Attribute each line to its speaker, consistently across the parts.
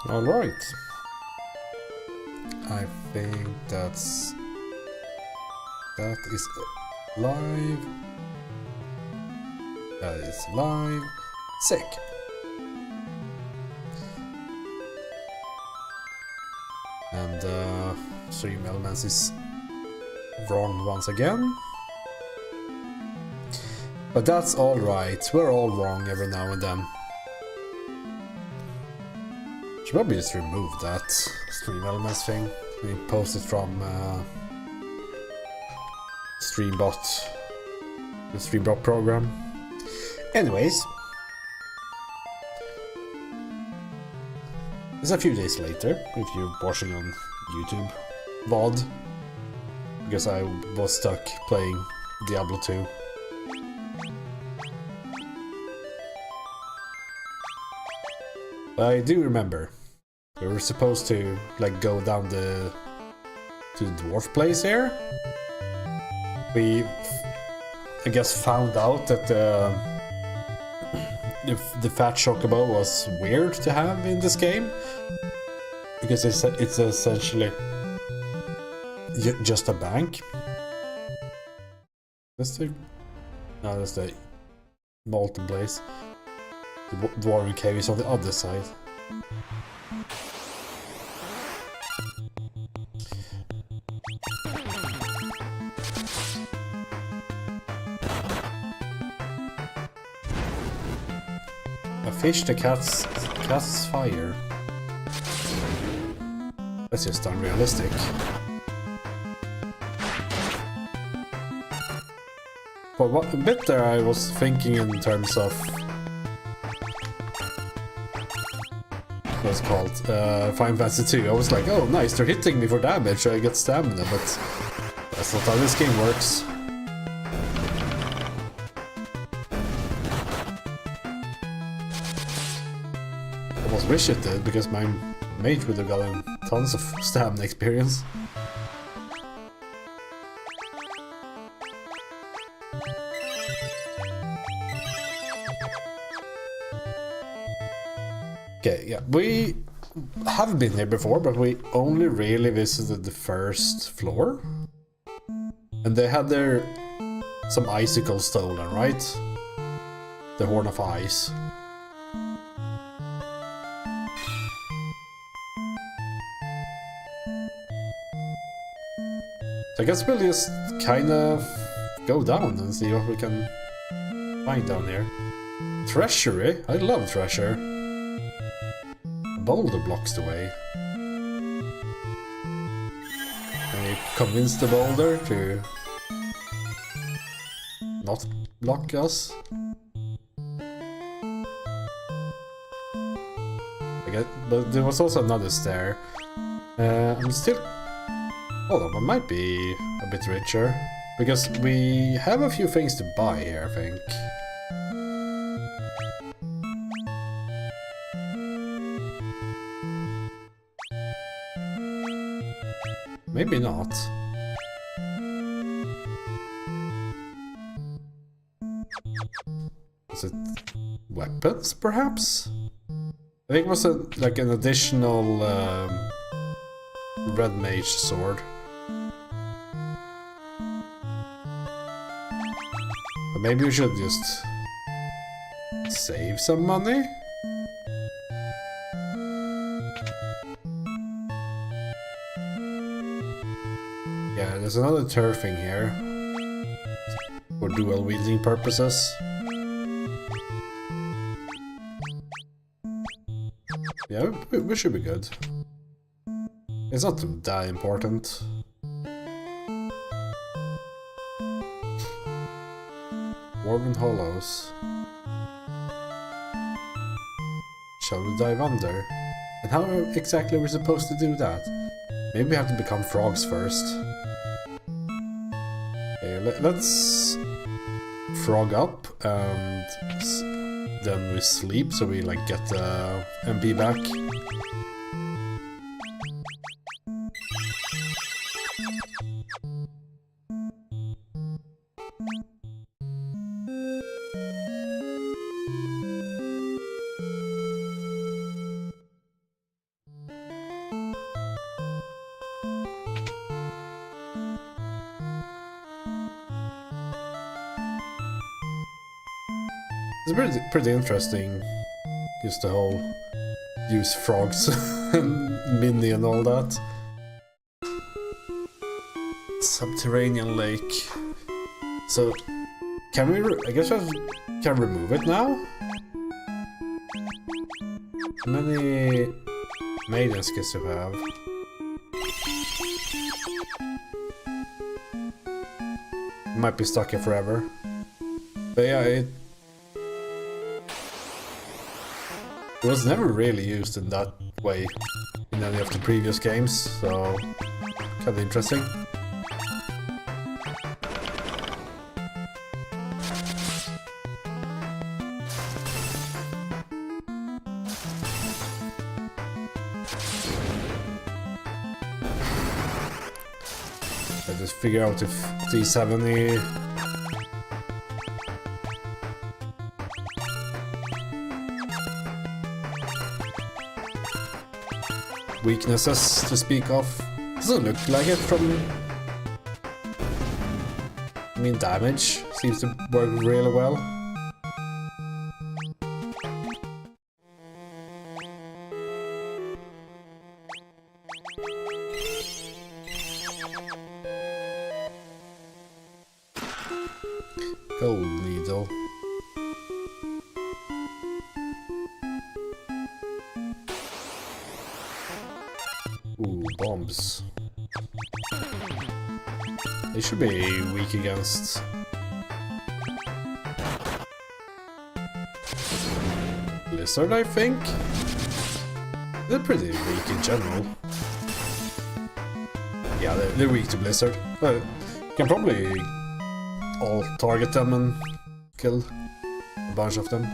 Speaker 1: Alright. I think that is live. That is live. Sick. And Stream Elements is wrong once again. But that's alright. We're all wrong every now and then. Should probably just remove that Stream Elements thing. We post it from Streambot, the Streambot program. Anyways, it's a few days later if you're watching on YouTube VOD, because I was stuck playing Diablo 2. I do remember we were supposed to like go down to the dwarf place here. We, I guess, found out that the fat chocobo was weird to have in this game, because it's essentially just a bank. That's the molten place. The dwarven cave is on the other side. A fish that casts fire. That's just unrealistic. But what a bit there I was thinking in terms of what's called Final Fantasy 2. I was like, oh nice, they're hitting me for damage, so I get stamina, but that's not how this game works. I almost wish it did, because my mate would have gotten tons of stamina experience. Okay, yeah, we have been here before, but we only really visited the first floor. And they had some icicles stolen, right? The Horn of Ice. So I guess we'll just kind of go down and see what we can find down here. Treasury? I love treasure. Boulder blocks the way. Can we convince the boulder to not block us? But there was also another stair. I'm still... Hold on, I might be a bit richer, because we have a few things to buy here, I think. Maybe not. Is it weapons, perhaps? I think it was like an additional red mage sword. But maybe we should just save some money? Yeah, there's another turfing here for dual wielding purposes. Yeah, we should be good. It's not that important. Dwarven Hollows. Shall we dive under? And how exactly are we supposed to do that? Maybe we have to become frogs first. Okay, let's frog up and then we sleep so we like get the MP back. pretty interesting. Just the whole use frogs and Minnie and all that. Subterranean lake. So can we? I guess I can remove it now. How many maidens guess you have? Might be stuck here forever. But yeah, it was never really used in that way in any of the previous games, so kind of interesting. I just figure out if these have any weaknesses to speak of. Doesn't look like it from... I mean, damage seems to work really well. Gold needle. Ooh, bombs. They should be weak against... Blizzard, I think? They're pretty weak in general. Yeah, they're weak to Blizzard. But you can probably all target them and kill a bunch of them.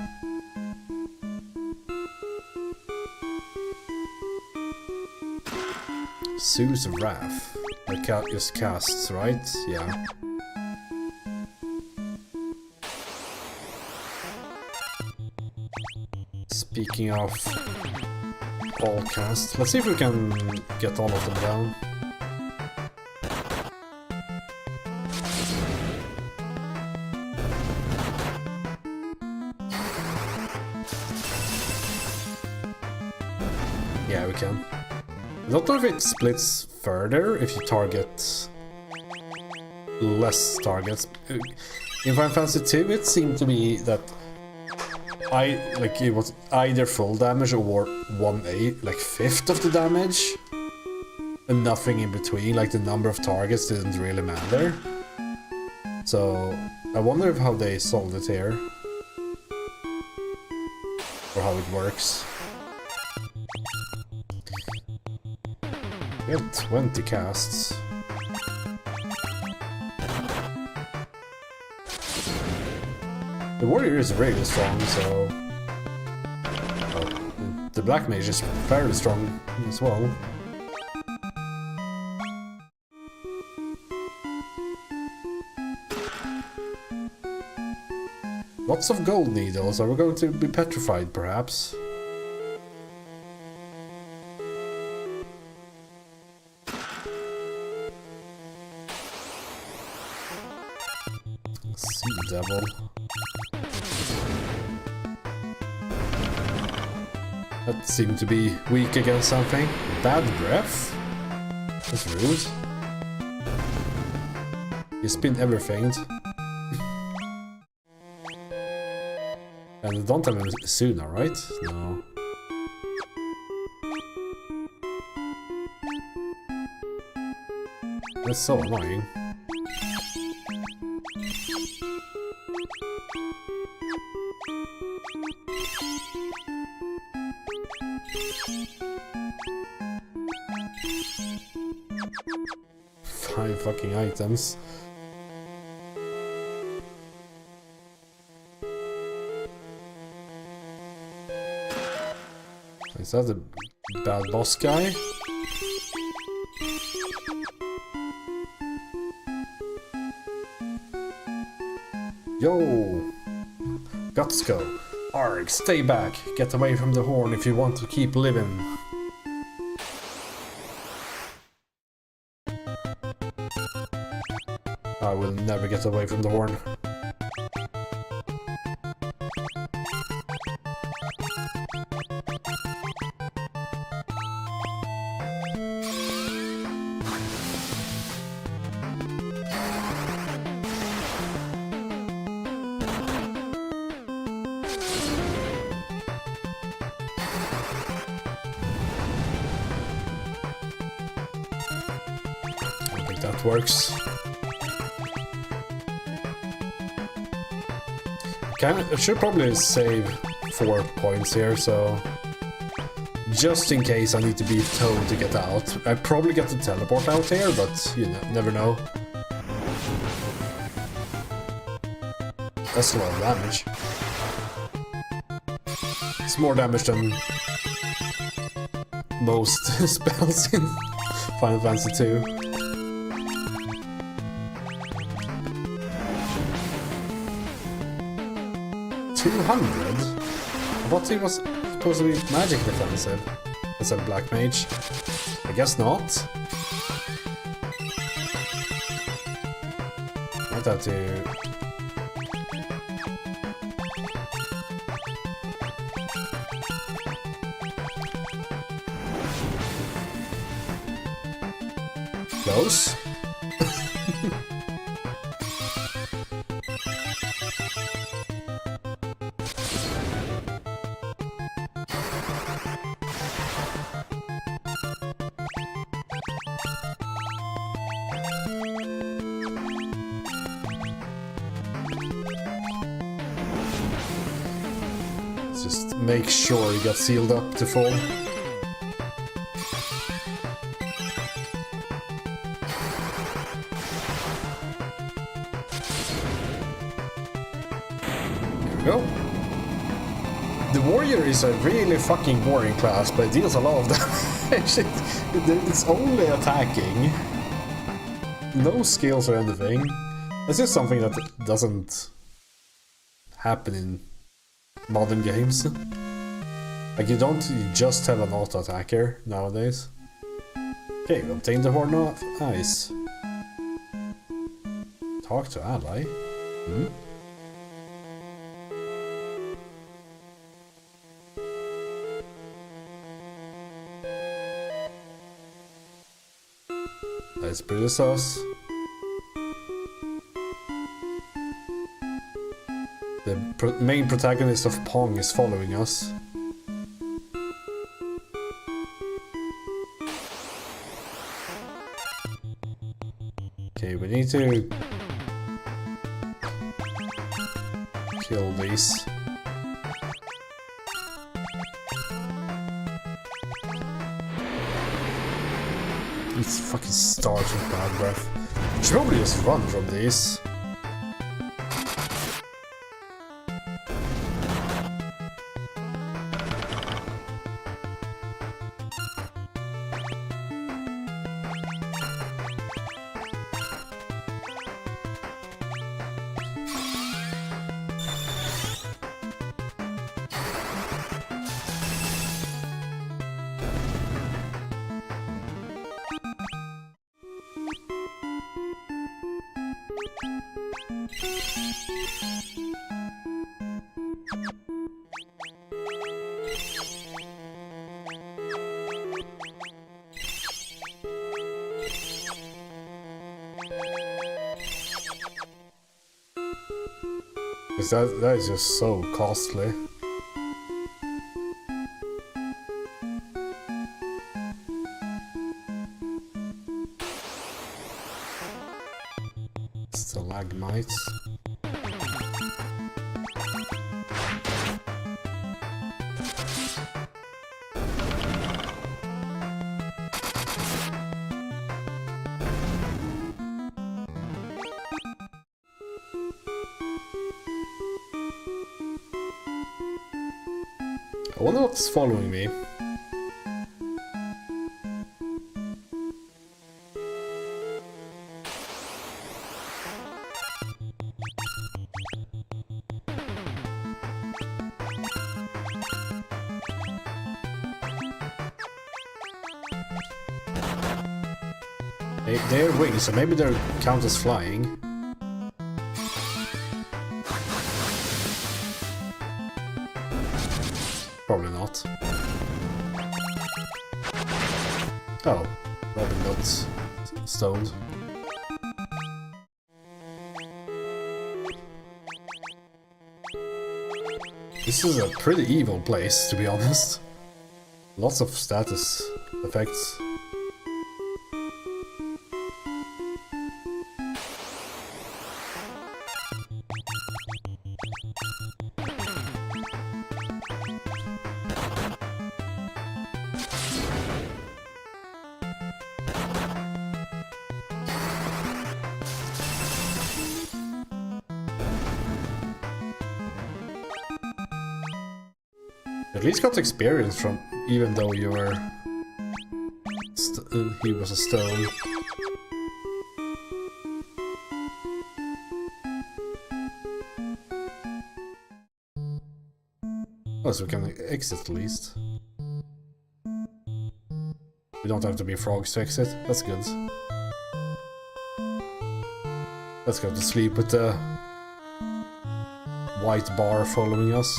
Speaker 1: Zeus Wrath. That just casts, right? Yeah. Speaking of all cast, let's see if we can get all of them down. Yeah, we can. I don't know if it splits further if you target less targets. In Final Fantasy 2 it seemed to be that it was either full damage or 1/8, like fifth of the damage, and nothing in between. Like the number of targets didn't really matter. So I wonder how they solved it here, or how it works. We have 20 casts. The warrior is really strong, so... Oh, the black mage is fairly strong as well. Lots of gold needles. Are we going to be petrified, perhaps? Sea devil. That seemed to be weak against something. Bad breath? That's rude. You spin everything. And don't have it sooner, right? No. That's so annoying. Five fucking items. Is that the bad boss guy? Yo! Guts go. Arg, stay back. Get away from the horn if you want to keep living. I will never get away from the horn. it works. I should probably save 4 points here, so just in case I need to be Toad to get out. I probably get to teleport out here, but you never know. That's a lot of damage. It's more damage than most spells in Final Fantasy 2. $200? I thought he was supposed to be magic defensive as a black mage. I guess not. Might have to... Close. Just make sure you got sealed up to fall. Go. The warrior is a really fucking boring class, but it deals a lot of damage. It's only attacking. No skills or anything. This is something that doesn't happen in modern games. Like you just have an auto attacker nowadays. Okay, obtain the Horn of Ice. Talk to ally. Hmm? That's pretty sauce. The main protagonist of Pong is following us. Okay, we need to kill these. It's fucking starts with bad breath. Should probably just run from these. Because that is just so costly. Stalagmites. I wonder what's following me. They're wings, so maybe they count as flying. Probably not. Oh, Robin got stoned. This is a pretty evil place, to be honest. Lots of status effects. At least got experience from, even though you were... he was a stone. Oh, so we can exit at least. We don't have to be frogs to exit, that's good. Let's go to sleep with the white bar following us.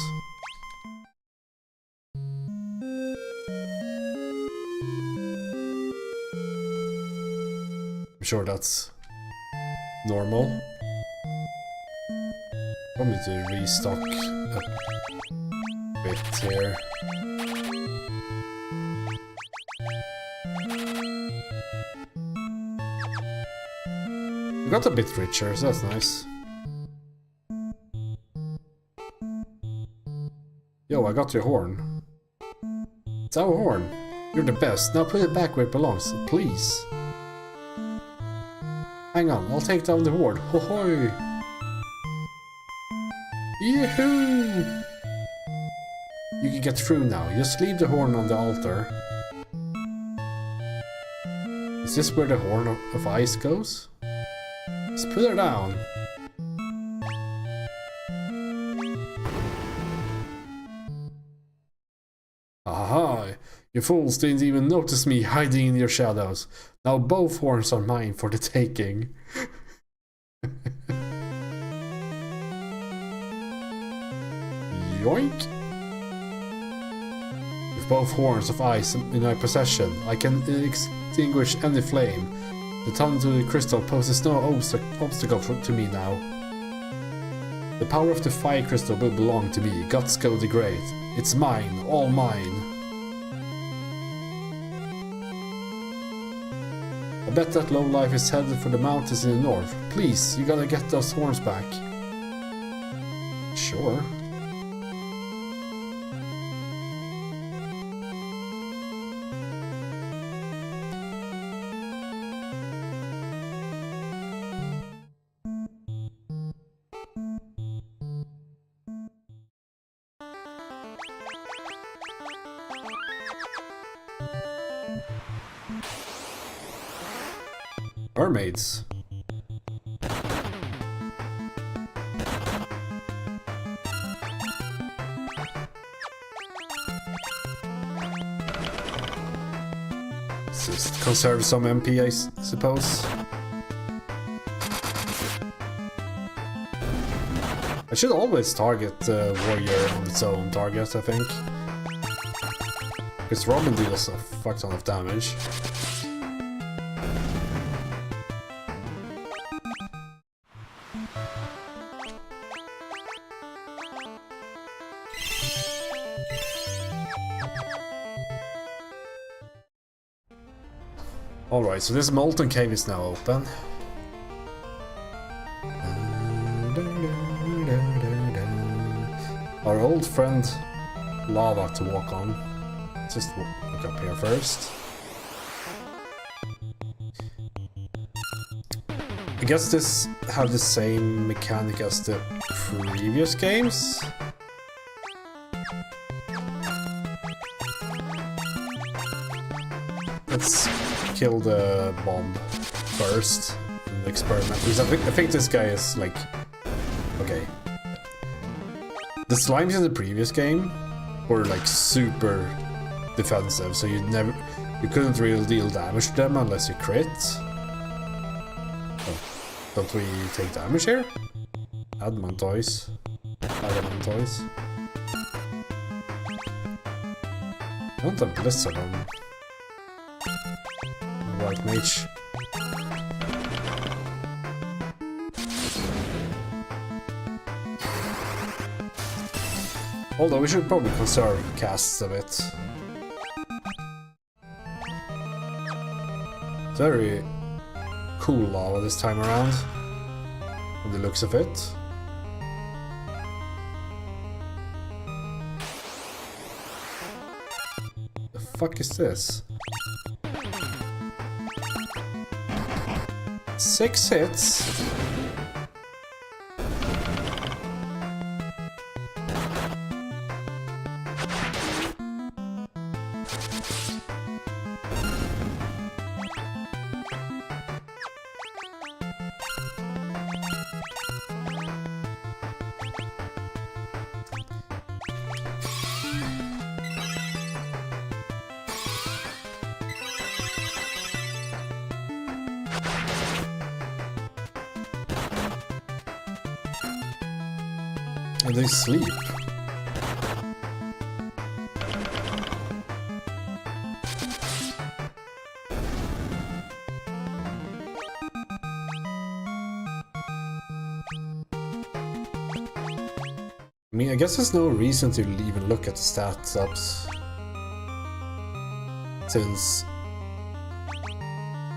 Speaker 1: I'm sure that's normal. Probably need to restock a bit here. We got a bit richer, so that's nice. Yo, I got your horn. It's our horn. You're the best. Now put it back where it belongs, please. Hang on, I'll take down the horde. Hohoi! Yahoo! You can get through now. Just leave the horn on the altar. Is this where the horn of ice goes? Let's put her down. Aha! You fools didn't even notice me hiding in your shadows. Now both horns are mine for the taking. Yoink! With both horns of ice in my possession, I can extinguish any flame. The tunnel to the crystal poses no obstacle to me now. The power of the fire crystal will belong to me, Gutsco the Great. It's mine, all mine. I bet that lowlife is headed for the mountains in the north. Please, you gotta get those horns back. Sure. Mermaids. Just conserve some MP, I suppose. I should always target warrior on its own target, I think. Because Robin deals a fuck ton of damage. Alright, so this molten cave is now open. Our old friend lava to walk on. Let's just look up here first. I guess this have the same mechanic as the previous games. Let's kill the bomb first and experiment, because I think this guy is like... Okay. The slimes in the previous game were like super defensive, so you couldn't really deal damage to them unless you crit. Oh, don't we take damage here? Adamantoise. Adamantoise. I don't have Blizzard on White Mage. Although we should probably conserve casts a bit. Very cool lava this time around, from the looks of it. The fuck is this? 6 hits? And they sleep. I mean, I guess there's no reason to even look at the stats ups. Since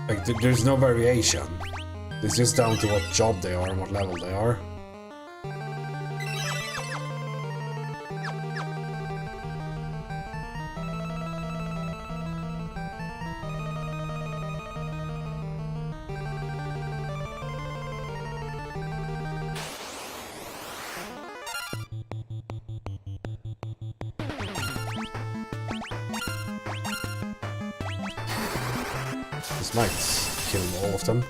Speaker 1: like there's no variation. It's just down to what job they are and what level they are. This might kill all of them.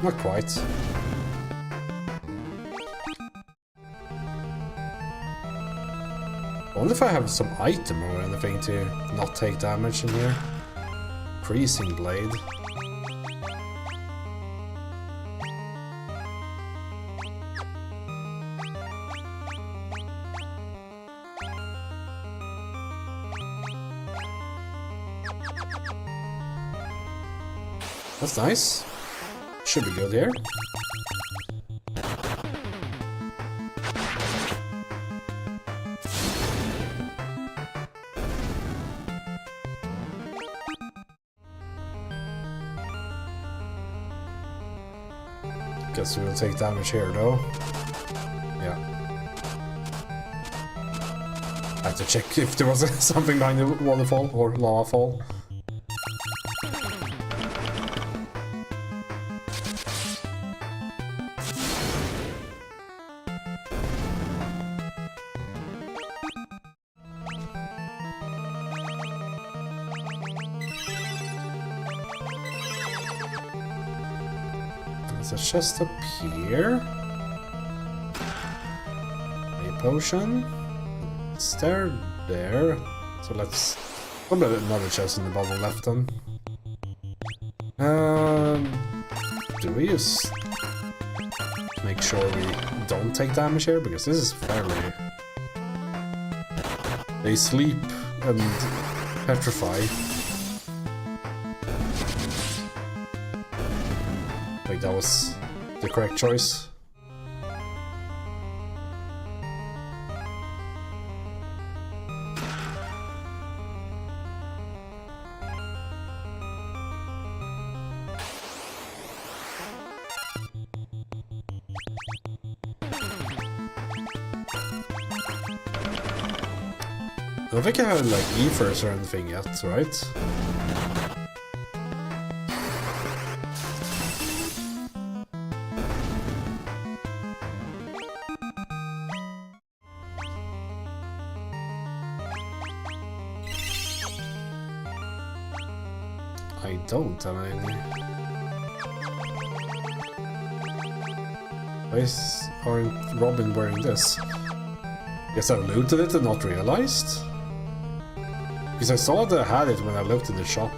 Speaker 1: Not quite. I wonder if I have some item or anything to not take damage in here. Creasing blade. That's nice. Should be good here. Guess we'll take damage here though. Yeah. I have to check if there was something behind the waterfall or lava fall. There's a chest up here. A potion. Stair there. So let's probably another chest in the bottom left then. Do we just make sure we don't take damage here? Because this is fairly... They sleep and petrify. Wait, that was the correct choice. I don't think I have like ethers or anything yet, right? I don't have any. Why aren't Robin wearing this? Guess I looted it and not realized? Because I saw that I had it when I looked in the shop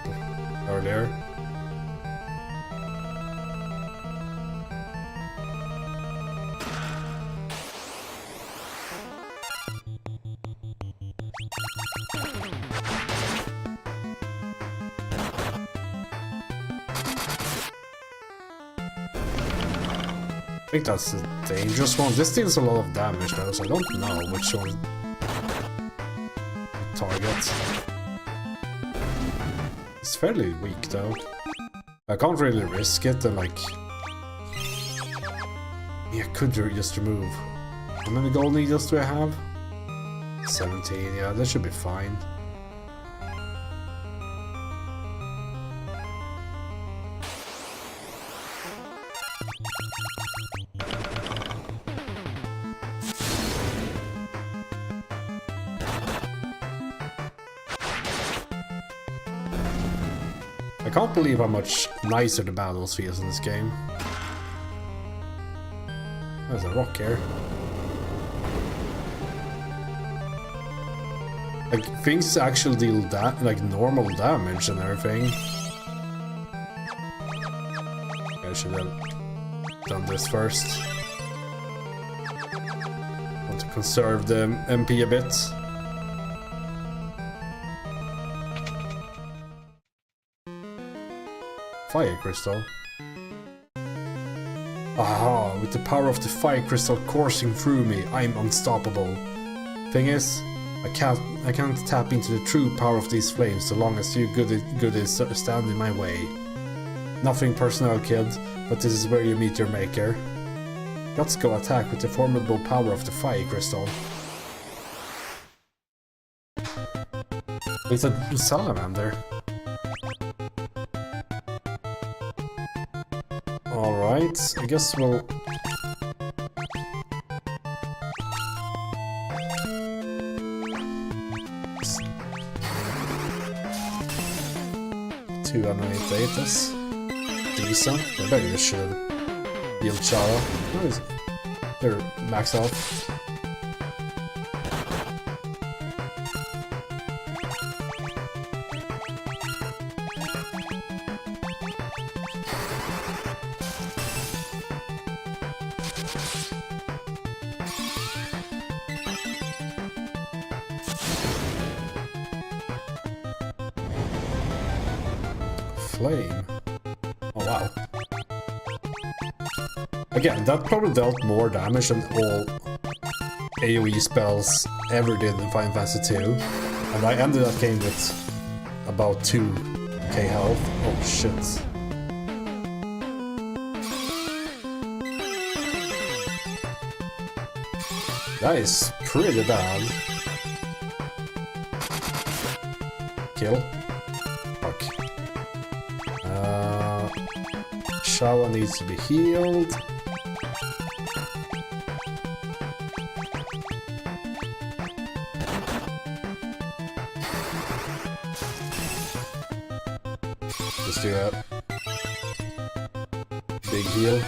Speaker 1: earlier. I think that's the dangerous one. This deals a lot of damage though, so I don't know which one to target. It's fairly weak though. I can't really risk it and like... Yeah, I could just remove... How many gold needles do I have? 17, yeah, that should be fine. can't believe how much nicer the battles feels in this game. There's a rock here. Like, things actually deal like normal damage and everything. I should have done this first. Want to conserve the MP a bit. Fire crystal. Aha, with the power of the fire crystal coursing through me, I'm unstoppable. Thing is, I can't tap into the true power of these flames so long as you goodies stand in my way. Nothing personal, kid, but this is where you meet your maker. Let's go attack with the formidable power of the fire crystal. It's a salamander. Alright, I guess we'll... $288 is decent. I bet you should yield Chara. Where is it? They're max out. Flame. Oh wow. Again, that probably dealt more damage than all AoE spells ever did in Final Fantasy II. And I ended that game with about 2k health. Oh shit. That is pretty bad. Kill. Fuck. Shawa needs to be healed. Let's do that. Big heal.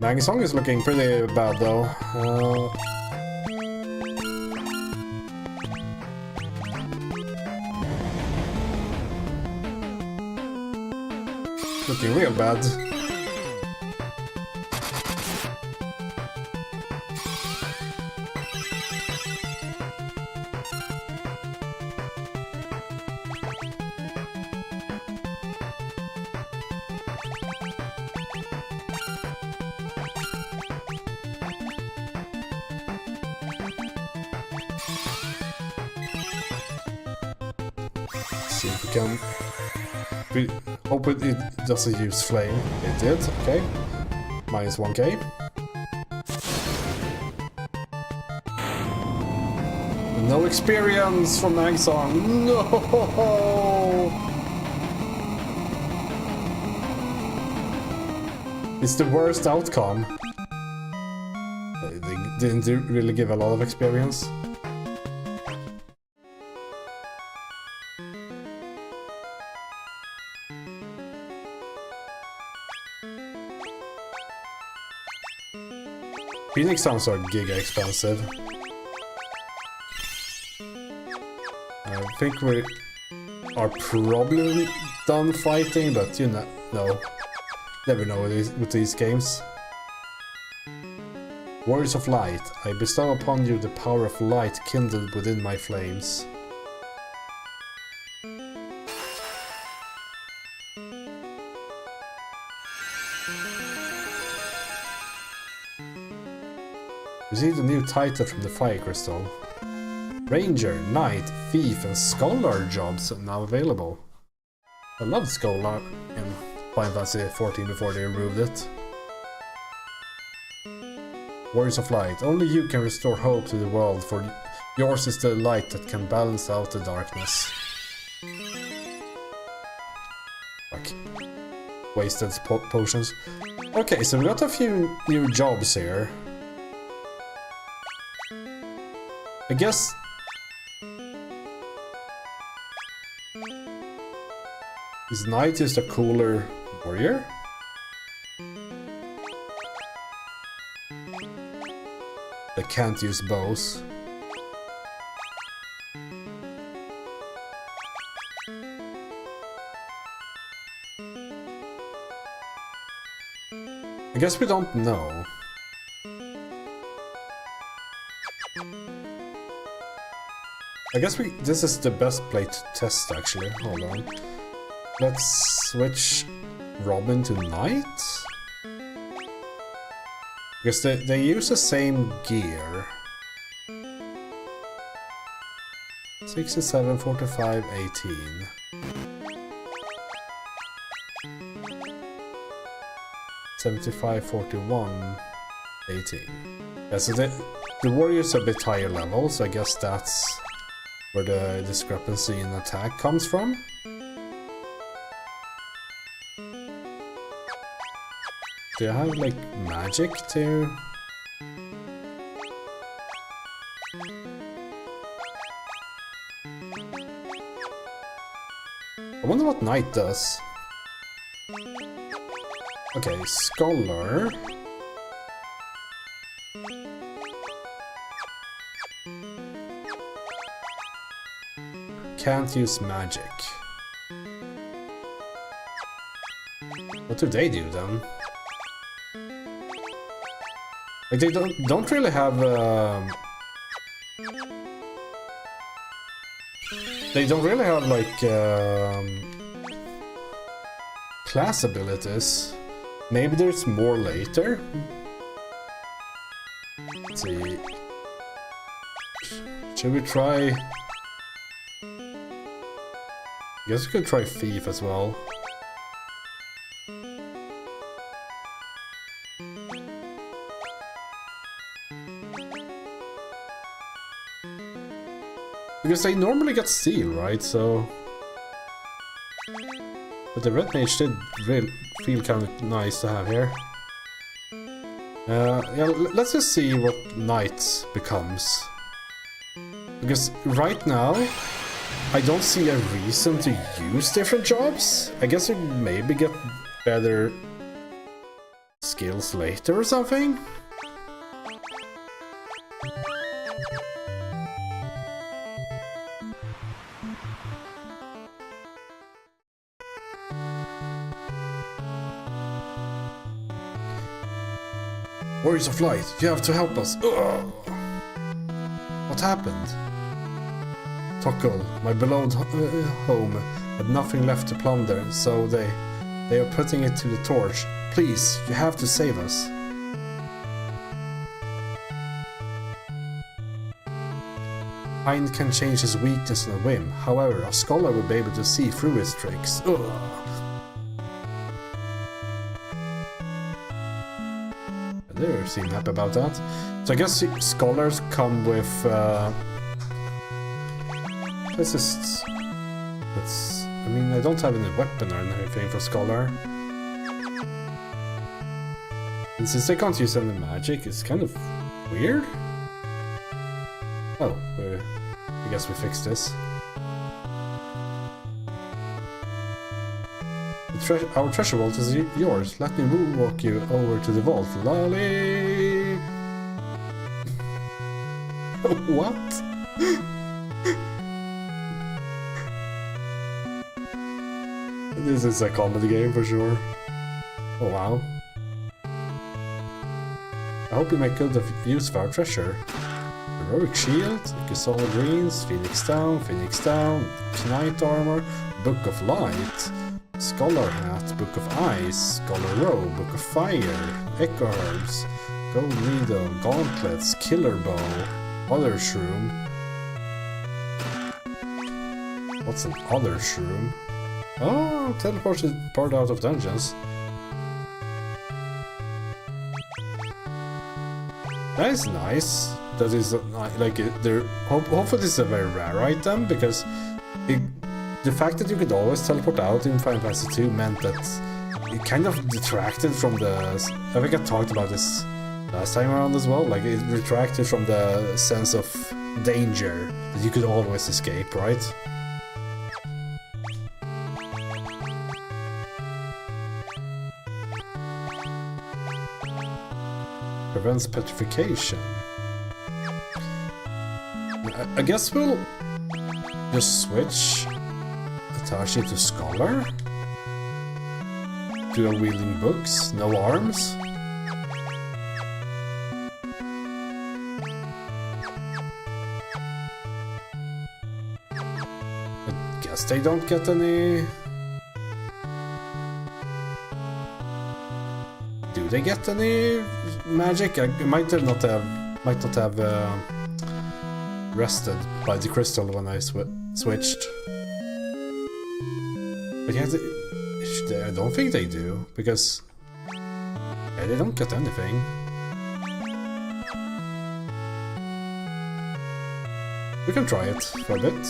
Speaker 1: Mang Song is looking pretty bad though. Looking real bad. See if we can... Hope it doesn't use flame. It did, okay. Minus 1k. No experience from Mang Song. No! It's the worst outcome. They didn't really give a lot of experience. Phoenix sounds are giga expensive. I think we are probably done fighting, but you know, no. Never know with these games. Warriors of Light, I bestow upon you the power of light kindled within my flames. Receive the new title from the Fire Crystal. Ranger, Knight, Thief, and Scholar jobs are now available. I loved Scholar in Final Fantasy XIV before they removed it. Warriors of Light, only you can restore hope to the world, for yours is the light that can balance out the darkness. Fuck. Wasted potions. Okay, so we got a few new jobs here. I guess Is Knight just a cooler warrior? That can't use bows. I guess we don't know. I guess this is the best play to test actually. Hold on. Let's switch Robin to Knight. Because they use the same gear. 67, 45, 18. $75, 41, 18. Yeah, so the warrior's a bit higher level, so I guess that's where the discrepancy in attack comes from. Do I have like magic to... I wonder what Knight does. Okay, Scholar. Can't use magic. What do they do then? Like they don't really have they don't really have like class abilities. Maybe there's more later. Let's see. Should we try? I guess we could try Thief as well. Because they normally get Steel, right? So... But the Red Mage did really feel kind of nice to have here. Yeah, let's just see what Knight becomes. Because right now, I don't see a reason to use different jobs. I guess you maybe get better skills later or something. Warriors of Light, you have to help us. Ugh. What happened? Tokkul, my beloved home, had nothing left to plunder, so they are putting it to the torch. Please, you have to save us. Hind can change his weakness in a whim. However, a scholar will be able to see through his tricks. Ugh. They seem happy about that. So I guess scholars come with let's I mean, I don't have any weapon or anything for scholar. And since they can't use any magic, it's kind of weird. Oh, I guess we fixed this. Our treasure vault is yours. Let me walk you over to the vault. Lolly! What? This is a comedy game for sure. Oh wow. I hope you make good use of our treasure. Heroic Shield, Kusala Greens, Phoenix Down, Knight Armor, Book of Light, Scholar Hat, Book of Ice, Scholar Robe, Book of Fire, Echo Herbs, Gold Needle, Gauntlets, Killer Bow, Other Shroom. What's an Other Shroom? Oh, teleported part out of dungeons. That is nice. That is like hopefully this is a very rare item because the fact that you could always teleport out in Final Fantasy II meant that it kind of detracted from the... I think I talked about this last time around as well. Like it retracted from the sense of danger that you could always escape, right? prevents petrification. I guess we'll just switch Itachi to Scholar. Dual wielding books, no arms. I guess they don't get any. Do they get any magic? I might not have rested by the crystal when I switched. But yeah, I don't think they do, because they don't get anything. We can try it for a bit.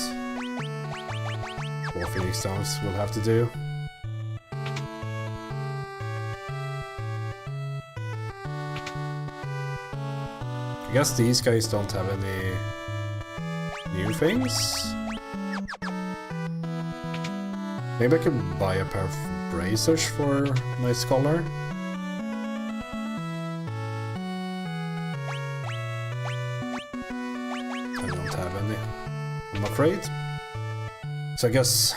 Speaker 1: 4 Phoenix Stones we'll have to do. I guess these guys don't have any new things. Maybe I can buy a pair of bracers for my Scholar. I don't have any, I'm afraid. So I guess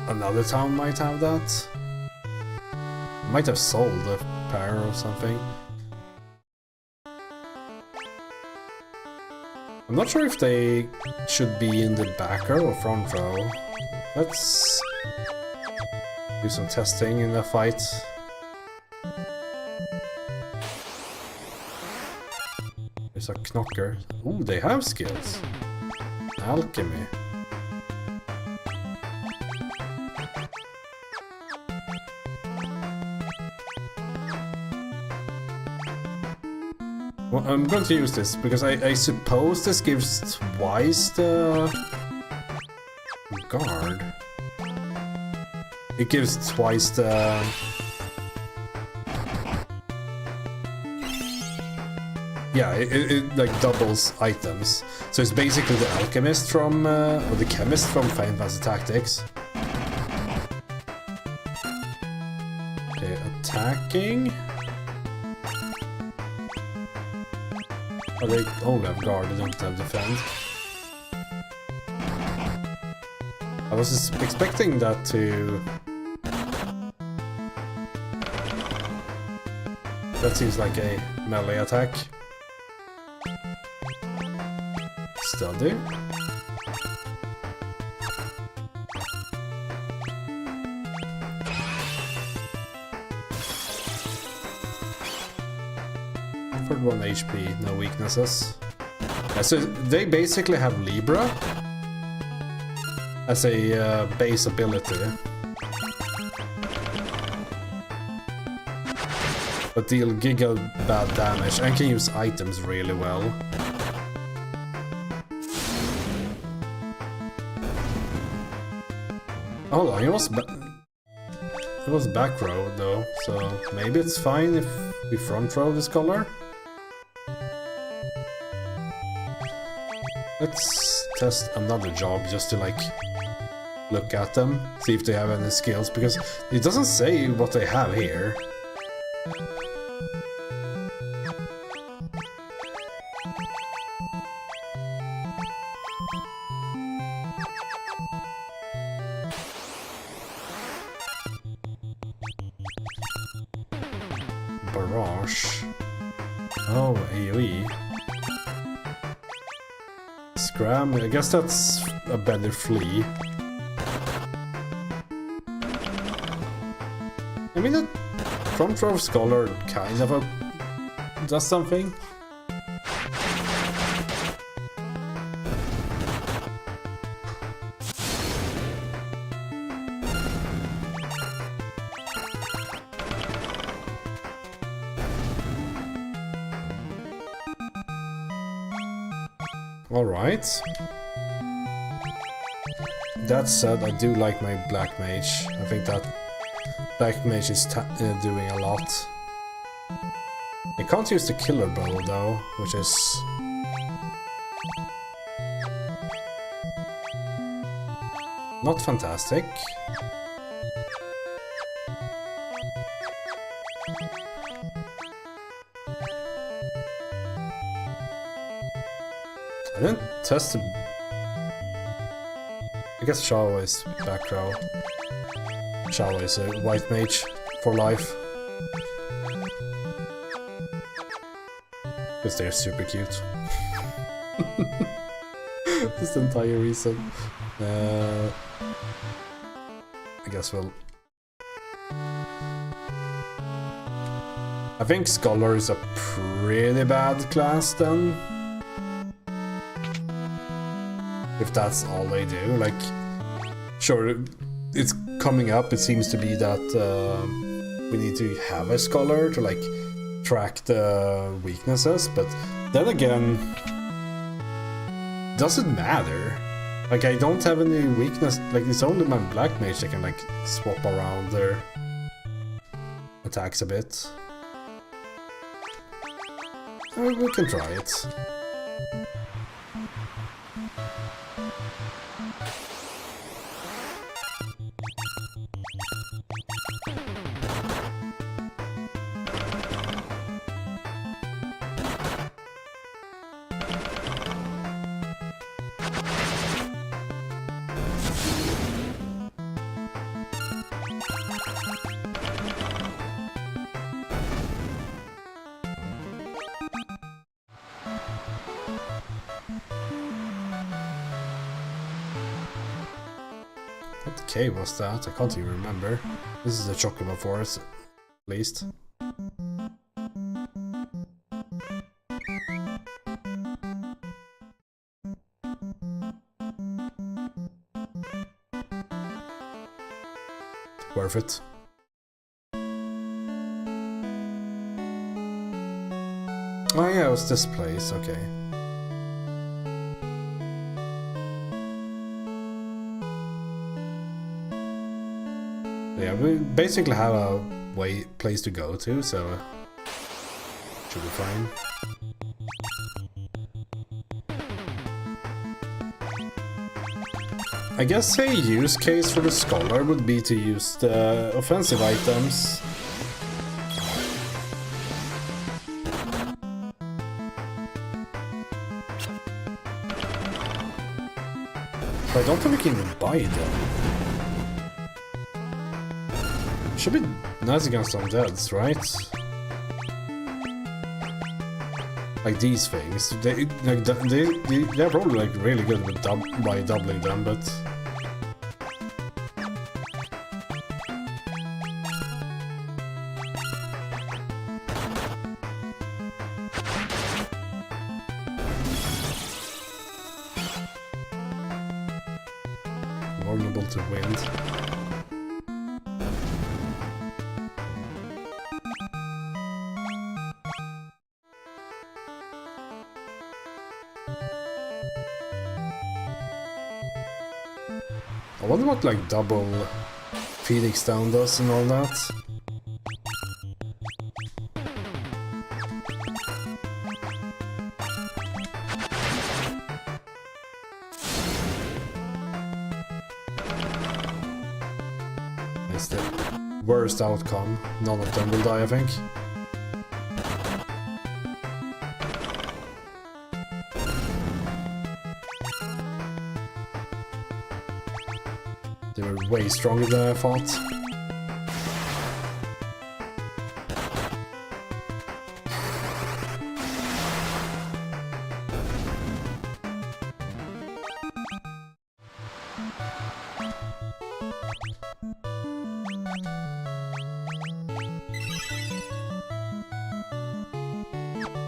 Speaker 1: another town might have that. Might have sold a pair or something. I'm not sure if they should be in the back row or front row. Let's do some testing in the fight. There's a knocker. Ooh, they have skills. Alchemy. Well, I'm going to use this because I suppose this gives twice the guard. It gives twice the... Yeah, it like doubles items. So it's basically the alchemist from, or the chemist from Final Fantasy Tactics. Okay, attacking. Oh, they only have guard, they don't have defend. I was expecting that to... That seems like a melee attack. Still do. For 1 HP, no weaknesses. So they basically have Libra as a base ability, but deal giga bad damage and can use items really well. Hold on, it was back row though, so maybe it's fine if we front row this color. Let's test another job just to like look at them, see if they have any skills, because it doesn't say what they have here. Barrage. Oh, AoE. Scram, I guess that's a better flea. I mean, that front row Scholar kind of does something. Alright. That said, I do like my Black Mage. I think that Black Mage is doing a lot. I can't use the Killer Bow though, which is... not fantastic. I didn't test the... I guess Shawa is back row. Shawa is a white mage for life. Because they're super cute. That's the entire reason. I guess we'll... I think Scholar is a pretty bad class then. If that's all they do, like... Sure, it's coming up, it seems to be that we need to have a Scholar to like track the weaknesses, but then again, does it matter? Like, I don't have any weakness, like it's only my Black Mage that can like swap around their attacks a bit. We can try it. What cave was that? I can't even remember. This is the Chocobo Forest, at least. Worth it. Oh yeah, it was this place, okay. Yeah, we basically have a place to go to, so should be fine. I guess a use case for the Scholar would be to use the offensive items. But I don't think we can even buy them. Should be nice against undeads, right? Like these things, they're probably like really good with by doubling them, but vulnerable to wind. I wonder what like double Phoenix Down does and all that. It's the worst outcome. None of them will die, I think. They were way stronger than I thought.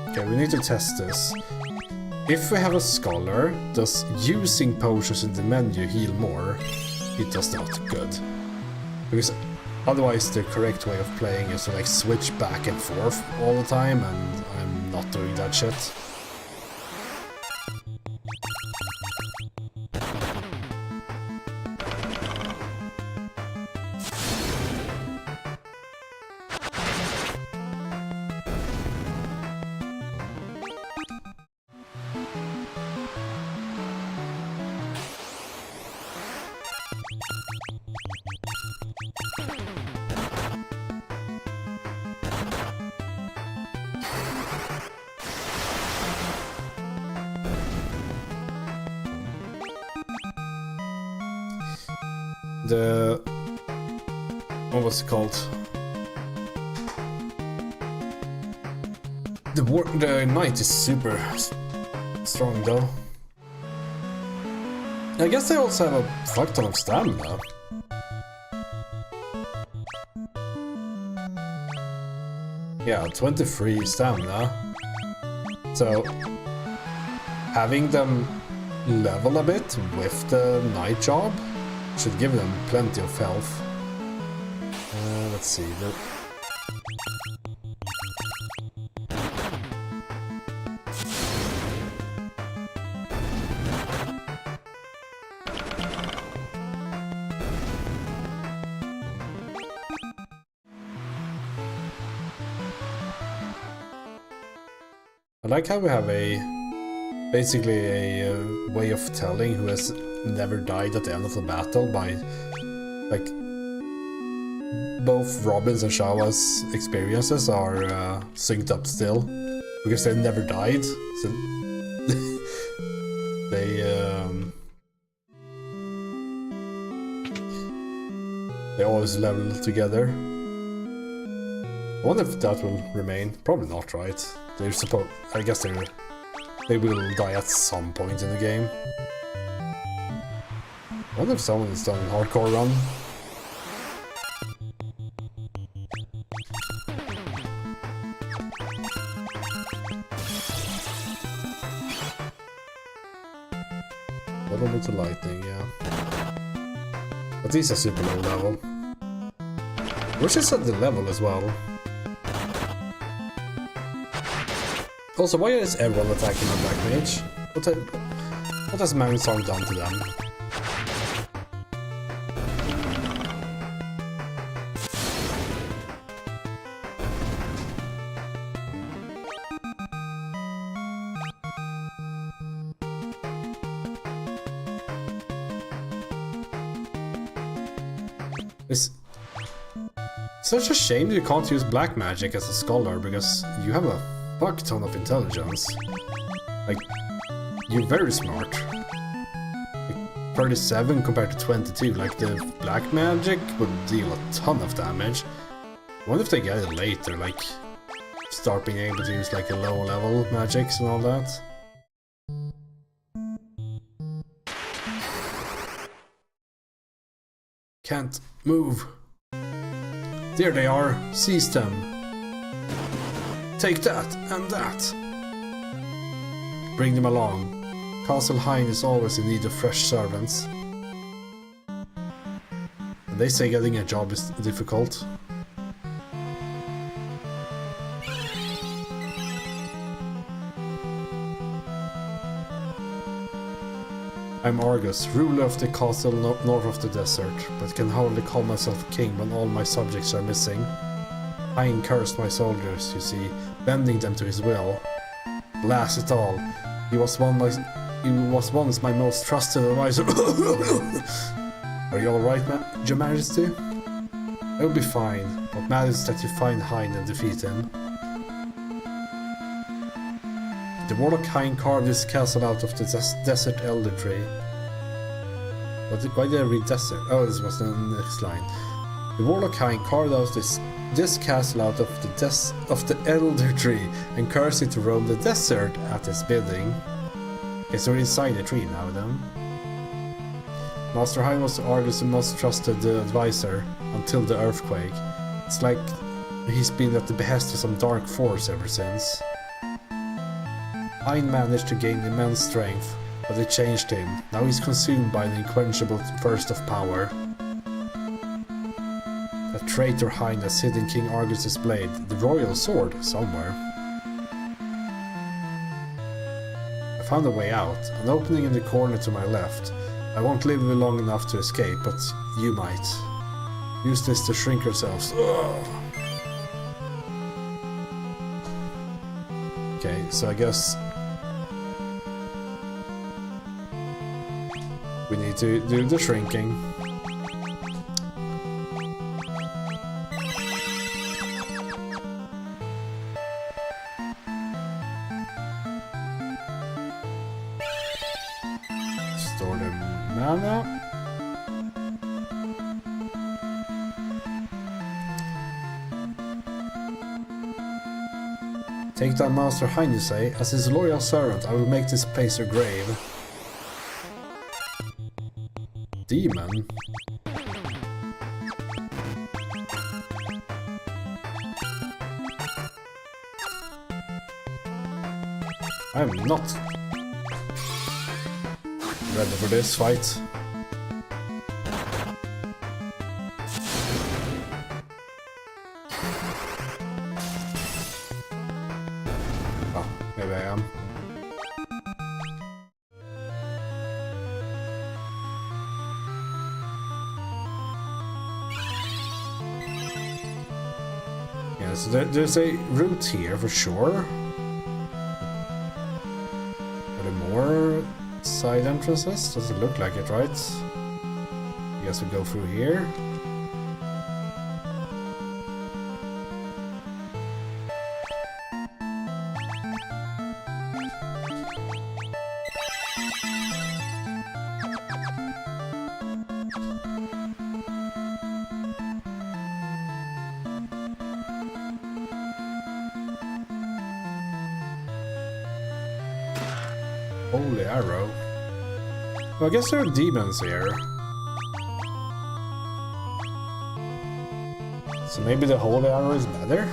Speaker 1: Okay, we need to test this. If we have a Scholar, does using potions in the menu heal more? It does not. Good. Because otherwise the correct way of playing is to like switch back and forth all the time, and I'm not doing that shit. The... what was it called? The knight is super strong though. I guess they also have a fuck ton of stamina. Yeah, 23 stamina. So having them level a bit with the night job should give them plenty of health. Let's see. I like how we have basically a way of telling who has never died at the end of the battle by, like, both Robin's and Shawa's experiences are synced up still, because they never died, so they always level together. I wonder if that will remain. Probably not, right? They're supposed. I guess they will die at some point in the game. I wonder if someone has done a hardcore run. Level to lightning, yeah. But these are super low level. Which is at the level as well. Also, why is everyone attacking my Black Mage? What has Magnusson done to them? It's such a shame you can't use black magic as a scholar, because you have a fuck ton of intelligence. Like, you're very smart. Like, 37 compared to 22, like the black magic would deal a ton of damage. I wonder if they get it later, like start being able to use like a low level magics and all that. Can't move. There they are, seize them. Take that and that. Bring them along. Castle Hein is always in need of fresh servants. And they say getting a job is difficult. I'm Argus, ruler of the castle north of the desert, but can hardly call myself king when all my subjects are missing. Hein cursed my soldiers, you see, bending them to his will. Blast it all. He was once my most trusted advisor. Are you alright, Your Majesty? I will be fine. What matters is that you find Hein and defeat him. The warlock Hein carved his castle out of the desert elder tree. Why did I read desert? Oh, this was the next line. The warlock Hein carved out this castle out of the elder tree and cursed it to roam the desert at his bidding. Okay, so we're inside the tree now then. Master Hein was Argus' most trusted advisor until the earthquake. It's like he's been at the behest of some dark force ever since. Hein managed to gain immense strength, but it changed him. Now he's consumed by an unquenchable thirst of power. That traitor Hein has hidden King Argus' blade, the royal sword, somewhere. I found a way out, an opening in the corner to my left. I won't live long enough to escape, but you might. Use this to shrink yourselves. Ugh. Okay, so I guess we need to do the shrinking. Store the mana. Take down Master Hein, you say? As his loyal servant, I will make this place your grave. Demon? I'm not ready for this fight. Oh, maybe I am. Yeah, so there's a route here for sure. More side entrances? Does it look like it, right? I guess we go through here. Holy arrow. Well, I guess there are demons here. So maybe the holy arrow is better?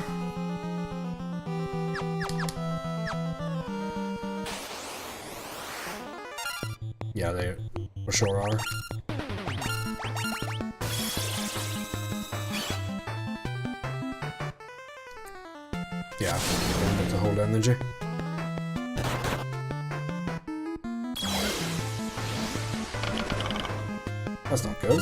Speaker 1: Yeah, they for sure are. Yeah, with the whole energy. That's not good.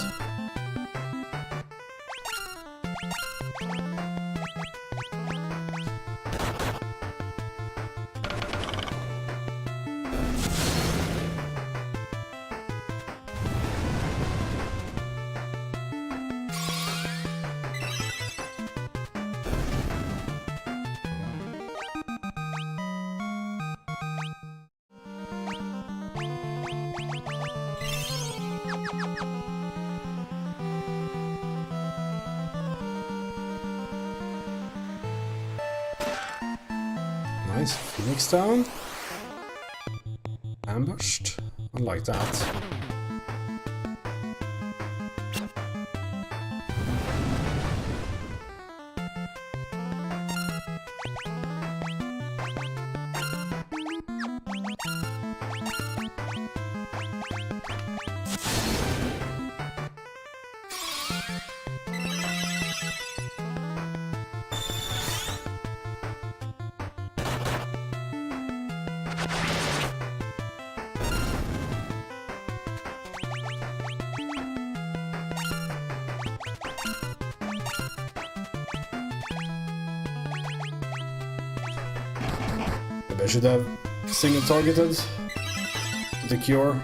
Speaker 1: Nice, Phoenix down. Ambushed. I like that. I should have single targeted the cure.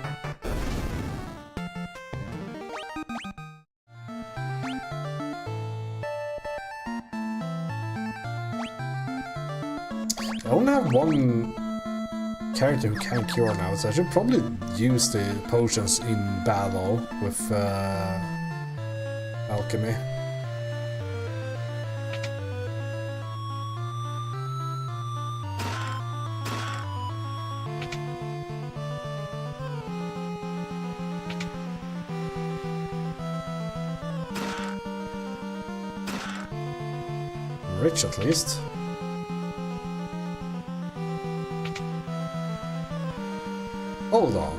Speaker 1: I only have one character who can cure now, so I should probably use the potions in battle with alchemy. Rich at least. Hold on.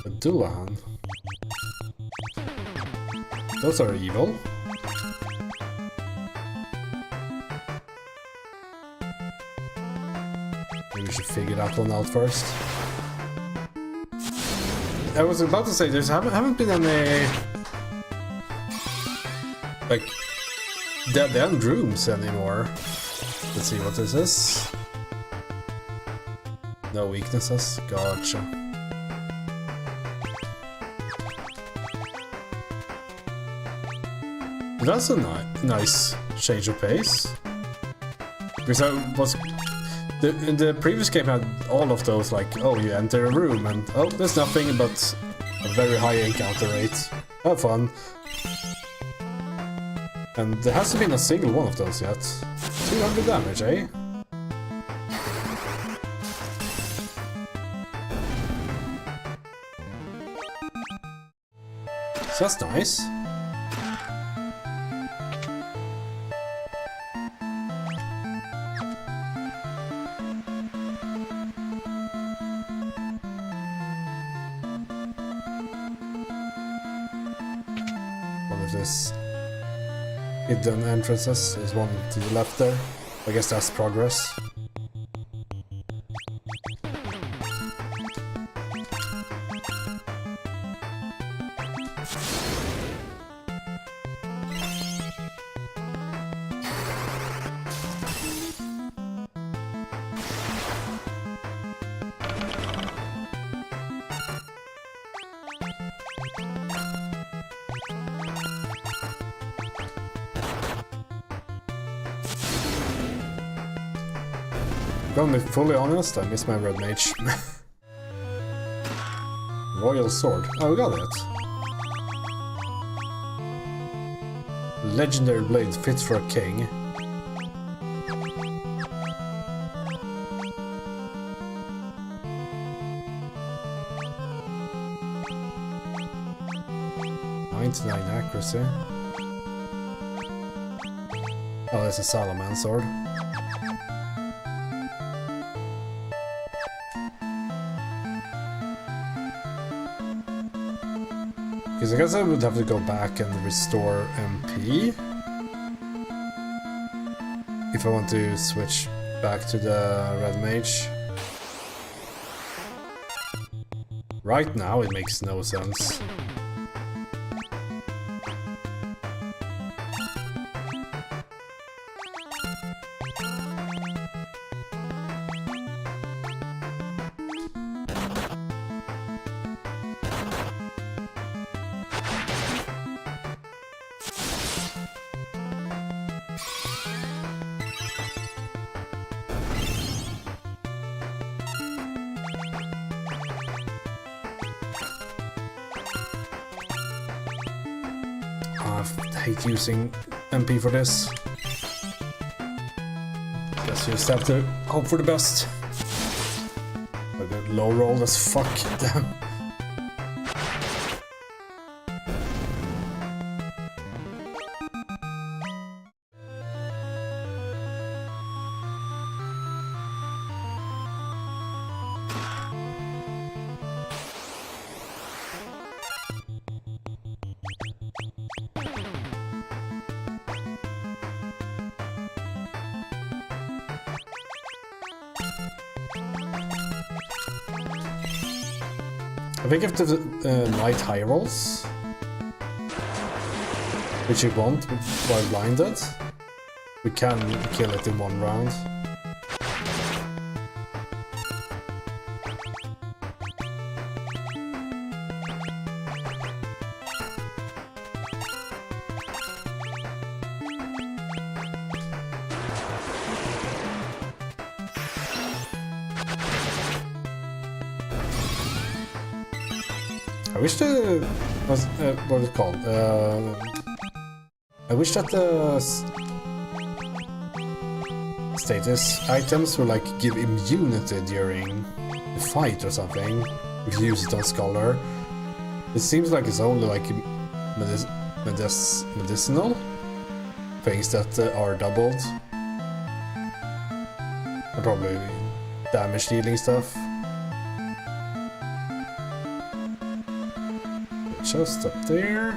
Speaker 1: A Dullahan. Those are evil. Maybe we should figure that one out first. I was about to say there's haven't been any like dead end rooms anymore. Let's see what this is. No weaknesses. Gotcha. That's a nice change of pace. Because I was in the previous game had all of those, like, oh, you enter a room and oh, there's nothing but a very high encounter rate. Have fun. And there hasn't been a single one of those yet. 200 damage, eh? So that's nice. One of these hidden entrances is one to the left there. I guess that's progress. Gonna be fully honest, I miss my red mage. Royal sword. Oh, we got it. Legendary blade fits for a king. .99 accuracy. Oh, that's a Salaman sword. Because I guess I would have to go back and restore MP if I want to switch back to the red mage. Right now it makes no sense. I hate using MP for this. Guess you just have to hope for the best. I got low roll as fuck, damn. I think if the knight high rolls, which you want while blinded, we can kill it in one round. I wish the what is it called? I wish that the status items would like give immunity during the fight or something if you use it on Scholar. It seems like it's only like medicinal things that are doubled, and probably damage dealing stuff. Just up there.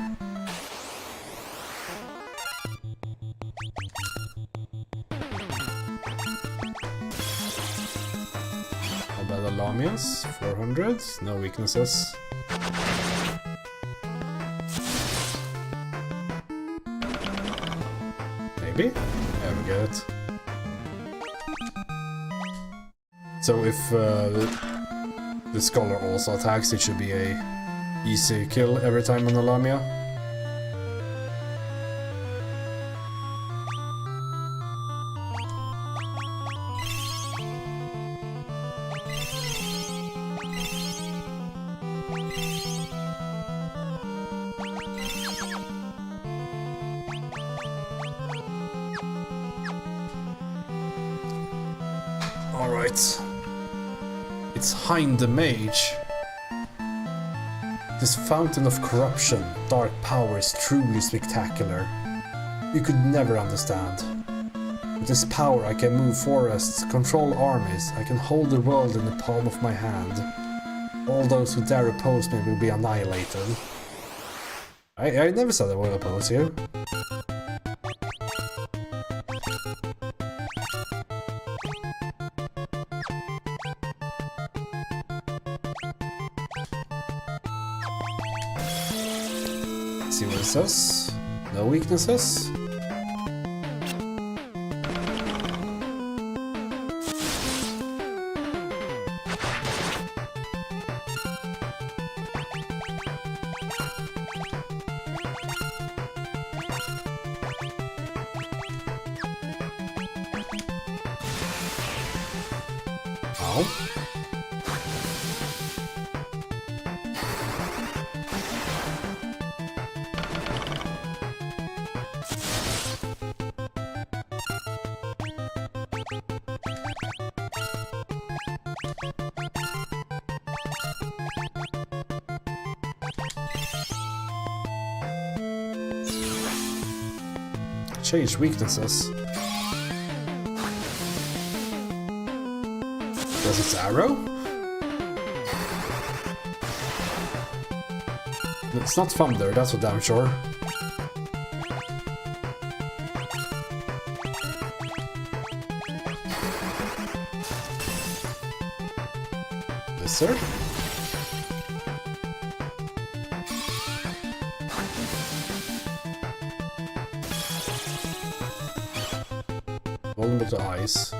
Speaker 1: How about the Lamias? 400, no weaknesses. Maybe? Yeah, we get it. So if the Scholar also attacks, it should be a easy kill every time on the Lamia. Alright. It's Hein the Mage. This fountain of corruption, dark power is truly spectacular. You could never understand. With this power I can move forests, control armies, I can hold the world in the palm of my hand. All those who dare oppose me will be annihilated. I never said I would oppose you. Let's see what it says. No weaknesses. Ow. Change weaknesses. Does its arrow? It's not thunder, that's for damn sure. Lizard? Vulnerable to ice.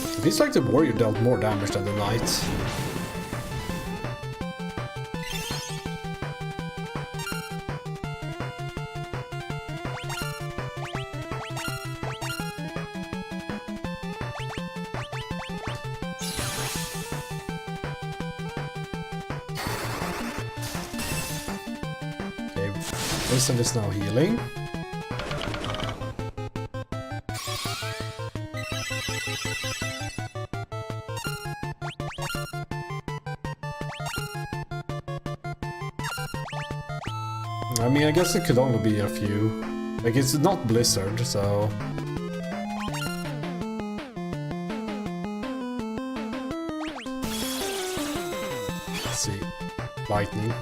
Speaker 1: It feels like the warrior dealt more damage than the knight. Okay, Wisdom is now healing. I mean, I guess it could only be a few. Like, it's not Blizzard, so... Let's see. Lightning.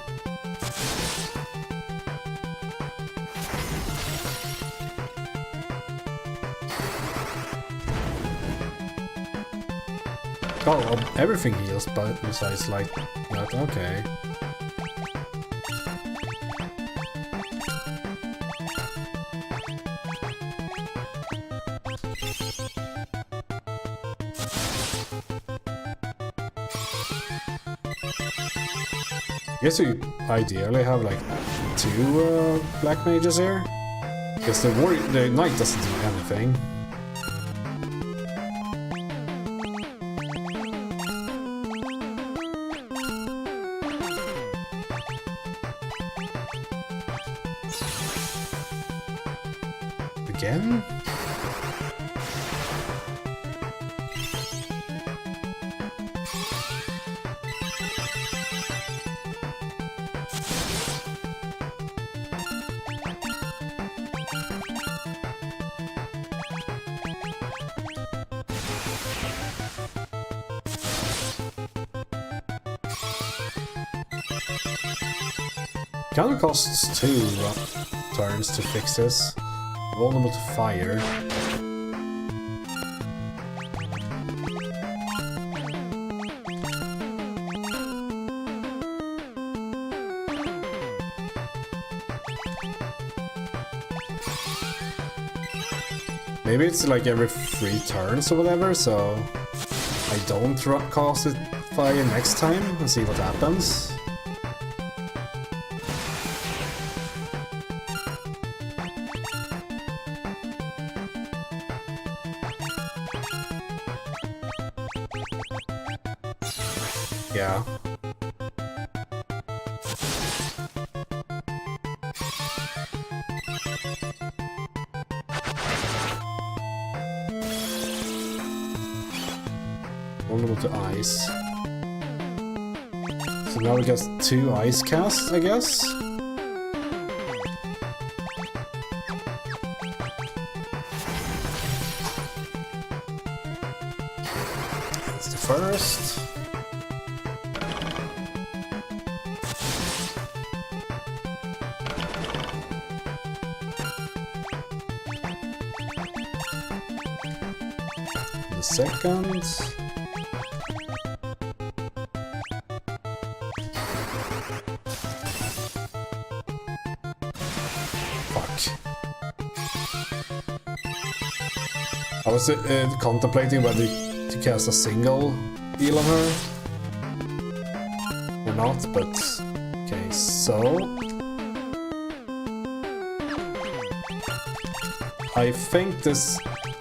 Speaker 1: Oh, everything heals, but besides like that. Okay. I guess you ideally have like two black mages here, because the knight doesn't do anything. Again? Kinda costs 2 turns to fix this. Vulnerable to fire. Maybe it's like every 3 turns or whatever, so I don't cast it fire next time and see what happens. Yeah. Only with the ice. So now we got 2 ice casts, I guess? That's the first. The second. I was contemplating whether to cast a single heal on her or not, but okay, so I think this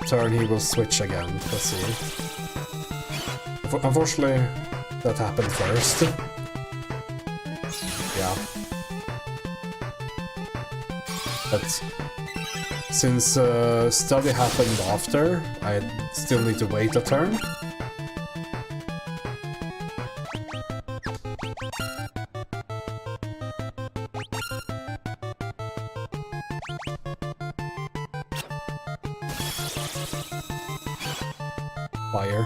Speaker 1: turn he will switch again. Let's see. Unfortunately, that happened first. Yeah. But since study happened after, I still need to wait a turn. Fire.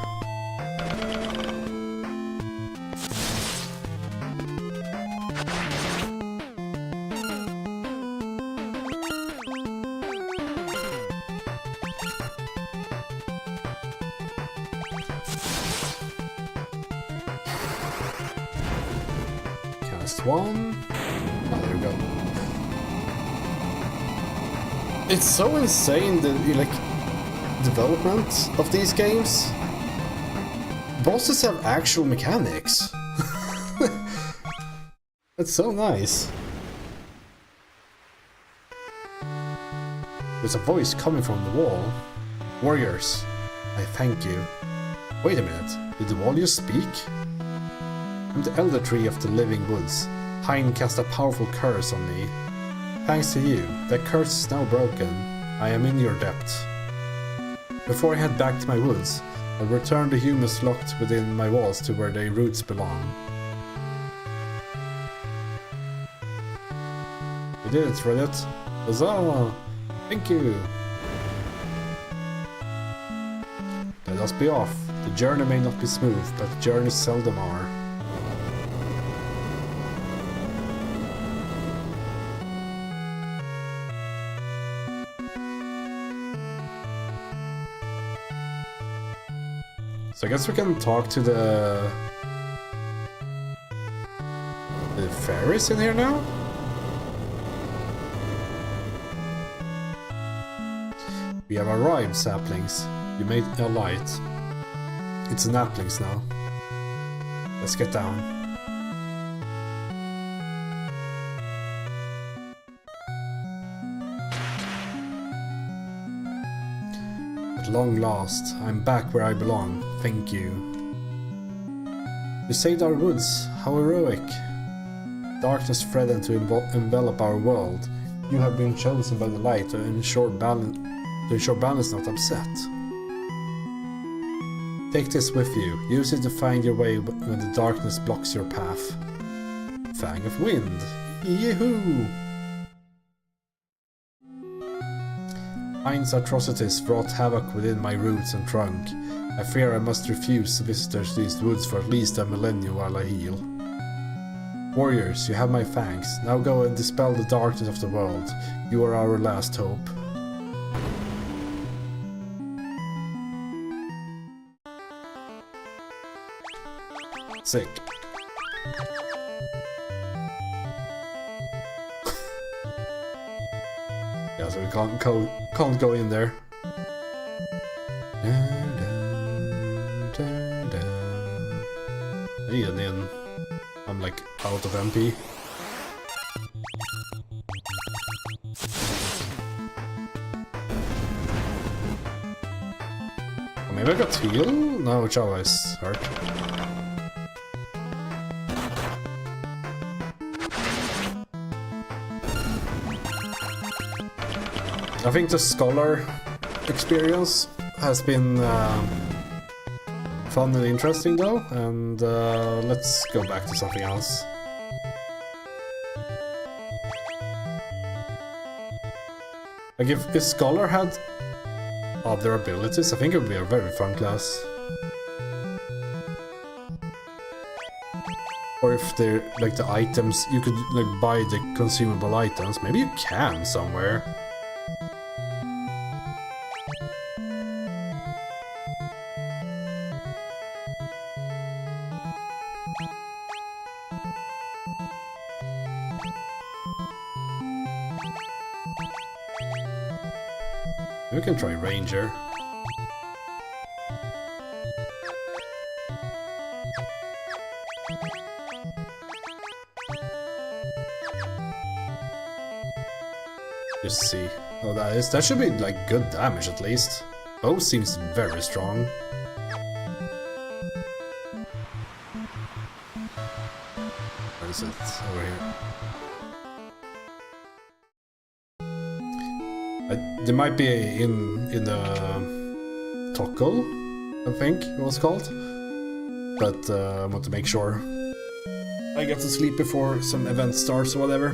Speaker 1: Cast 1. Oh, there we go. It's so insane the development of these games. Bosses have actual mechanics. That's so nice. There's a voice coming from the wall. Warriors, I thank you. Wait a minute, did the wall just speak? I'm the Elder Tree of the Living Woods. Hein cast a powerful curse on me. Thanks to you, that curse is now broken. I am in your debt. Before I head back to my woods, I'll return the humans locked within my walls to where their roots belong. We did it, Reddit. Huzzah! Thank you! Let us be off. The journey may not be smooth, but journeys seldom are. So I guess we can talk to the fairies in here now? We have arrived, saplings. You made a light. It's naplings now. Let's get down. At long last, I'm back where I belong. Thank you. You saved our woods. How heroic. Darkness threatened to envelop our world. You have been chosen by the light to ensure balance not upset. Take this with you. Use it to find your way when the darkness blocks your path. Fang of Wind. Yehoo! Hein's atrocities wrought havoc within my roots and trunk. I fear I must refuse visitors to these woods for at least a millennium while I heal. Warriors, you have my thanks. Now go and dispel the darkness of the world. You are our last hope. Sick. Yeah, so we can't go in there. And then I'm like out of MP. I maybe I got heal? No, Java is hurt. I think the Scholar experience has been fun and interesting though, and let's go back to something else. Like if Scholar had other abilities, I think it would be a very fun class. Or if they're like the items, you could like buy the consumable items. Maybe you can somewhere. We can try Ranger. Just see. Oh, that should be like good damage at least. Bow seems very strong. Where is it? Over here. There might be in the Toggle, I think it was called. But I want to make sure I get to sleep before some event starts or whatever.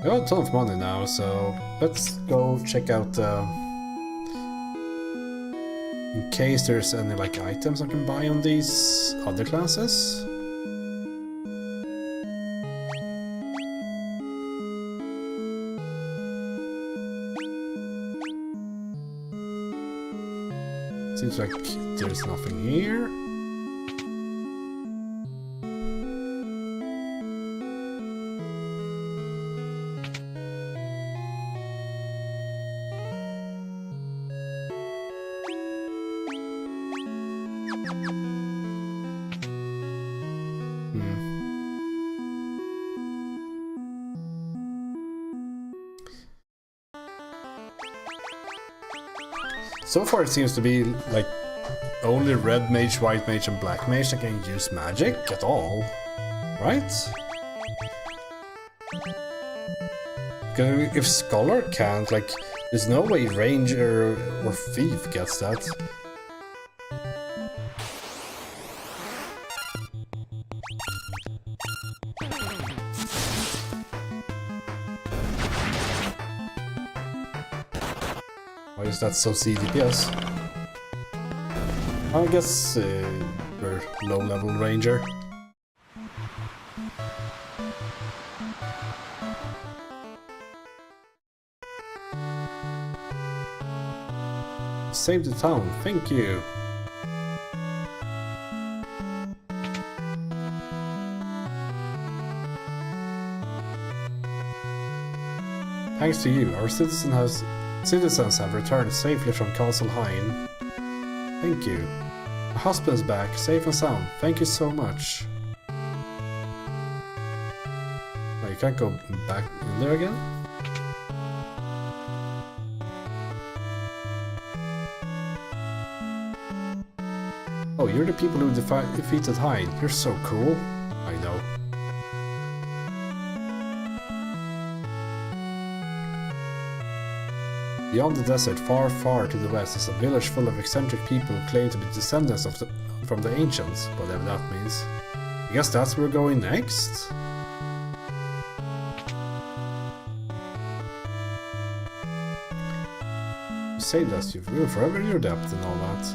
Speaker 1: I got a ton of money now, so let's go check out in case there's any like items I can buy on these other classes. Seems like there's nothing here. So far it seems to be like only red mage, white mage and black mage that can use magic at all, right? Because if Scholar can't, like, there's no way Ranger or Thief gets that. Why is that so CDPS? I guess we're low-level Ranger. Save the town, thank you. Thanks to you, our citizens have returned safely from Castle Hine. Thank you. My husband's back, safe and sound. Thank you so much. Oh, you can't go back in there again? Oh, you're the people who defeated Hine. You're so cool. I know. Beyond the desert, far, far to the west, is a village full of eccentric people who claim to be descendants from the ancients, whatever that means. I guess that's where we're going next? You saved us, you've ruined forever your debt and all that.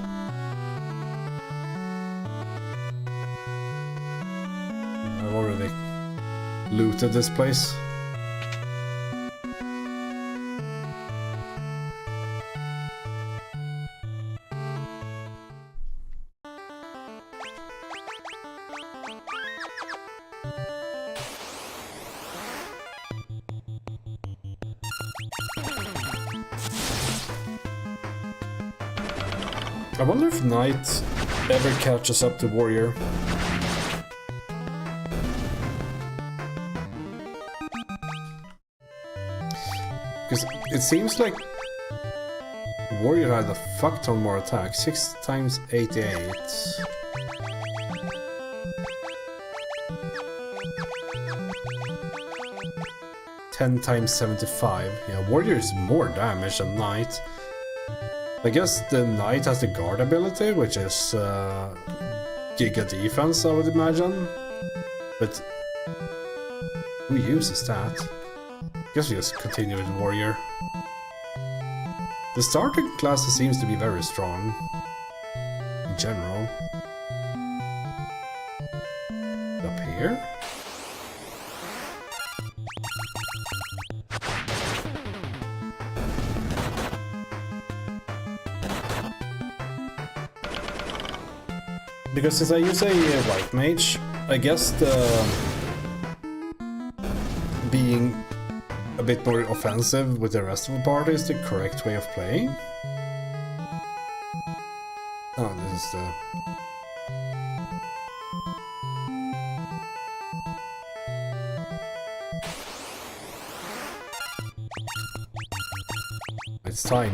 Speaker 1: I've already looted this place. I wonder if Knight ever catches up to Warrior. Because it seems like Warrior had a fuck ton more attack. 6 times 88. 10 times 75. Yeah, Warrior is more damage than Knight. I guess the Knight has the guard ability, which is Giga defense, I would imagine. But who uses that? I guess we just continue with Warrior. The starting class seems to be very strong in general. Up here? Because since I use a white mage, I guess the being a bit more offensive with the rest of the party is the correct way of playing. Oh, this is the... It's time.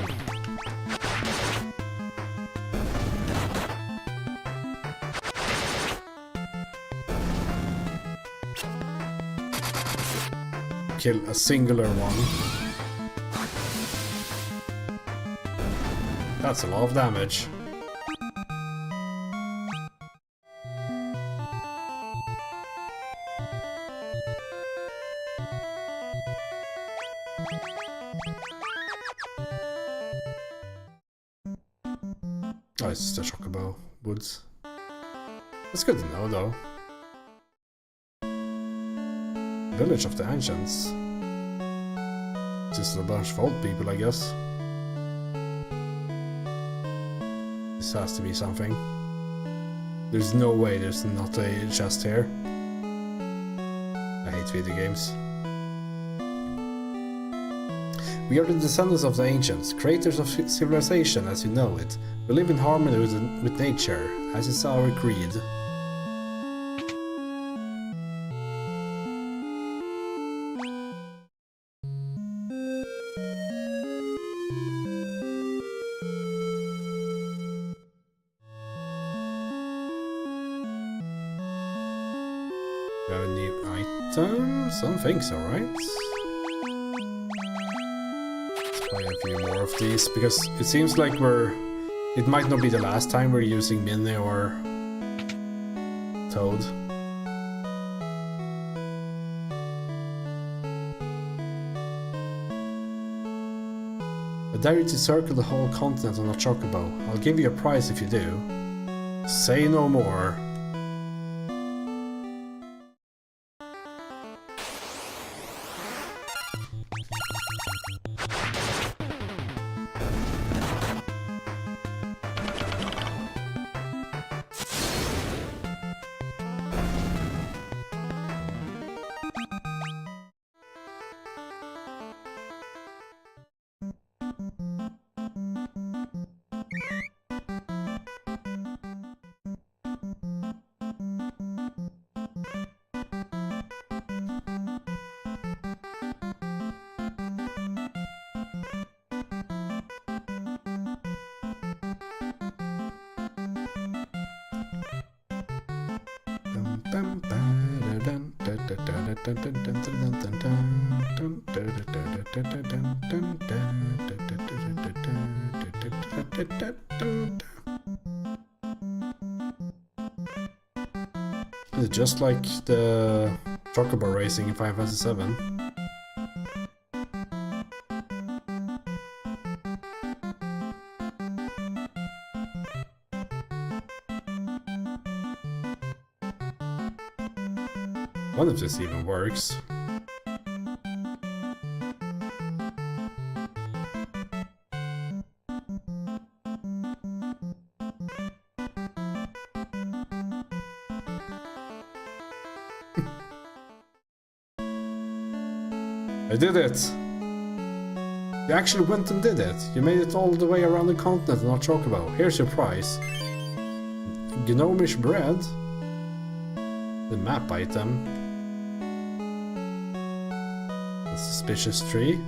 Speaker 1: Kill a singular one. That's a lot of damage. Oh, it's just a Chocobo Woods. That's good to know, though. Village of the Ancients. Just a bunch of old people, I guess. This has to be something. There's no way there's not a chest here. I hate video games. We are the descendants of the ancients, creators of civilization as you know it. We live in harmony with nature, as is our creed. Got a new item? Some things, alright. Let's play a few more of these, because it seems like it might not be the last time we're using Minnie or Toad. I dare you to circle the whole continent on a Chocobo. I'll give you a prize if you do. Say no more. Is it just like the Chocobo racing in Final Fantasy VII? I wonder if this even works. I did it! You actually went and did it. You made it all the way around the continent and not Chocobo. Here's your prize. Gnomish bread. The map item. A suspicious tree.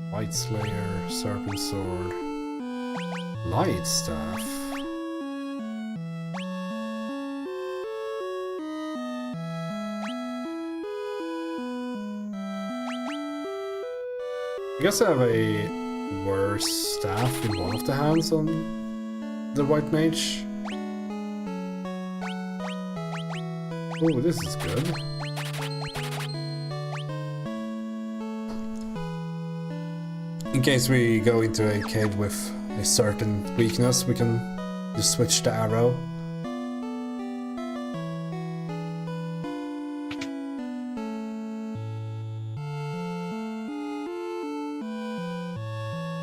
Speaker 1: White Slayer, Serpent Sword, Light Staff. I guess I have a worse staff in one of the hands on the White Mage. Oh, this is good. In case we go into a cave with a certain weakness, we can just switch the arrow.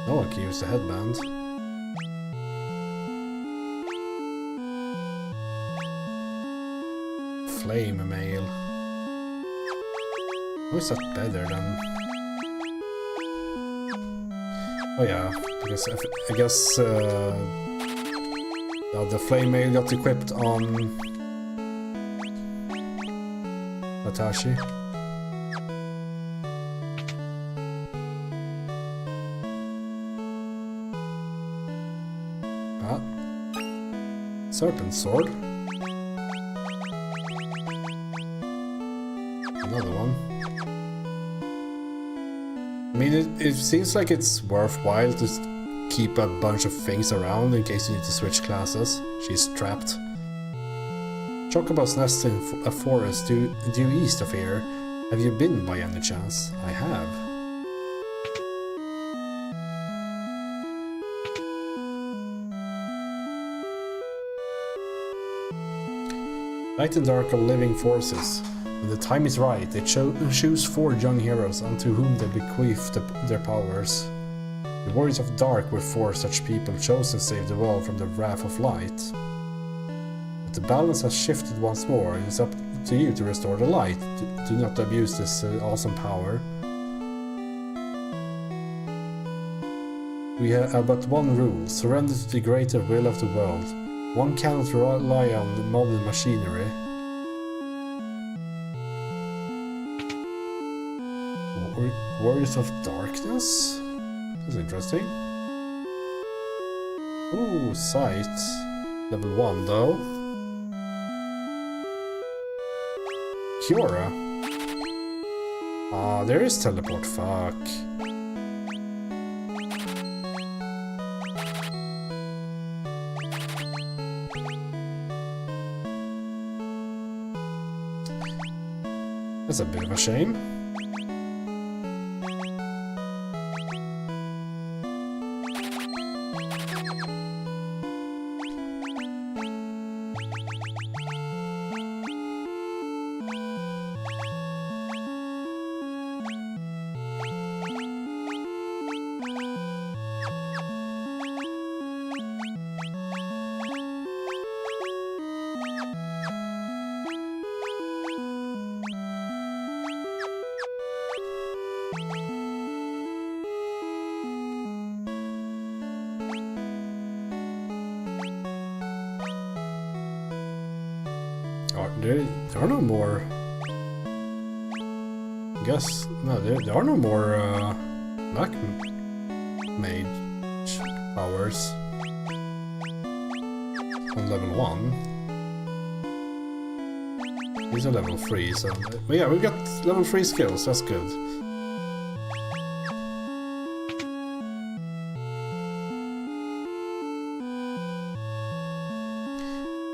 Speaker 1: No one can use the headband. Flame mail. How is that better than... Oh yeah, because I guess the flame mail got equipped on Atashi. Ah, Serpent Sword. Another one. I mean, it seems like it's worthwhile to keep a bunch of things around in case you need to switch classes. She's trapped. Chocobo's nest in a forest due east of here. Have you been by any chance? I have. Light and dark are living forces. When the time is right, they choose 4 young heroes unto whom they bequeath their powers. The Warriors of Dark were 4 such people chosen to save the world from the wrath of light. But the balance has shifted once more, and it's up to you to restore the light. Do not abuse this awesome power. We have but one rule: surrender to the greater will of the world. One cannot rely on the modern machinery. Warriors of Darkness? That's interesting. Ooh, sight. Level 1 though. Kiora. Ah, there is teleport, fuck. That's a bit of a shame. There are no more. I guess no. There are no more black mage powers on level 1. These are level 3, so but yeah, we got level 3 skills. That's good.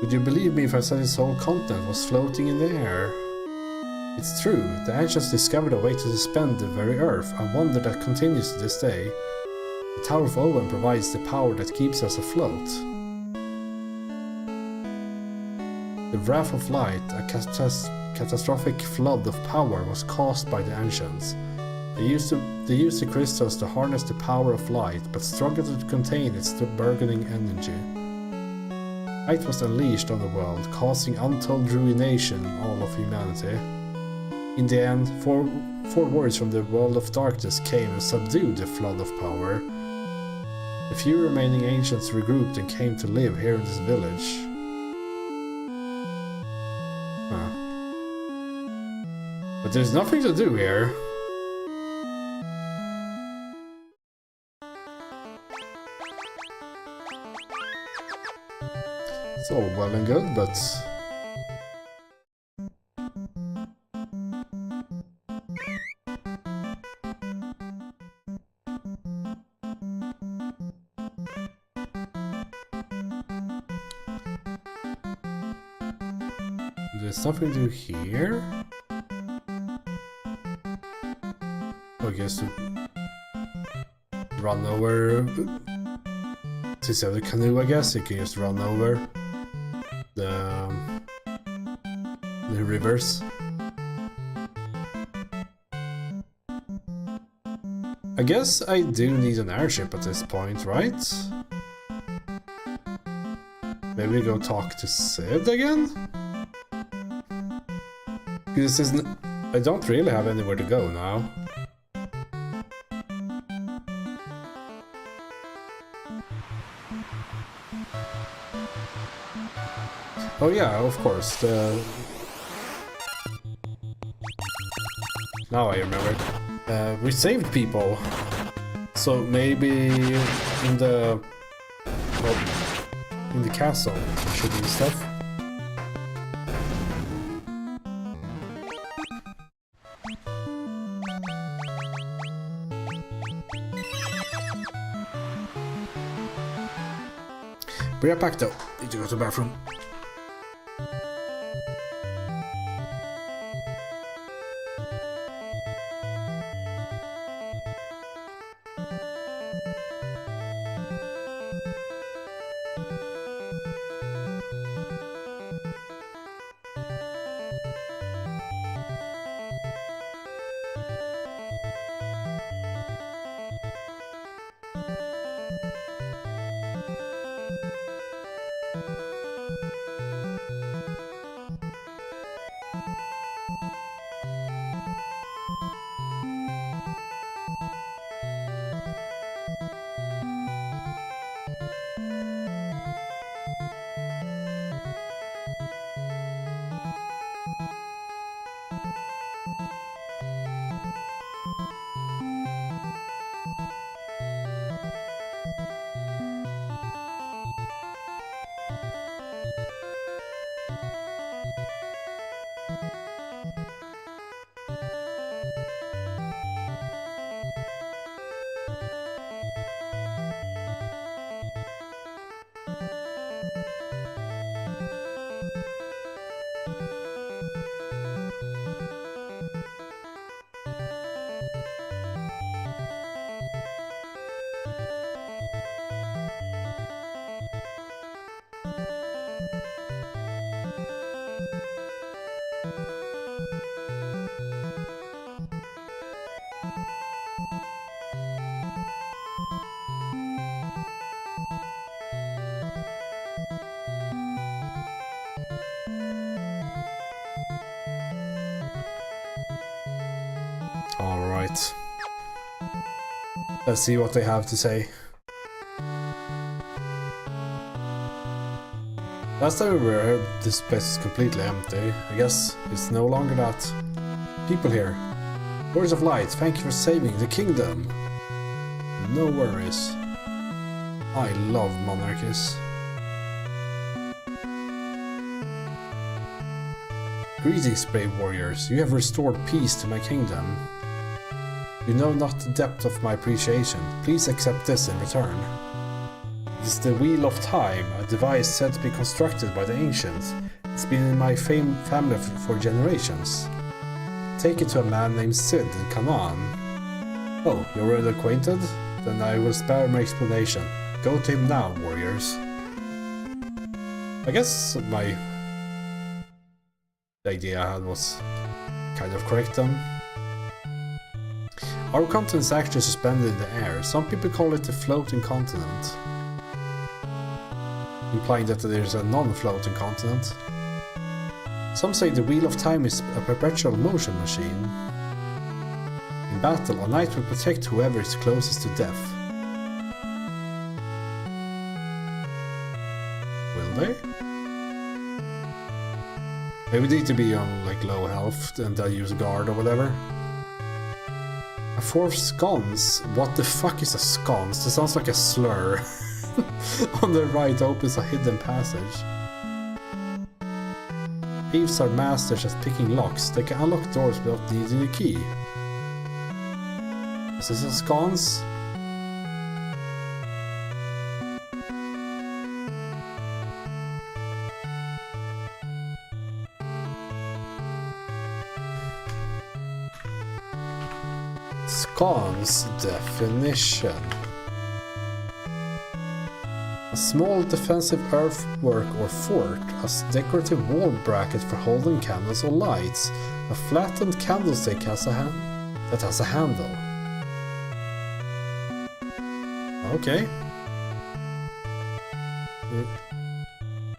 Speaker 1: Would you believe me if I said his whole continent was floating in the air? It's true, the ancients discovered a way to suspend the very earth, a wonder that continues to this day. The Tower of Owen provides the power that keeps us afloat. The Wrath of Light, a catastrophic flood of power, was caused by the ancients. They use the crystals to harness the power of light, but struggle to contain its burgeoning energy. Light was unleashed on the world, causing untold ruination on all of humanity. In the end, four warriors from the world of darkness came and subdued the flood of power. The few remaining ancients regrouped and came to live here in this village. But there's nothing to do here. It's all well and good, but... There's nothing to do here. I guess to run over. Since you have the canoe, I guess you can just run over the rivers. I guess I do need an airship at this point, right? Maybe go talk to Sid again? Because this isn't... I don't really have anywhere to go now. Oh yeah, of course, now I remember. We saved people. So maybe in the... well, in the castle should be stuff. Be right back though. Need to go to the bathroom. Alright. Let's see what they have to say. Last time we were here, this place is completely empty. I guess it's no longer that. People here. Words of Light, thank you for saving the kingdom. No worries. I love monarchies. Greetings, brave warriors. You have restored peace to my kingdom. You know not the depth of my appreciation. Please accept this in return. It is the Wheel of Time, a device said to be constructed by the ancients. It's been in my family for generations. Take it to a man named Sid in Canaan. Oh, you're already acquainted? Then I will spare my explanation. Go to him now, warriors. I guess the idea I had was kind of correct then. Our continent is actually suspended in the air. Some people call it the floating continent, implying that there's a non-floating continent. Some say the Wheel of Time is a perpetual motion machine. In battle, a knight will protect whoever is closest to death. Will they? Maybe they need to be on like low health and they'll use guard or whatever. A fourth sconce? What the fuck is a sconce? That sounds like a slur. On the right opens a hidden passage. Thieves are masters at picking locks. They can unlock doors without needing a key. Is this a sconce? Sconce definition. A small defensive earthwork or fort, a decorative wall bracket for holding candles or lights. A flattened candlestick that has a handle. Okay.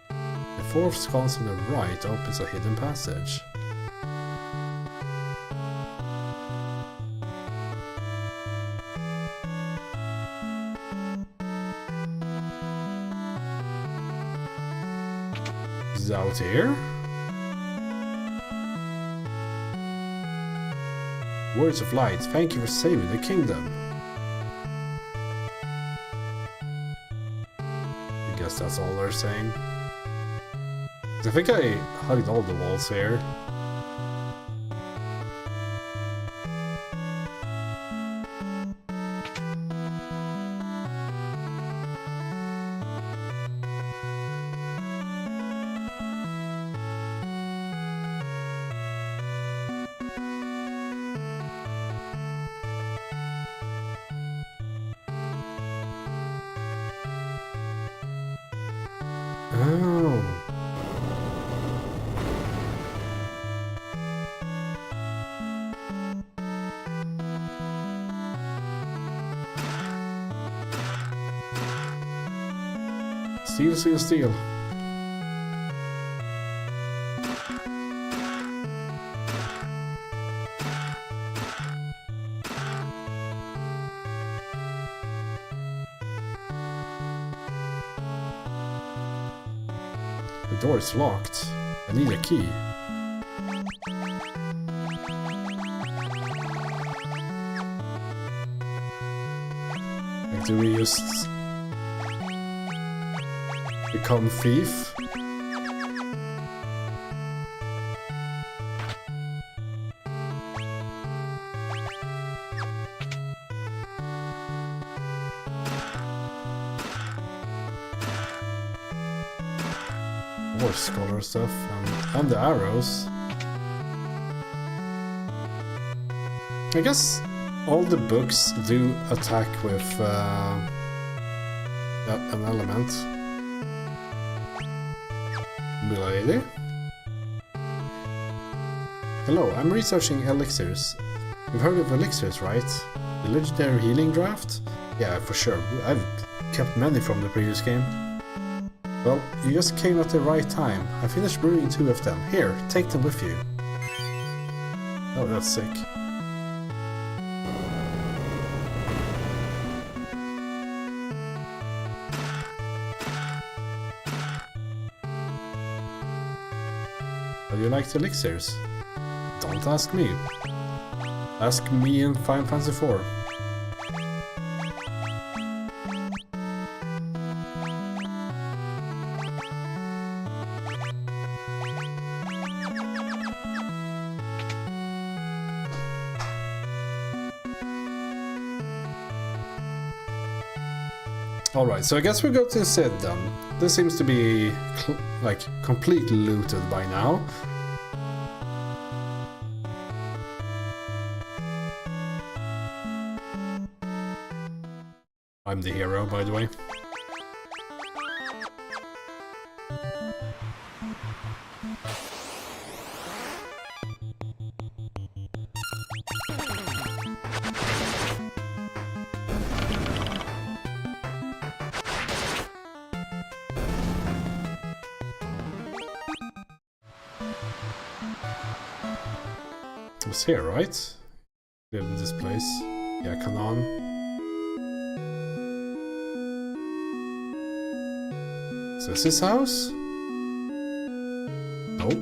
Speaker 1: The fourth sconce on the right opens a hidden passage. Is it out here? Words of light, thank you for saving the kingdom. I guess that's all they're saying. I think I hugged all the walls here. Oh. Steal, steal, steal. The door is locked. I need a key. Like, do we just become thief? More scholar stuff and the arrows. I guess all the books do attack with an element. Milady? Hello, I'm researching elixirs. You've heard of elixirs, right? The legendary healing draft? Yeah, for sure. I've kept many from the previous game. Well, you just came at the right time. I finished brewing 2 of them. Here, take them with you. Oh, that's sick. How do you like the elixirs? Don't ask me. Ask me in Final Fantasy IV. Alright, so I guess we go to Cid then. This seems to be like completely looted by now. I'm the hero, by the way. It's here, right? Live in this place. Yeah, Canaan. Is this his house? Nope.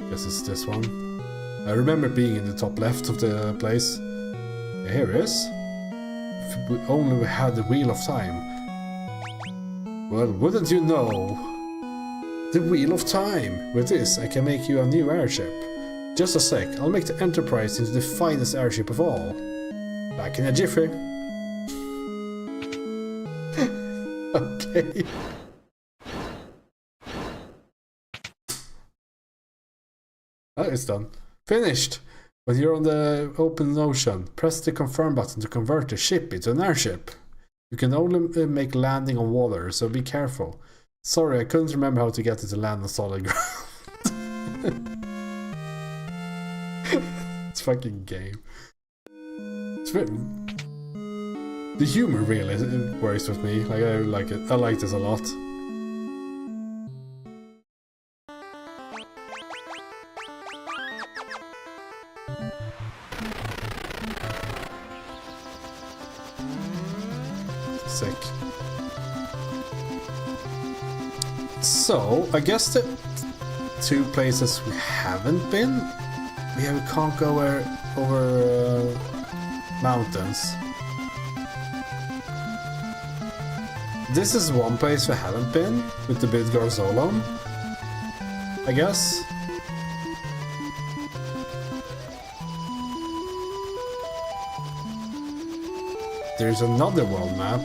Speaker 1: Guess it's this one. I remember being in the top left of the place. Yeah, here it is. If we only had the Wheel of Time. Well, wouldn't you know? The Wheel of Time! With this, I can make you a new airship. Just a sec, I'll make the Enterprise into the finest airship of all. Back in a jiffy. Okay. Oh, it's done. Finished! When you're on the open ocean, press the confirm button to convert the ship into an airship. You can only make landing on water, so be careful. Sorry, I couldn't remember how to get it to land on solid ground. It's fucking game. It's the humor really works with me. Like, I like it. I like this a lot. Sick. So, I guess the two places we haven't been, we can't go over mountains. This is one place we haven't been, with the Midgard Zolom, I guess. There's another world map.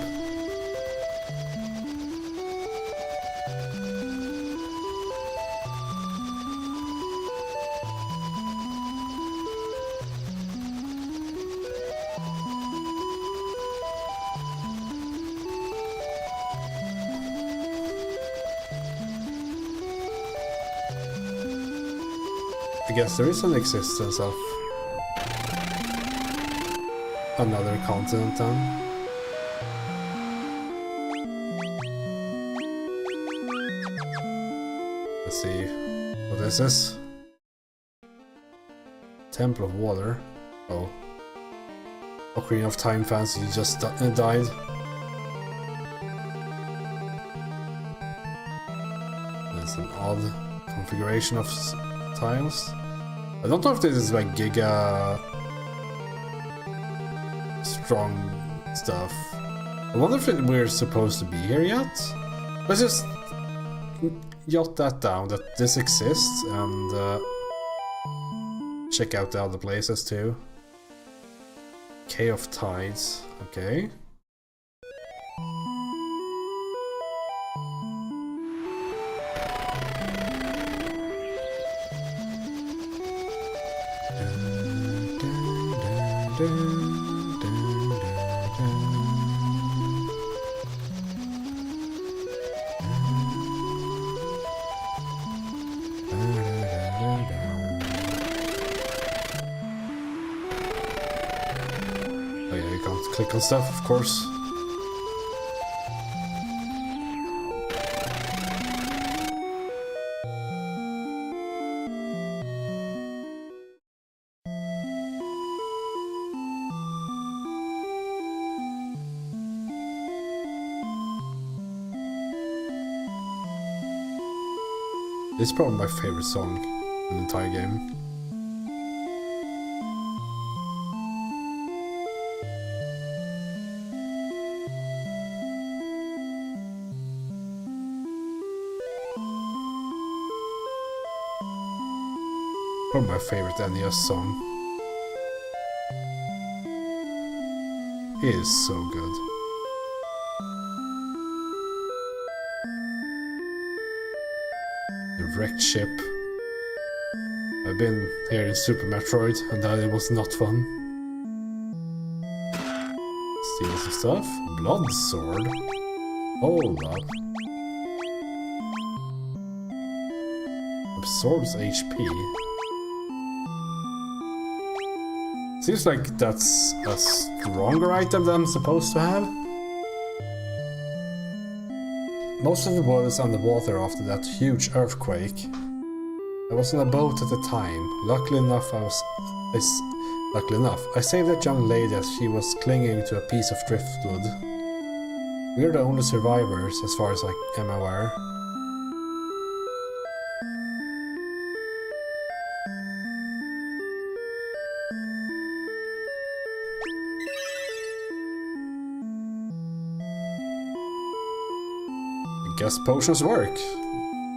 Speaker 1: I guess there is an existence of another continent then. Let's see what this is. Temple of Water. Oh. Ocarina of Time fans, you just died. That's an odd configuration of tiles. I don't know if this is like Giga strong stuff. I wonder if we're supposed to be here yet. Let's just jot that down, that this exists, and check out the other places too. Cave of Tides, okay. Oh yeah, you can't click on stuff, of course. It's probably my favorite song in the entire game. Probably my favorite NES song. It is so good. The wrecked ship. I've been here in Super Metroid and that it was not fun. Steal some stuff. Blood sword. Hold up. Absorbs HP. Seems like that's a stronger item than I'm supposed to have. most of the world is underwater after that huge earthquake. I was on a boat at the time. Luckily enough, I saved that young lady as she was clinging to a piece of driftwood. We're the only survivors, as far as I am aware. I guess potions work.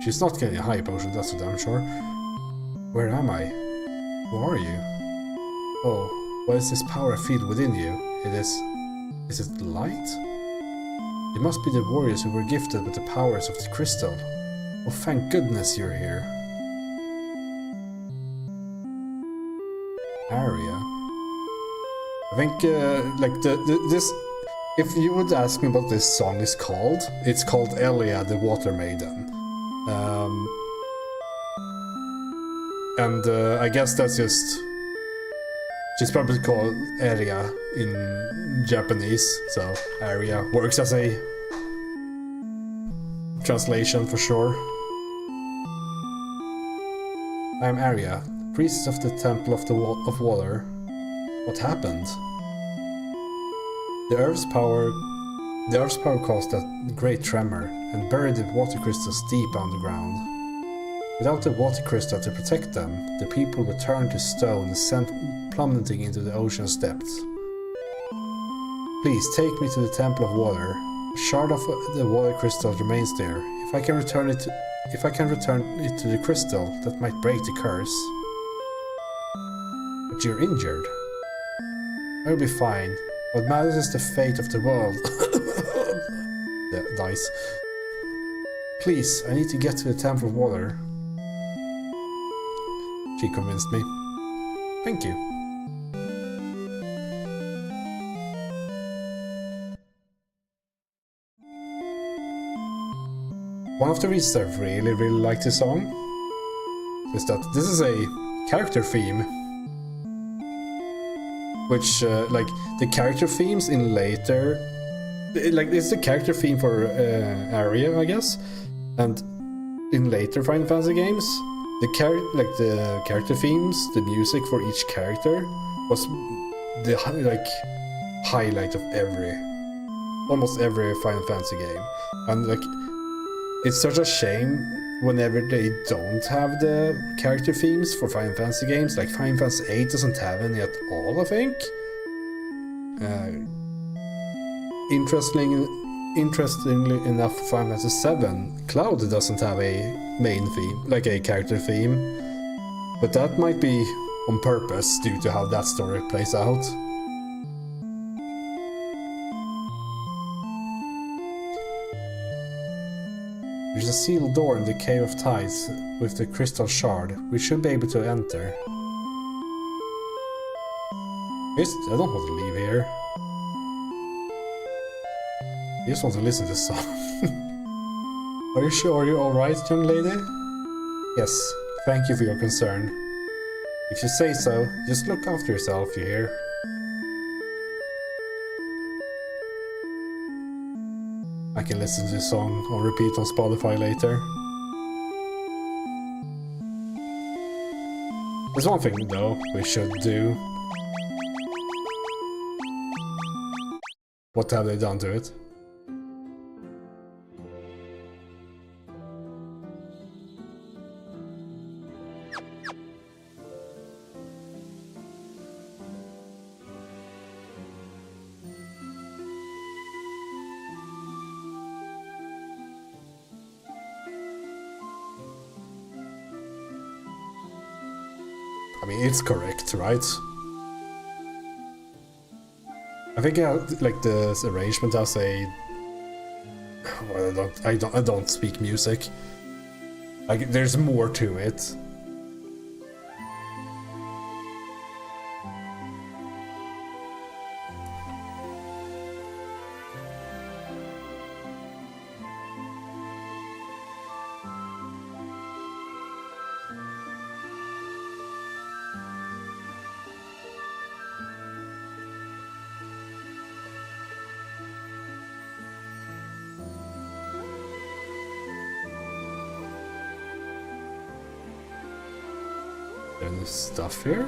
Speaker 1: She's not getting a high potion, that's for damn sure. Where am I? Who are you? Oh, what is this power I feel within you? Is it light? You must be the warriors who were gifted with the powers of the crystal. Oh, thank goodness you're here. Aria. I think, this... If you would ask me what this song is called, it's called Elia, the Water Maiden. I guess that's just... She's probably called Aria in Japanese, so Aria works as a translation for sure. I am Aria, priestess of the Temple of Water. What happened? The Earth's power caused a great tremor and buried the water crystals deep underground. Without the water crystal to protect them, the people were turned to stone and sent plummeting into the ocean's depths. Please take me to the Temple of Water. A shard of the water crystal remains there. If I can return it to the crystal, that might break the curse. But you're injured. I'll be fine. What matters is the fate of the world. The dice. Please, I need to get to the Temple of Water. She convinced me. Thank you. One of the reasons I really like this song is that this is a character theme. Which, like, the character themes in later... Like, it's the character theme for Aria, I guess. And in later Final Fantasy games, the character themes, the music for each character was the highlight of almost every Final Fantasy game. And like, it's such a shame whenever they don't have the character themes for Final Fantasy games. Like Final Fantasy VIII doesn't have any at all, I think. Interestingly enough, Final Fantasy VII, Cloud doesn't have a main theme, like a character theme. But that might be on purpose due to how that story plays out. There's a sealed door in the Cave of Tides with the crystal shard. We should be able to enter. I don't want to leave here. I just want to listen to the song. Are you sure you're alright, young lady? Yes, thank you for your concern. If you say so, just look after yourself, you hear? I can listen to the song on repeat on Spotify later. There's one thing though we should do. What have they done to it? I mean, it's correct, right? I think like this arrangement has a... Well, I don't speak music. Like, there's more to it. Any stuff here?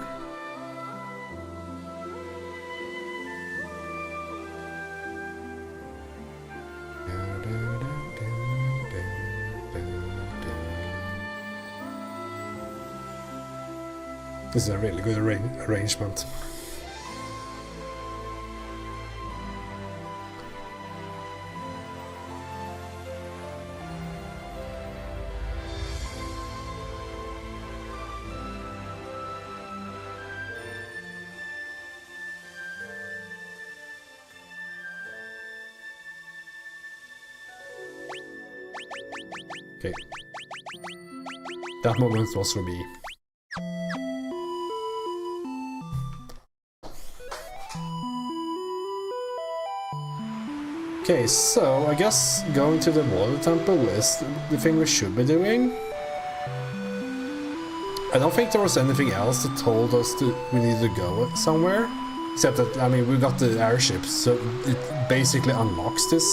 Speaker 1: This is a really good arrangement. Okay. That moment was for me. Okay, so I guess going to the water temple is the thing we should be doing. I don't think there was anything else that told us we need to go somewhere. Except that, I mean, we got the airship, so it basically unlocks this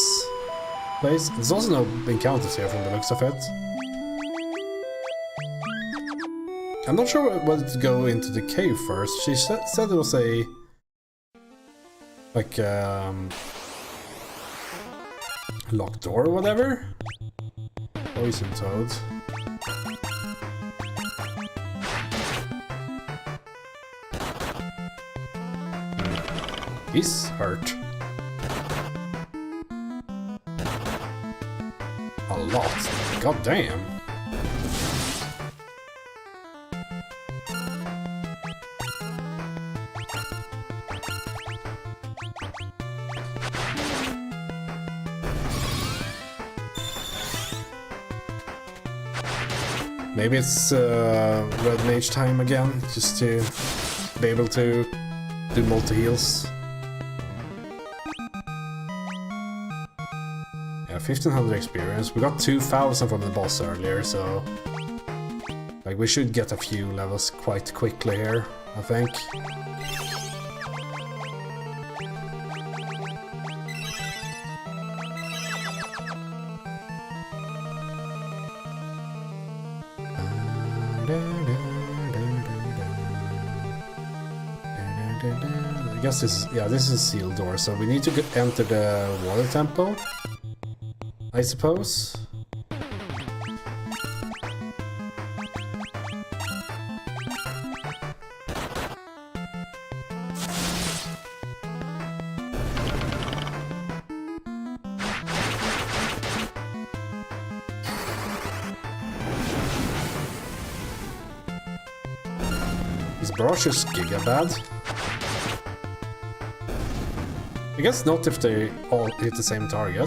Speaker 1: place. There's also no encounters here from the looks of it. I'm not sure whether to go into the cave first. She said it was a... like, locked door or whatever? Poison toad. He's hurt. A lot. God damn. Maybe it's Red Mage time again, just to be able to do multi-heals. Yeah, 1500 experience. We got 2000 from the boss earlier, so... like, we should get a few levels quite quickly here, I think. I guess this is, yeah, this is a sealed door, so we need to enter the water temple, I suppose. Is Barrage just giga bad? I guess not if they all hit the same target.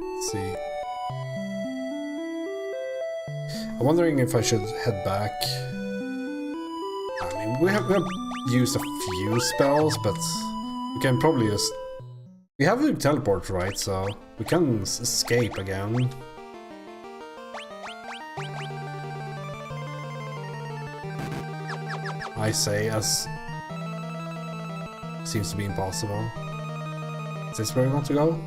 Speaker 1: Let's see. I'm wondering if I should head back. I mean, we have used a few spells, but we can probably just... we have the teleport, right? So we can escape again. I say, as seems to be impossible. Is this where we want to go?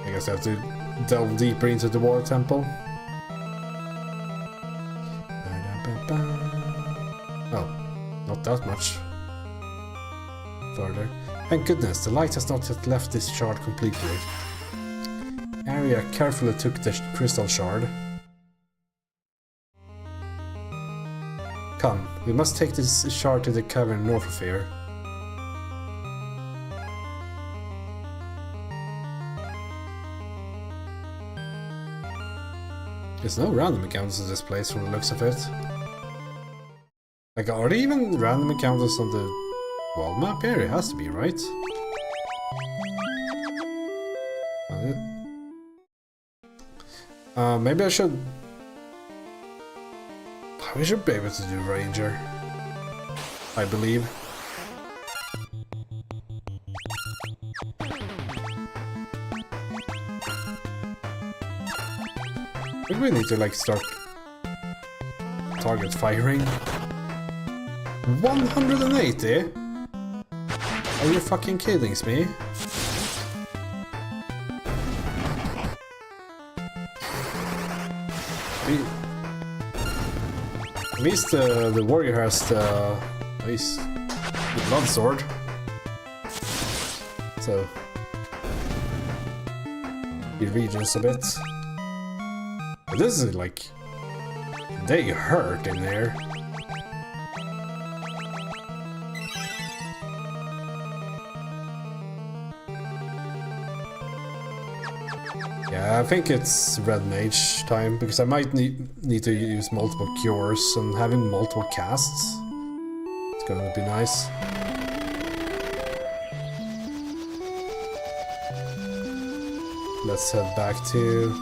Speaker 1: I guess I have to delve deeper into the water temple. Oh, not that much further. Thank goodness, the light has not yet left this shard completely. Arya carefully took the crystal shard. Come, we must take this shard to the cavern north of here. There's no random encounters in this place from the looks of it. Like, are there even random encounters on the world map here? It has to be, right? Maybe I should... we should be able to do Ranger, I believe. think we need to like start target firing. 180? Are you fucking kidding me? At least the warrior has the blood sword. So he regens a bit. But this is like they hurt in there. Yeah, I think it's red mage time because I might need to use multiple cures, and having multiple casts, it's gonna be nice. Let's head back to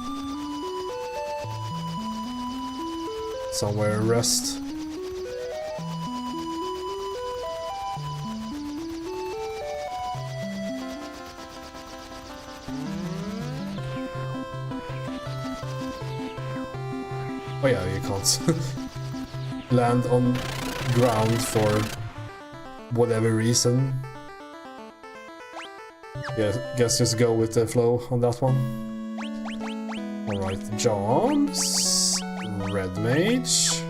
Speaker 1: somewhere and rest. Oh yeah, you can't land on ground for whatever reason. Yeah, guess just go with the flow on that one. Alright, Johns, red mage.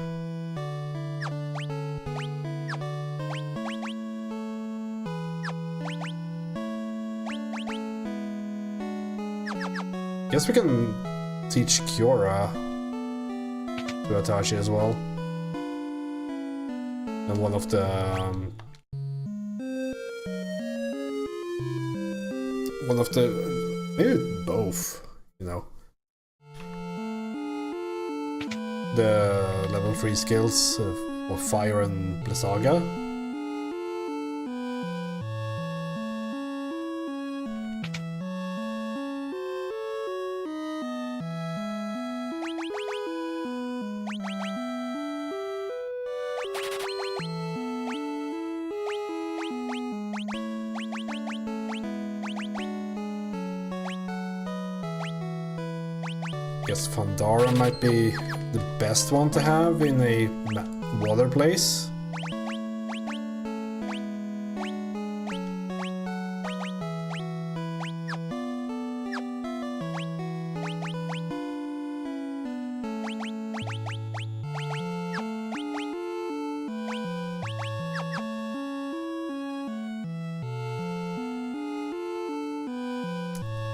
Speaker 1: Guess we can teach Kiora to Atashi as well. And one of the maybe both, you know. The level 3 skills of Fire and Blizzaga. Guess Fandara might be the best one to have in a water place.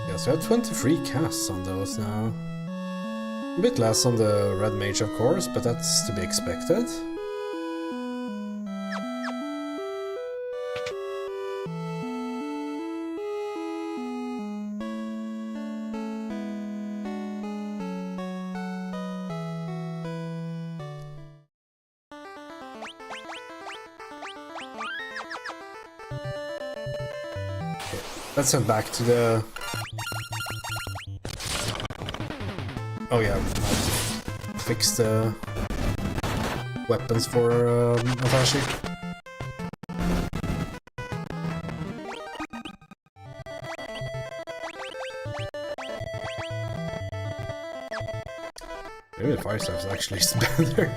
Speaker 1: Yes, we have 23 casts on those now. A bit less on the red mage, of course, but that's to be expected. Okay, let's head back to the... Oh yeah, fix the weapons for Atashi. Maybe the fire staff is actually better.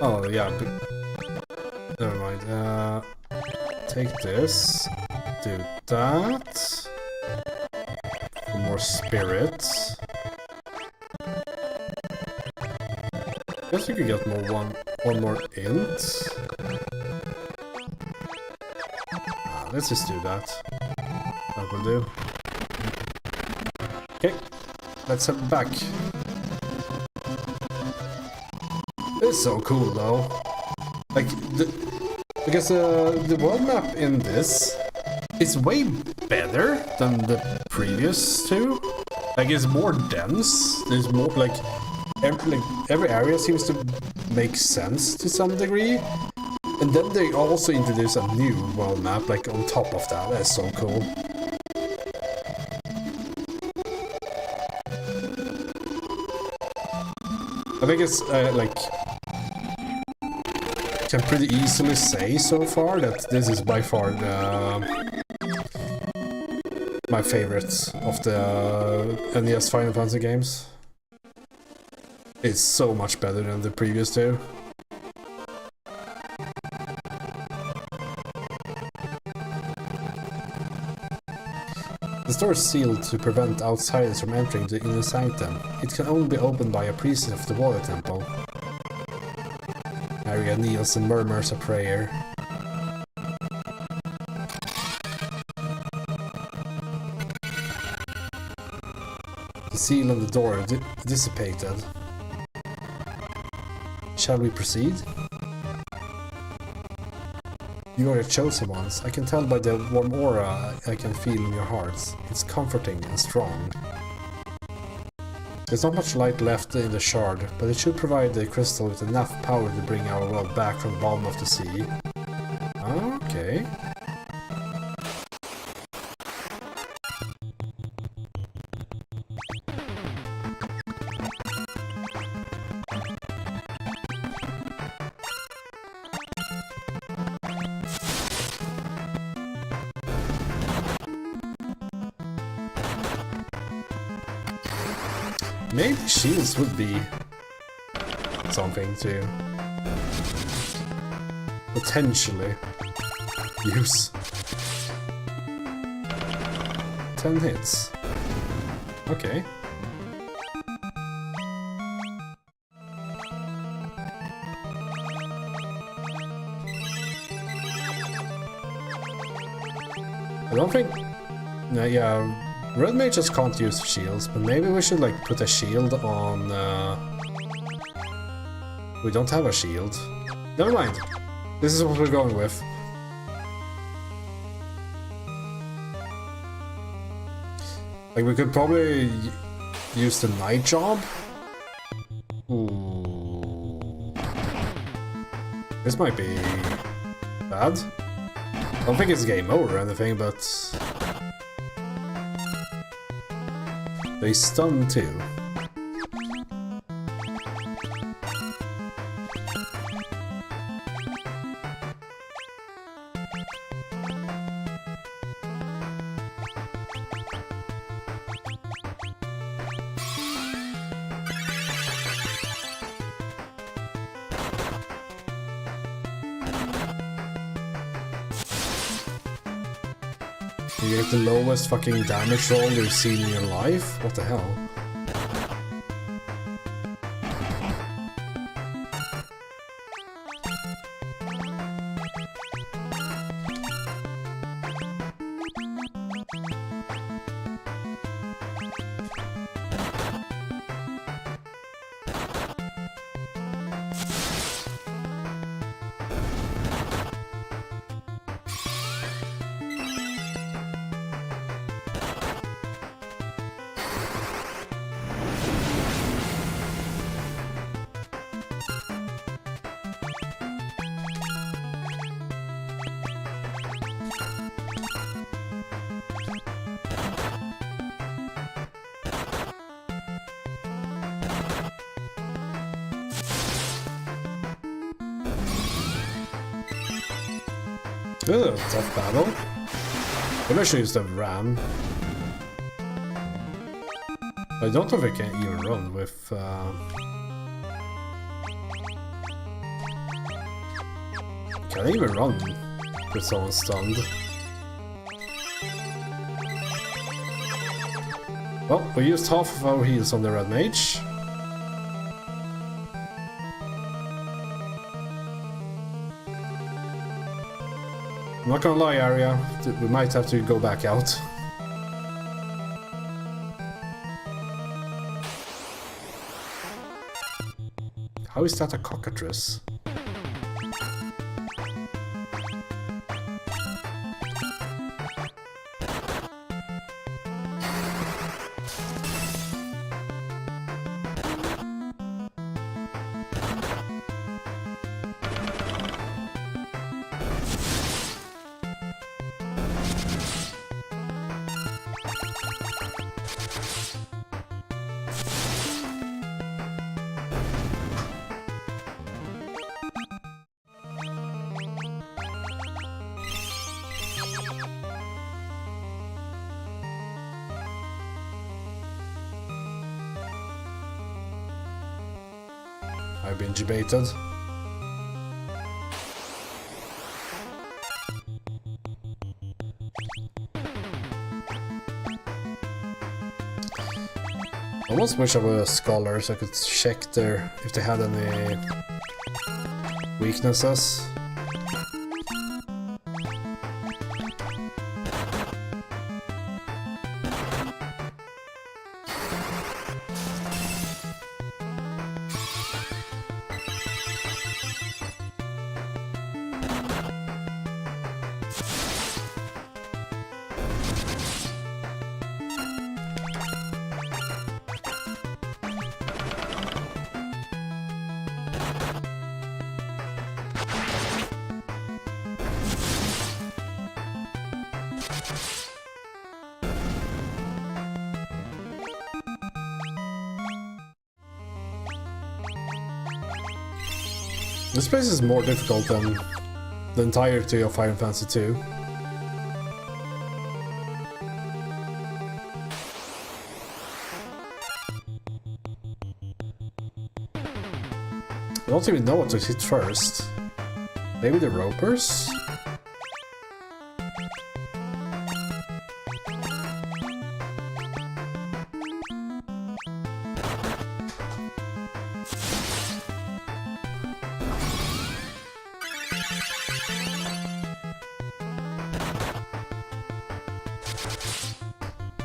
Speaker 1: Oh yeah, but never mind. Take this, do that. More spirits. Guess we could get one more int. Let's just do that. That will do. Okay, let's head back. It's so cool though. Like because the world map in this is way better than the previous two. Like it's more dense. There's more like every area seems to make sense to some degree. And then they also introduce a new world map like on top of that. That's so cool. I think it's like can pretty easily say so far that this is by far my favorites of the NES Final Fantasy games. It's so much better than the previous two. The door is sealed to prevent outsiders from entering the inner sanctum. It can only be opened by a priest of the Water Temple. Arya kneels and murmurs a prayer. The seal on the door dissipated. Shall we proceed? You are the chosen ones. I can tell by the warm aura I can feel in your hearts. It's comforting and strong. There's not much light left in the shard, but it should provide the crystal with enough power to bring our world back from the bottom of the sea. Okay. Maybe shields would be something to potentially use. 10 hits. Okay. I don't think... No, yeah... Red mages can't use shields, but maybe we should like put a shield on... We don't have a shield. Never mind. This is what we're going with. Like we could probably use the night job. Ooh. This might be bad. I don't think it's game over or anything, but... They stun too. You get the lowest fucking damage roll you've seen in your life? What the hell? Ugh, tough battle. Maybe I should use the ram. I don't know if I can even run with... Can I even run with someone stunned? Well, we used half of our heals on the red mage. I'm not gonna lie, Arya, we might have to go back out. How is that a cockatrice? I've been debated. I almost wish I were a scholar so I could check if they had any weaknesses. This place is more difficult than the entirety of Final Fantasy II. I don't even know what to hit first. Maybe the ropers?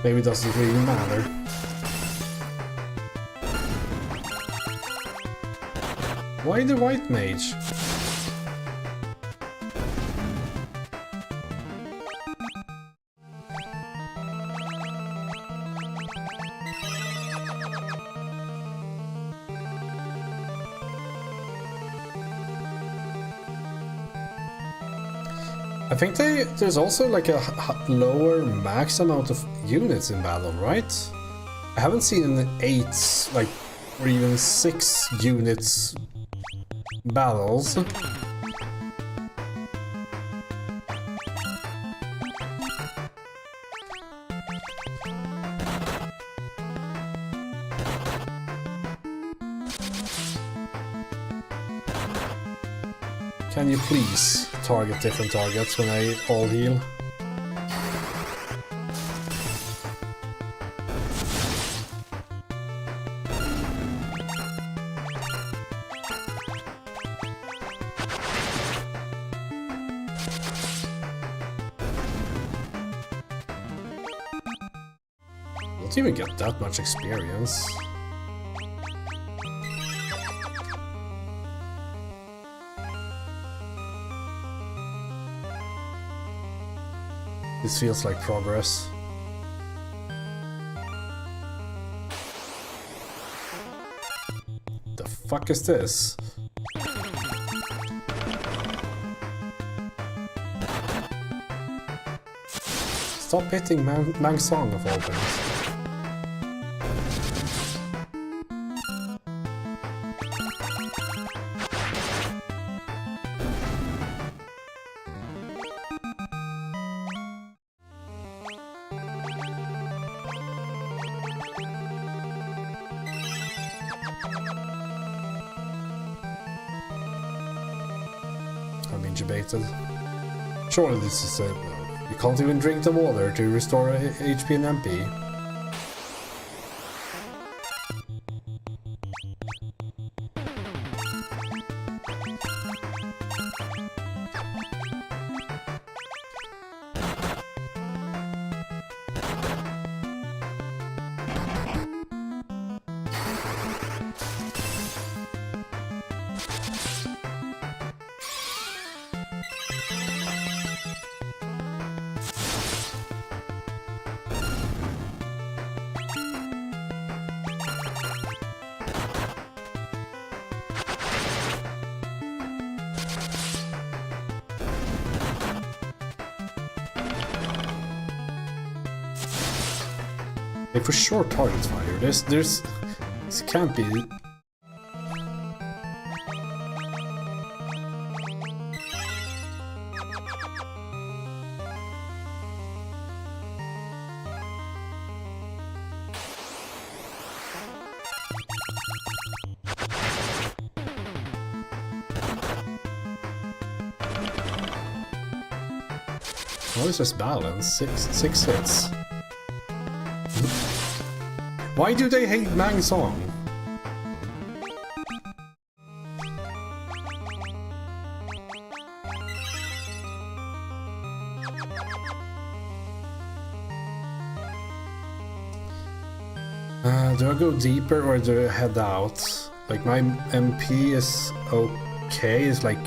Speaker 1: Maybe it doesn't really matter. Why the white mage? I think there's also like a lower max amount of units in battle, right? I haven't seen an 8, like, or even 6 units battles. Can you please target different targets when I all heal? Don't even get that much experience. This feels like progress. The fuck is this? Stop hitting Mang Song of all things. I've been debated. Surely this is it. You can't even drink the water to restore HP and MP. They for sure target fire. This can't be. What is this balance? Six hits. Why do they hate Mang Song? Do I go deeper or do I head out? Like my MP is okay, it's like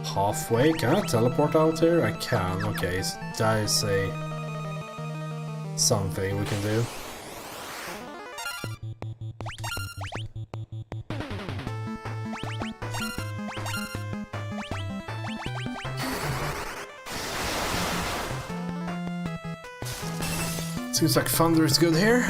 Speaker 1: halfway. Can I teleport out here? I can, okay, so that is a something we can do. Seems like thunder is good here.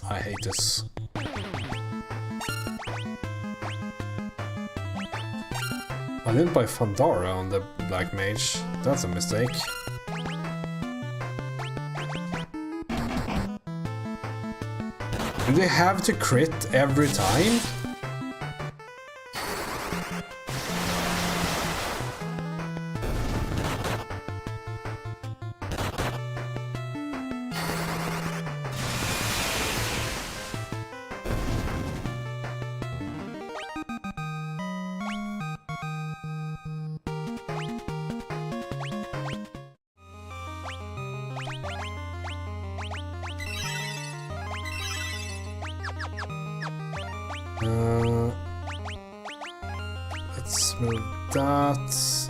Speaker 1: I hate this. I didn't buy Fandara on the Black Mage. That's a mistake. Do they have to crit every time? Let's move that.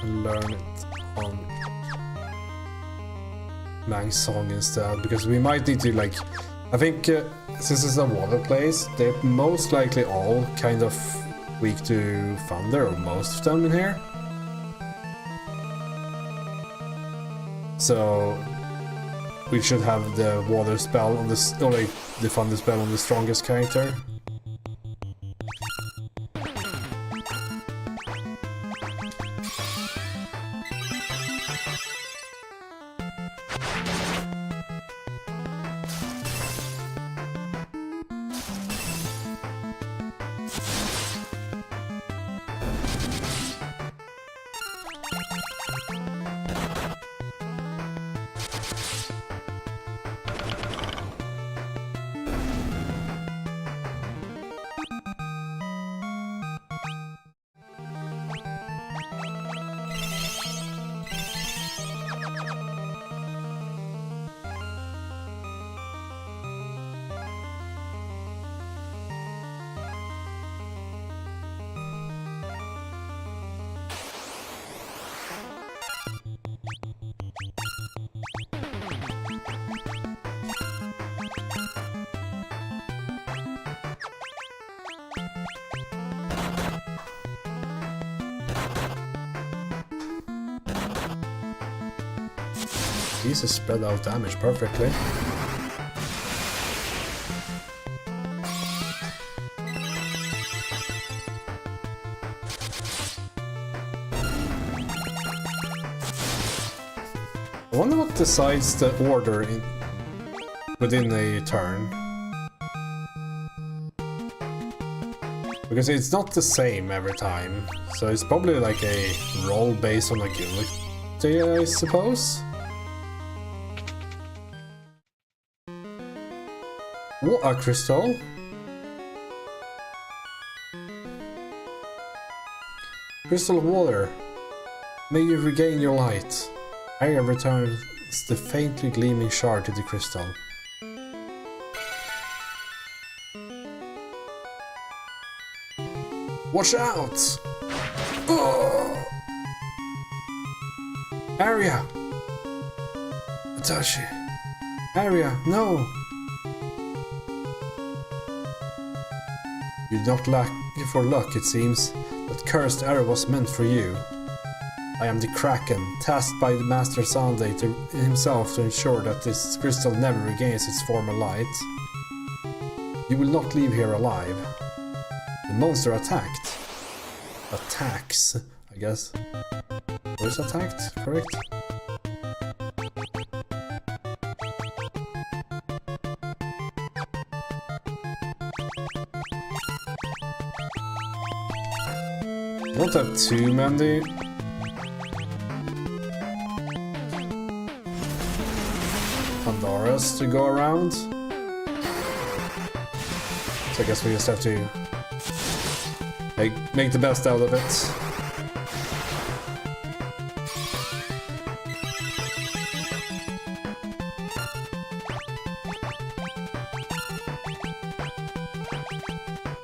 Speaker 1: Learn it on Mang Song instead, because we might need to, like, I think since it's a water place, they're most likely all kind of weak to thunder, or most of them in here. So we should have the water spell on this, or like the thunder spell on the strongest character. Jesus, spread out damage perfectly. I wonder what decides the order within a turn. Because it's not the same every time, so it's probably like a roll based on agility, I suppose. What a crystal! Crystal of water. May you regain your light. Arya returns the faintly gleaming shard to the crystal. Watch out! Oh! Arya! Itachi! Arya, no! You do not lack for luck, it seems. That cursed arrow was meant for you. I am the Kraken, tasked by the Master Sunday himself to ensure that this crystal never regains its former light. You will not leave here alive. The monster attacked. Attacks, I guess. Was attacked, correct? I don't have too many. Pandaras to go around. So I guess we just have to make the best out of it.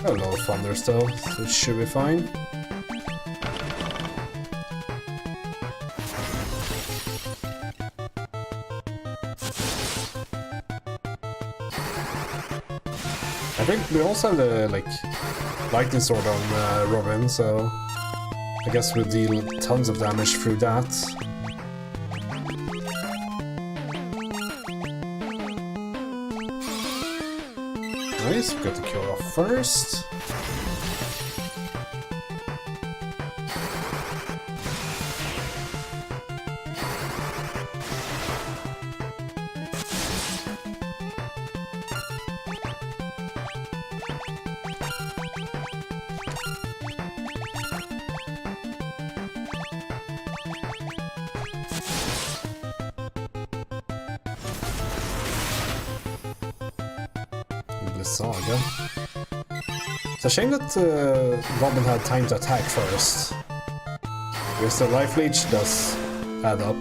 Speaker 1: Hello, Thunder still, so it should be fine. I think we also have the lightning sword on Robin, so I guess we'll deal tons of damage through that. Nice, we got the kill off first. Saga. It's a shame that Robin had time to attack first. Because the life leech does add up.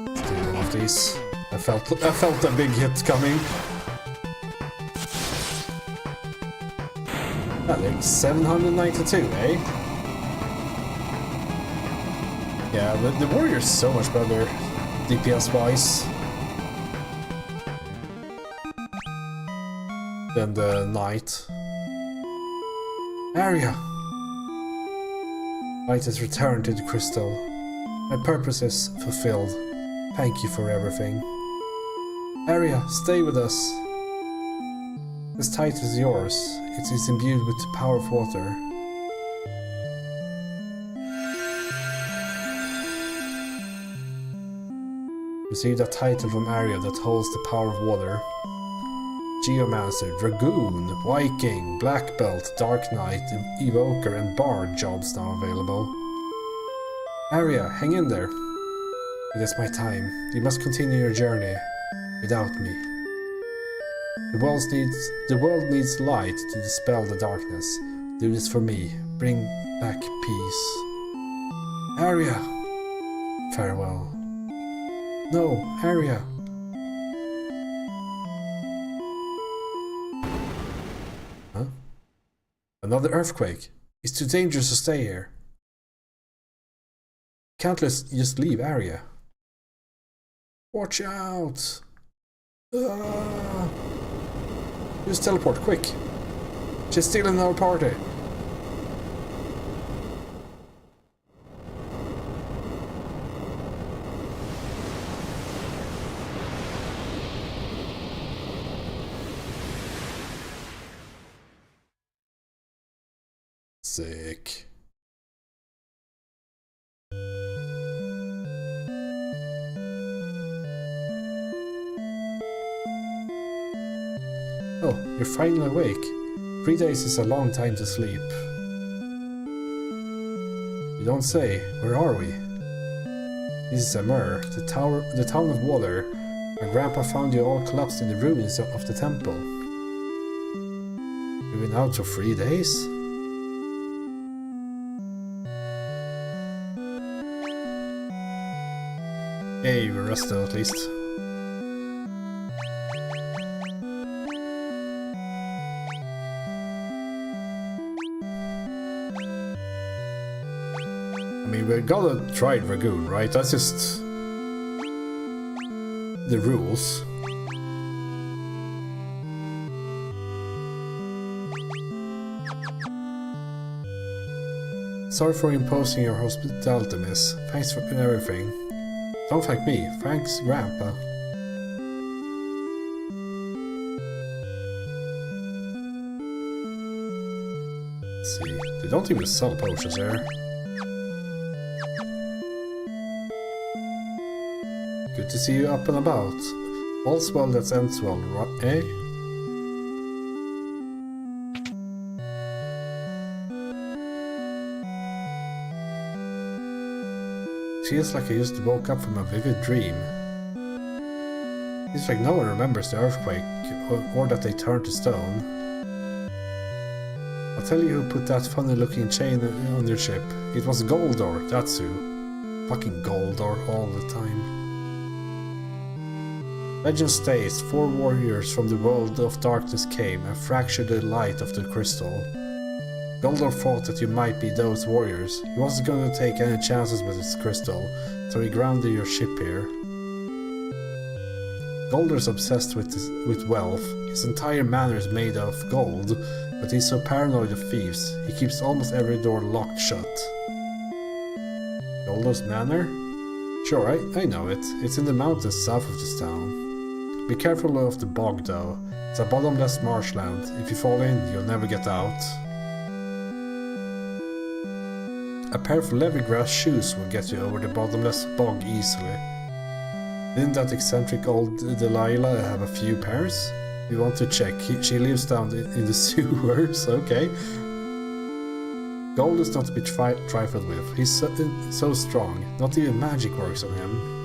Speaker 1: Let's do one of these. I felt a big hit coming. Like 792, eh? Yeah, the warrior's so much better, DPS-wise, than the knight. Arya! Light has returned to the crystal. My purpose is fulfilled. Thank you for everything. Arya, stay with us. This title is yours. It is imbued with the power of water. Received a title from Arya that holds the power of water. Geomancer, Dragoon, Viking, Black Belt, Dark Knight, Evoker and Bard jobs now available. Arya, hang in there. It is my time. You must continue your journey without me. The world needs light to dispel the darkness. Do this for me. Bring back peace. Arya! Farewell. No, Arya! Huh? Another earthquake. It's too dangerous to stay here. Can't just leave Arya. Watch out! Just teleport, quick! She's still in our party. Sick. Oh, you're finally awake. 3 days is a long time to sleep. You don't say. Where are we? This is Amur, the town of water. My grandpa found you all collapsed in the ruins of the temple. You've been out for 3 days? Hey, we're rested at least. I mean, we gotta try Dragoon, right? That's just... the rules. Sorry for imposing your hospitality, miss. Thanks for everything. Don't thank me. Thanks, Grandpa. Let's see. They don't even sell potions here. Good to see you up and about. All's well that ends well, right? Eh? Feels like I just woke up from a vivid dream. It's like no one remembers the earthquake, or that they turned to stone. I'll tell you who put that funny looking chain on your ship. It was Goldor, that's who. Fucking Goldor all the time. Legend states 4 warriors from the world of darkness came and fractured the light of the crystal. Goldor thought that you might be those warriors. He wasn't going to take any chances with his crystal, so he grounded your ship here. Goldor's obsessed with wealth. His entire manor is made of gold, but he's so paranoid of thieves, he keeps almost every door locked shut. Goldor's manor? Sure, I know it. It's in the mountains south of this town. Be careful of the bog though. It's a bottomless marshland. If you fall in, you'll never get out. A pair of leather-grass shoes will get you over the bottomless bog easily. Didn't that eccentric old Delilah have a few pairs? You want to check. She lives down in the sewers, okay. Gold is not to be trifled with. He's so strong. Not even magic works on him.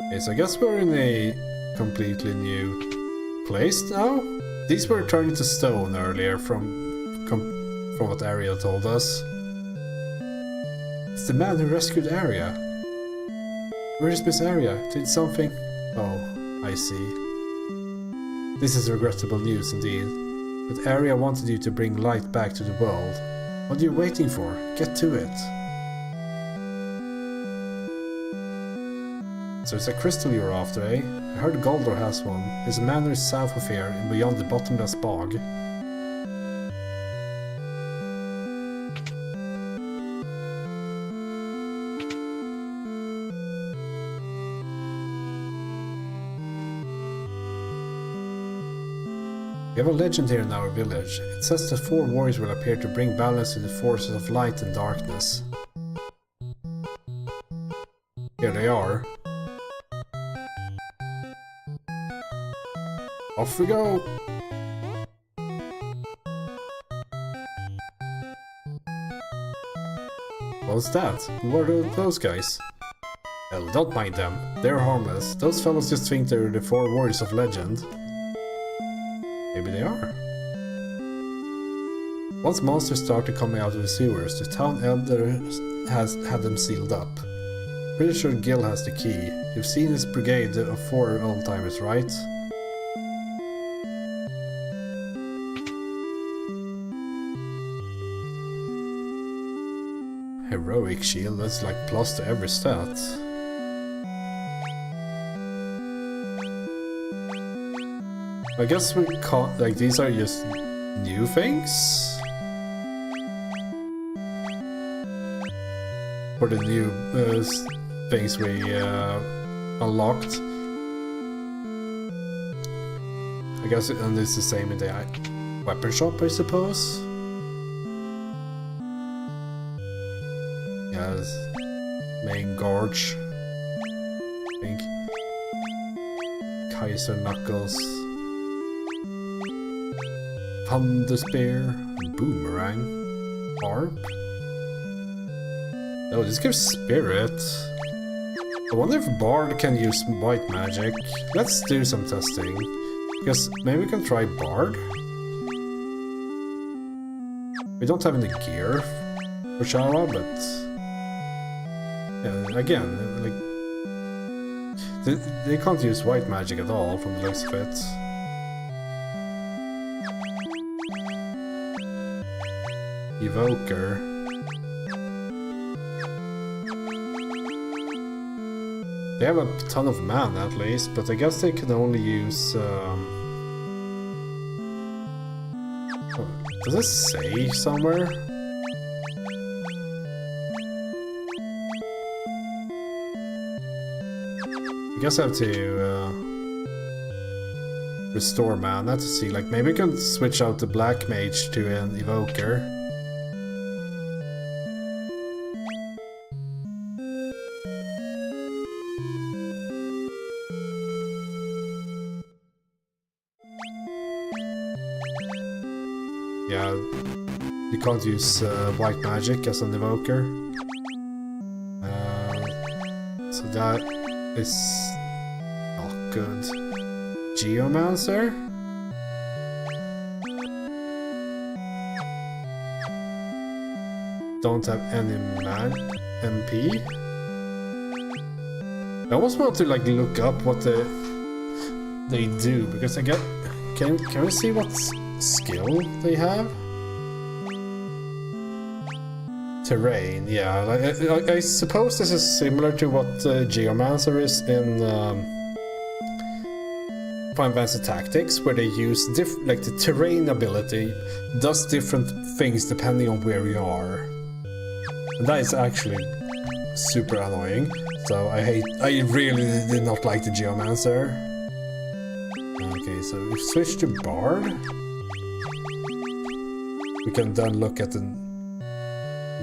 Speaker 1: Okay, so I guess we're in a completely new place now. These were turned into stone earlier from what Ariel told us. It's the man who rescued Arya. Where is Miss Arya? Did something? Oh, I see. This is regrettable news indeed. But Arya wanted you to bring light back to the world. What are you waiting for? Get to it. So it's a crystal you're after, eh? I heard Goldor has one. His manor is south of here and beyond the bottomless bog. We have a legend here in our village. It says that 4 warriors will appear to bring balance to the forces of light and darkness. Here they are. Off we go! What's that? Who are those guys? Well, don't mind them. They're harmless. Those fellows just think they're the 4 warriors of legend. Maybe they are. Once monsters started coming out of the sewers, the town elder has had them sealed up. Pretty sure Gil has the key. You've seen his brigade of 4 old-timers, right? Heroic shield, that's like plus to every stat. I guess we can't, like, these are just new things? For the new things we unlocked. I guess and it's the same in the weapon shop, I suppose? Yes. Main Gorge. I think. Kaiser Knuckles. Thunder Spear, Boomerang, Harp. Oh, this gives Spirit. I wonder if Bard can use white magic. Let's do some testing. Because maybe we can try Bard. We don't have any gear for Shara, but yeah, again, like they can't use white magic at all from the looks of it. Evoker. They have a ton of mana at least, but I guess they can only use... does it say somewhere? I guess I have to restore mana to see, like maybe I can switch out the Black Mage to an Evoker. Yeah, you can't use white magic as an Evoker. So that is not good. Geomancer? Don't have any MP? I almost want to like look up what they do, because I get... Can we see what skill they have? Terrain, yeah. Like, I suppose this is similar to what Geomancer is in Final Fantasy Tactics, where they use like the terrain ability does different things depending on where you are. And that is actually super annoying. So I really did not like the Geomancer. Okay, so we switch to Bard. We can then look at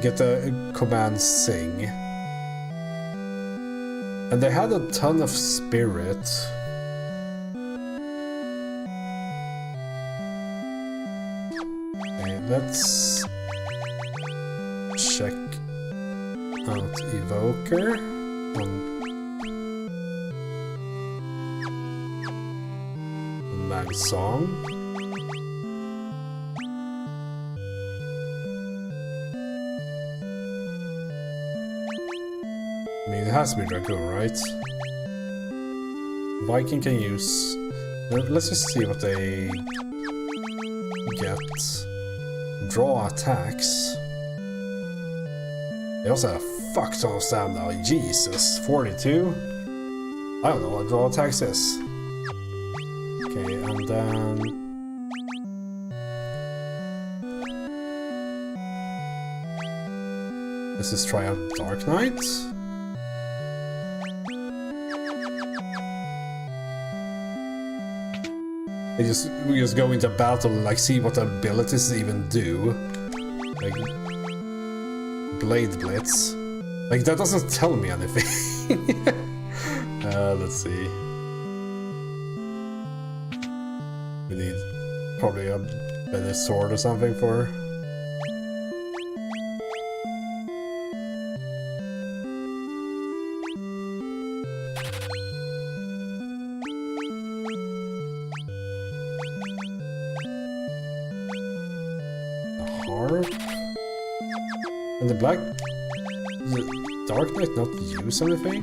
Speaker 1: get the command Sing. And they had a ton of spirit. Okay, let's check out Evoker on Mag Song. I mean, it has to be Dragoon, right? Viking can use... Let's just see what they get. Draw attacks. They also have a fuck ton of stamina. Jesus, 42? I don't know what draw attacks is. Okay, and then... let's just try out Dark Knight. We just go into battle and like see what the abilities even do. Like Blade Blitz. Like that doesn't tell me anything. Let's see. We need probably a better sword or something for her. And the Dark Knight not use anything?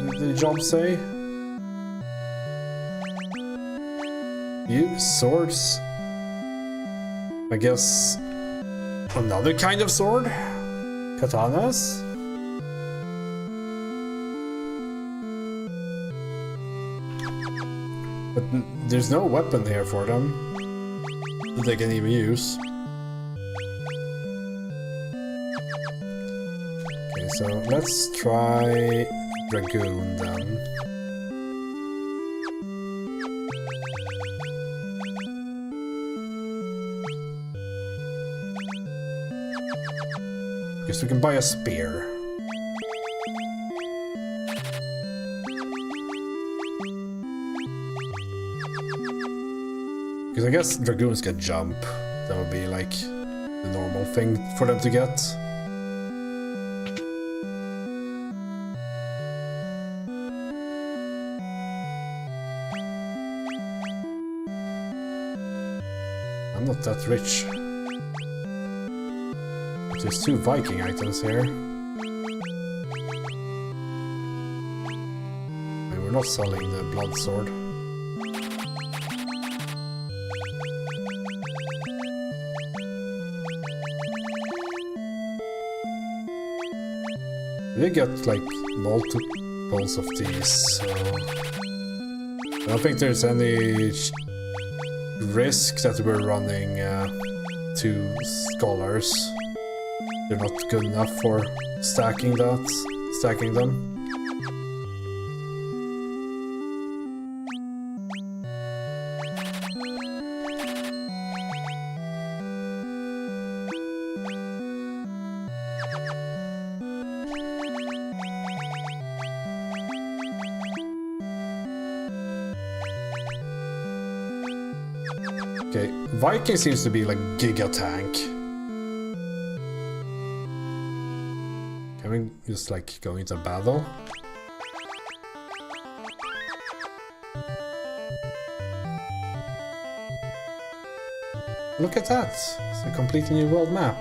Speaker 1: What did the job say? Use swords? I guess another kind of sword? Katanas? But there's no weapon here for them that they can even use. Okay, so let's try Dragoon then. Guess we can buy a spear. Because I guess Dragoons can jump. That would be like the normal thing for them to get. I'm not that rich. But there's 2 Viking items here. not selling the blood sword. We get like multiples of these, so I don't think there's any risk that we're running 2 scholars. They're not good enough for stacking them. Okay, Viking seems to be like Giga Tank. Can we just like go into battle? Look at that! It's a completely new world map.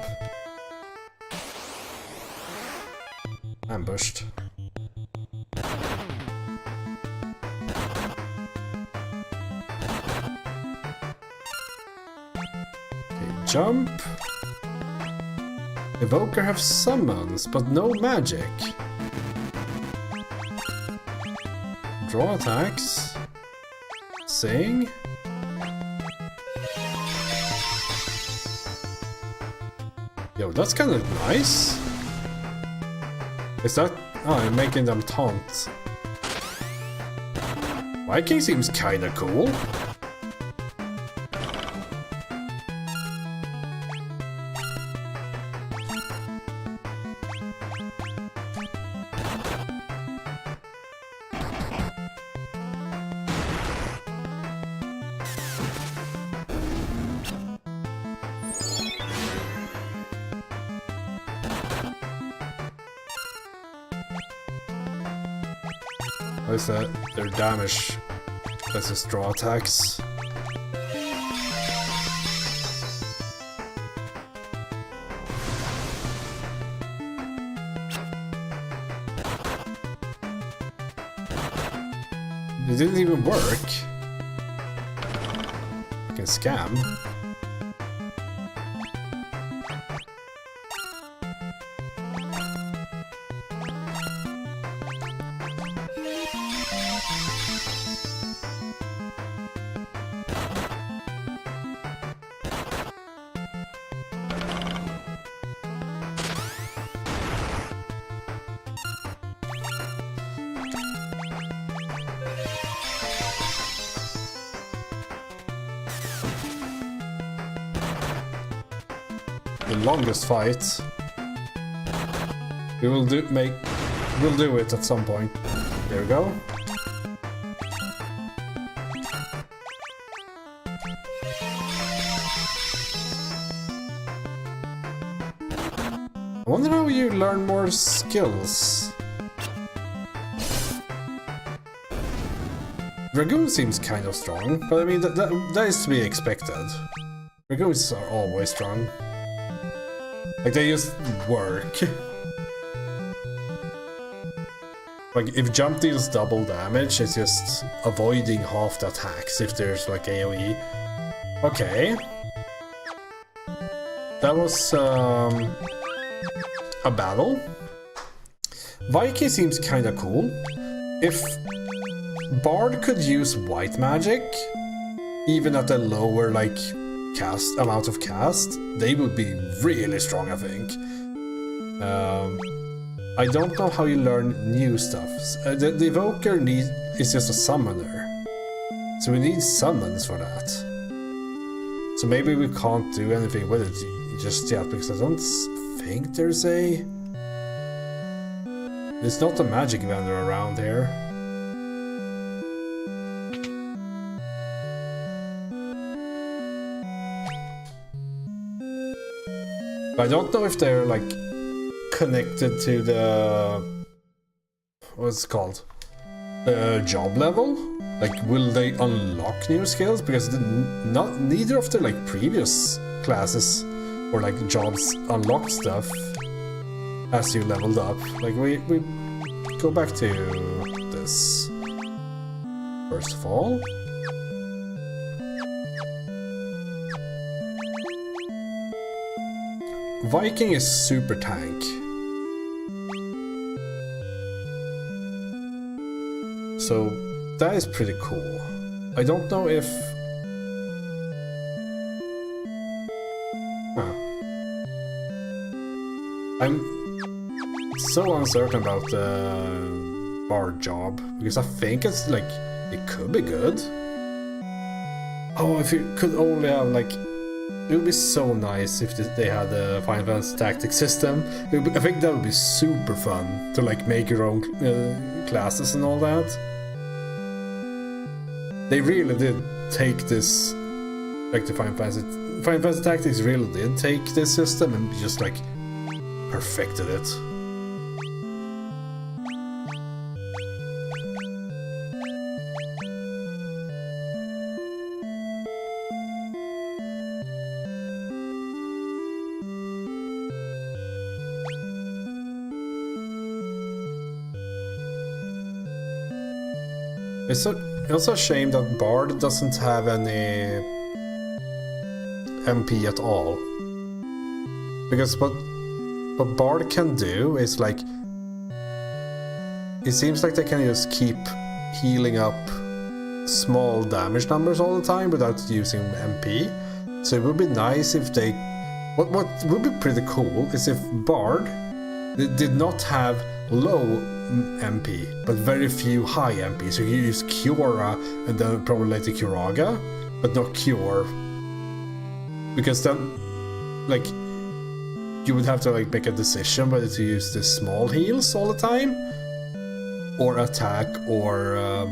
Speaker 1: Ambushed. Jump. Evoker have summons, but no magic. Draw attacks. Sing. Yo, that's kind of nice. Is that... Oh, I'm making them taunt. Viking seems kinda cool. What is that? Their damage. Let's just draw attacks. It didn't even work. I can scam. The longest fight. We'll do it at some point. There we go. I wonder how you learn more skills. Dragoon seems kind of strong, but I mean that is to be expected. Dragoons are always strong. Like, they just work. Like, if jump deals double damage, it's just avoiding half the attacks if there's, like, AoE. Okay. That was, a battle. Viking seems kinda cool. If Bard could use white magic, even at a lower, like, amount of cast, they would be really strong, I think. I don't know how you learn new stuff. The Evoker is just a summoner, so we need summons for that. So maybe we can't do anything with it just yet, because I don't think there's not a magic vendor around here. I don't know if they're like connected to the what's it called? The job level? Like, will they unlock new skills? Because neither of the like previous classes or like jobs unlocked stuff as you leveled up. Like we go back to this. first of all. Viking is super tank. So that is pretty cool. I don't know if... I'm so uncertain about the bard job, because I think it's like, it could be good. Oh, if you could only have like, it would be so nice if they had a Final Fantasy Tactics system. I think that would be super fun to like make your own classes and all that. They really did take this, like the Final Fantasy Tactics really did take this system and just like perfected it. It's also a shame that Bard doesn't have any MP at all. Because what Bard can do is like... It seems like they can just keep healing up small damage numbers all the time without using MP. So it would be nice if they... What would be pretty cool is if Bard did not have low MP, but very few high MP. So you use Kiora and then probably later Kiraga, but not Cure. Because then, like, you would have to like make a decision whether to use the small heals all the time, or attack, or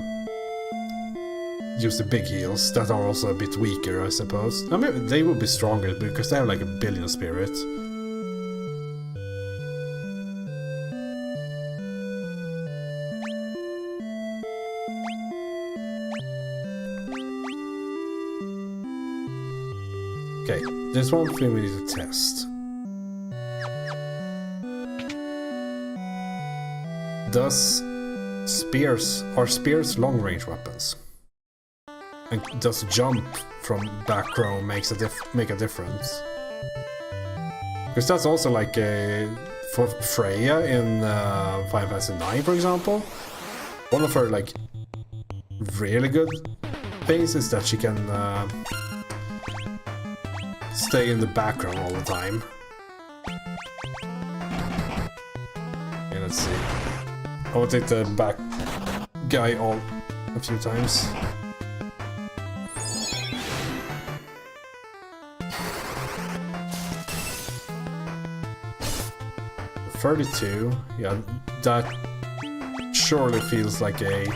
Speaker 1: use the big heals that are also a bit weaker, I suppose. I mean, they would be stronger because they have like 1 billion spirit. Okay, there's one thing we need to test. Are spears long-range weapons? And does jump from back row make a difference? Because that's also like for Freya in Final Fantasy IX, for example. One of her like really good things is that she can stay in the background all the time. Okay, let's see. I will take the back guy on a few times. $32, yeah, that surely feels like a...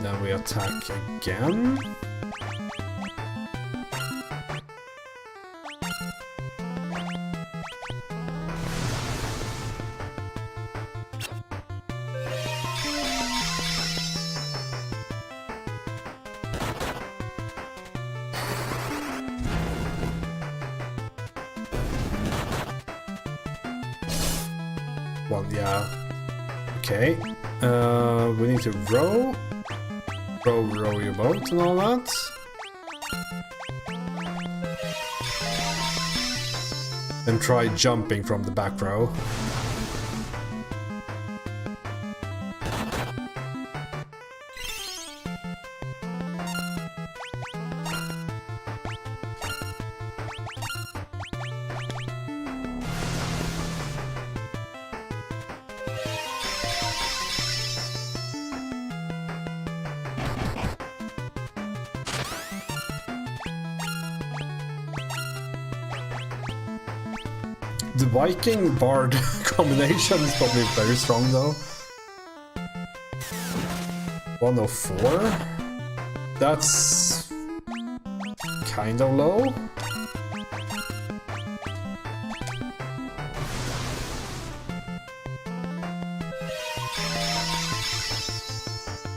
Speaker 1: Then we attack again. Well, yeah. Okay. We need to row your boat and all that. And try jumping from the back row. The Viking Bard combination is probably very strong though. 104? That's kind of low.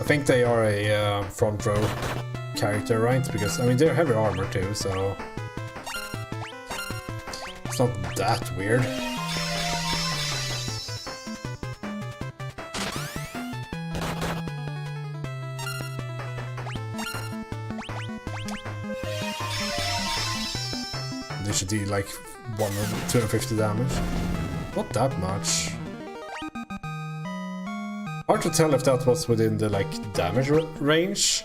Speaker 1: I think they are a front row character, right? Because, I mean, they're heavy armor too, so... It's not that weird. They should do like 250 damage. Not that much. Hard to tell if that was within the like damage range.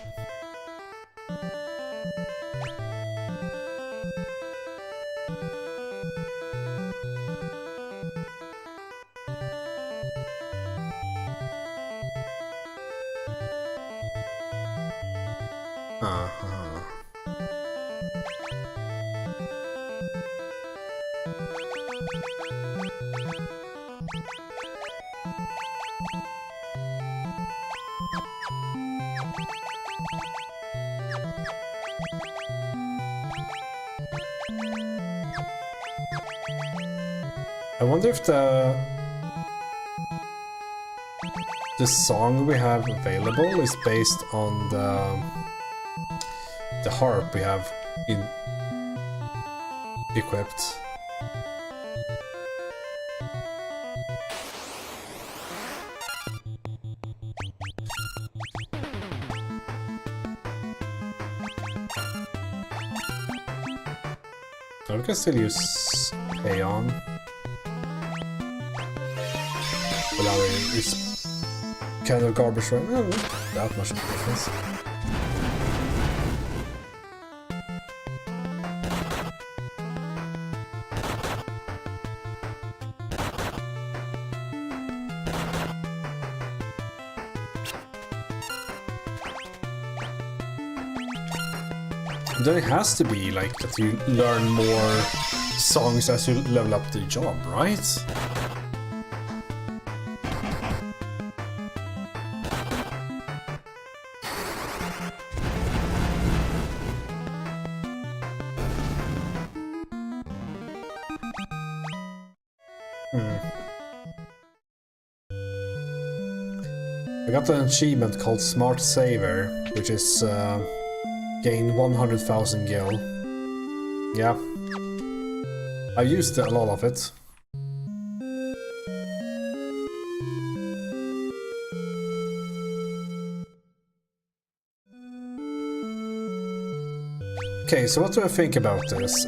Speaker 1: I wonder if the song we have available is based on the harp we have equipped. I can still use Aeon. But now it's kind of garbage, right? Not that much of a difference. Then it has to be like that you learn more songs as you level up the job, right? I got an achievement called Smart Saver, which is gain 100,000 gil. Yeah. I've used a lot of it. Okay, so what do I think about this?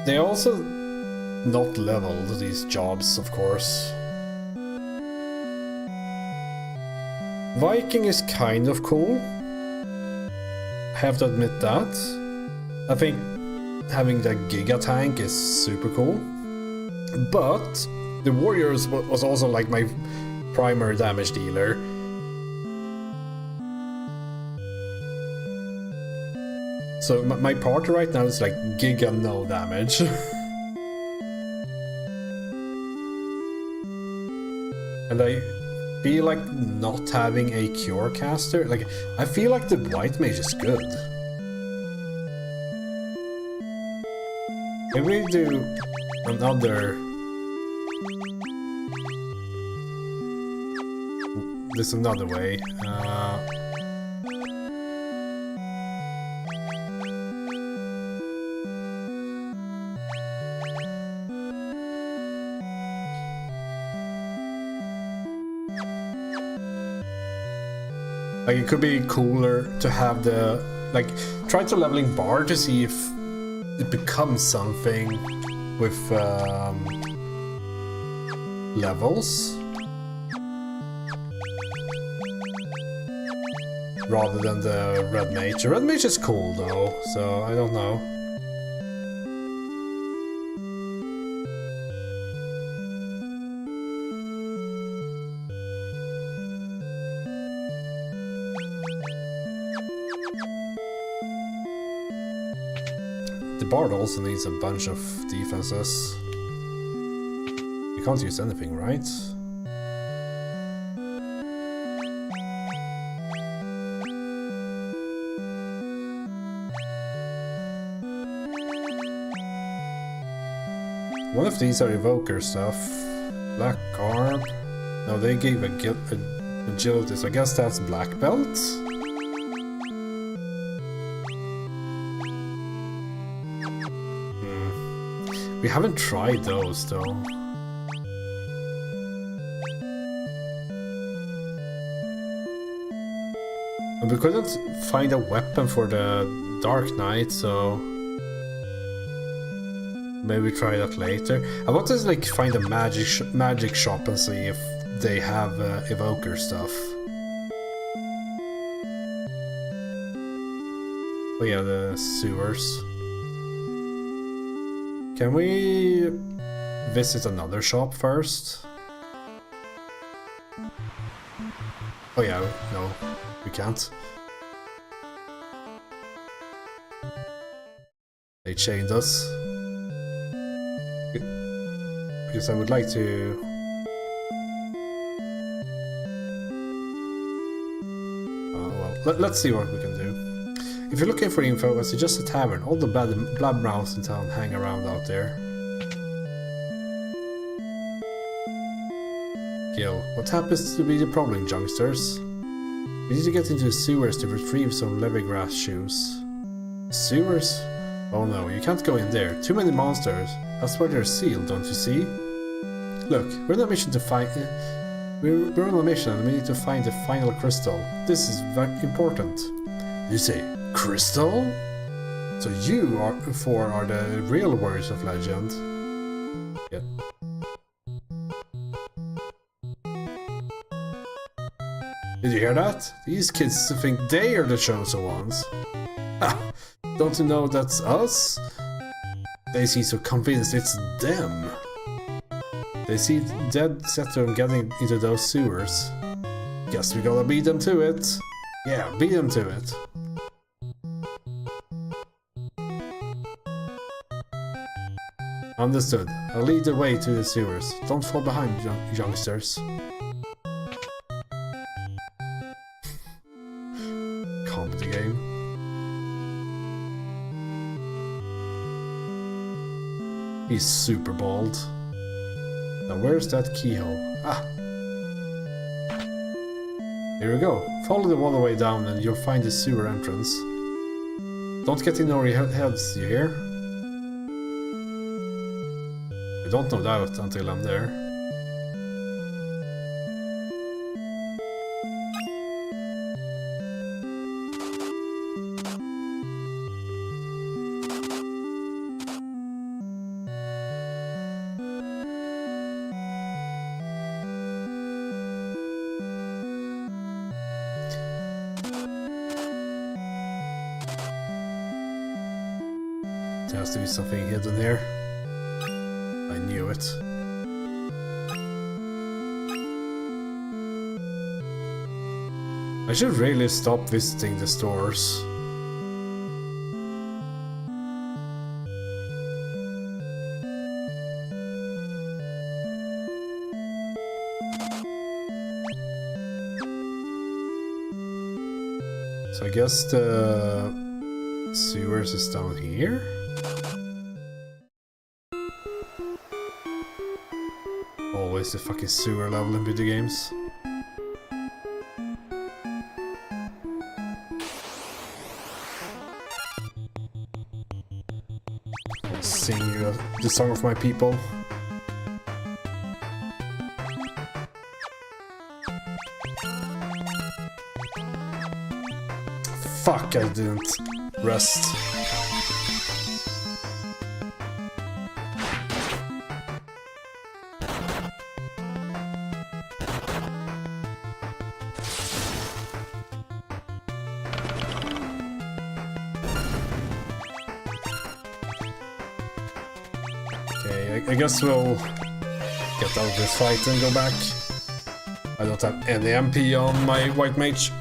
Speaker 1: They also not leveled these jobs, of course. Viking is kind of cool. I have to admit that. I think having the Giga Tank is super cool. But the Warriors was also like my primary damage dealer. So my party right now is like Giga no damage. And I feel like not having a cure caster, like I feel like the white mage is good. Maybe we do another... There's another way. Like it could be cooler to have the like try to leveling bar to see if it becomes something with levels rather than the red mage. The red mage is cool though, so I don't know. The bard also needs a bunch of defenses. You can't use anything, right? One of these are evoker stuff. Black Garb. No, they gave agility, so I guess that's Black Belt. We haven't tried those though. And we couldn't find a weapon for the Dark Knight, so maybe try that later. I want to like find a magic shop and see if they have evoker stuff. Oh yeah, the sewers. Can we visit another shop first? Oh yeah, no, we can't. They chained us. Because I would like to... Oh well, let's see what we can do. If you're looking for info, I suggest a tavern. All the blabbermouths in town hang around out there. Gil, what happens to be the problem, youngsters? We need to get into the sewers to retrieve some levygrass shoes. Sewers? Oh no, you can't go in there. Too many monsters. That's why they're sealed, don't you see? Look, we're on a mission to find... We're on a mission and we need to find the final crystal. This is very important. You say, crystal? So you are the real warriors of legend. Yeah. Did you hear that? These kids think they are the chosen ones. Ha! Don't you know that's us? They seem so convinced it's them. They seem dead set on getting into those sewers. Guess we gotta beat them to it. Yeah, beat them to it. Understood. I'll lead the way to the sewers. Don't fall behind, youngsters. Comedy game. He's super bald. Now where's that keyhole? Ah! Here we go. Follow the waterway down and you'll find the sewer entrance. Don't get in over your heads, you hear? I don't know that until I'm there. There has to be something hidden here. I knew it. I should really stop visiting the stores. So I guess the sewers is down here? Always the fucking sewer level in video games. I'll sing you the song of my people. Fuck, I didn't rest. Okay, I guess we'll get out of this fight and go back. I don't have any MP on my white mage.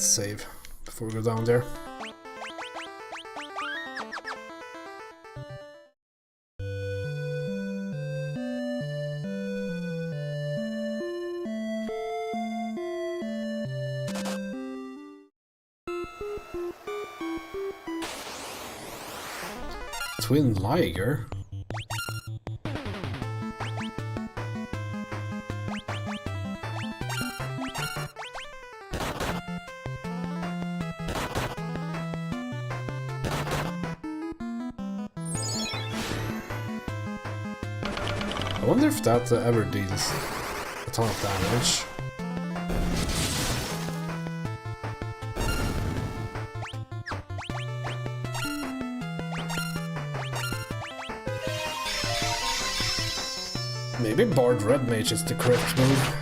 Speaker 1: let's save before we go down there. Twin Liger? I wonder if that ever deals a ton of damage. Maybe Bard Red Mage is the correct move.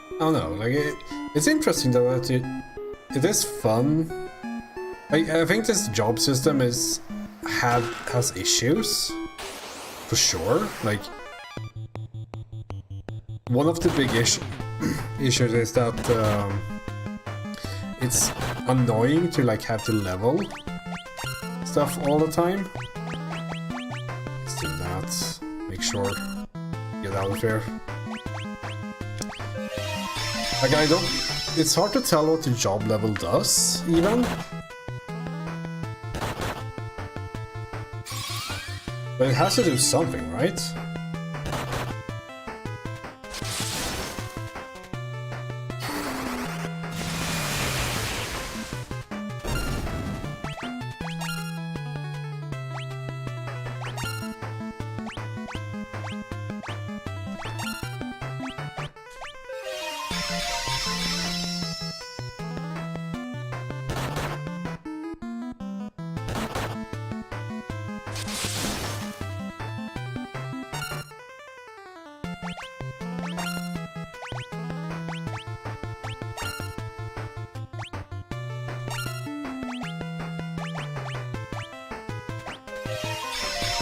Speaker 1: I don't know, like it's interesting though that it is fun. I think this job system has issues for sure. Like one of the big issues is that it's annoying to like have to level stuff all the time. Let's do that. Make sure get out of here. Like I don't... It's hard to tell what the job level does, even. But it has to do something, right?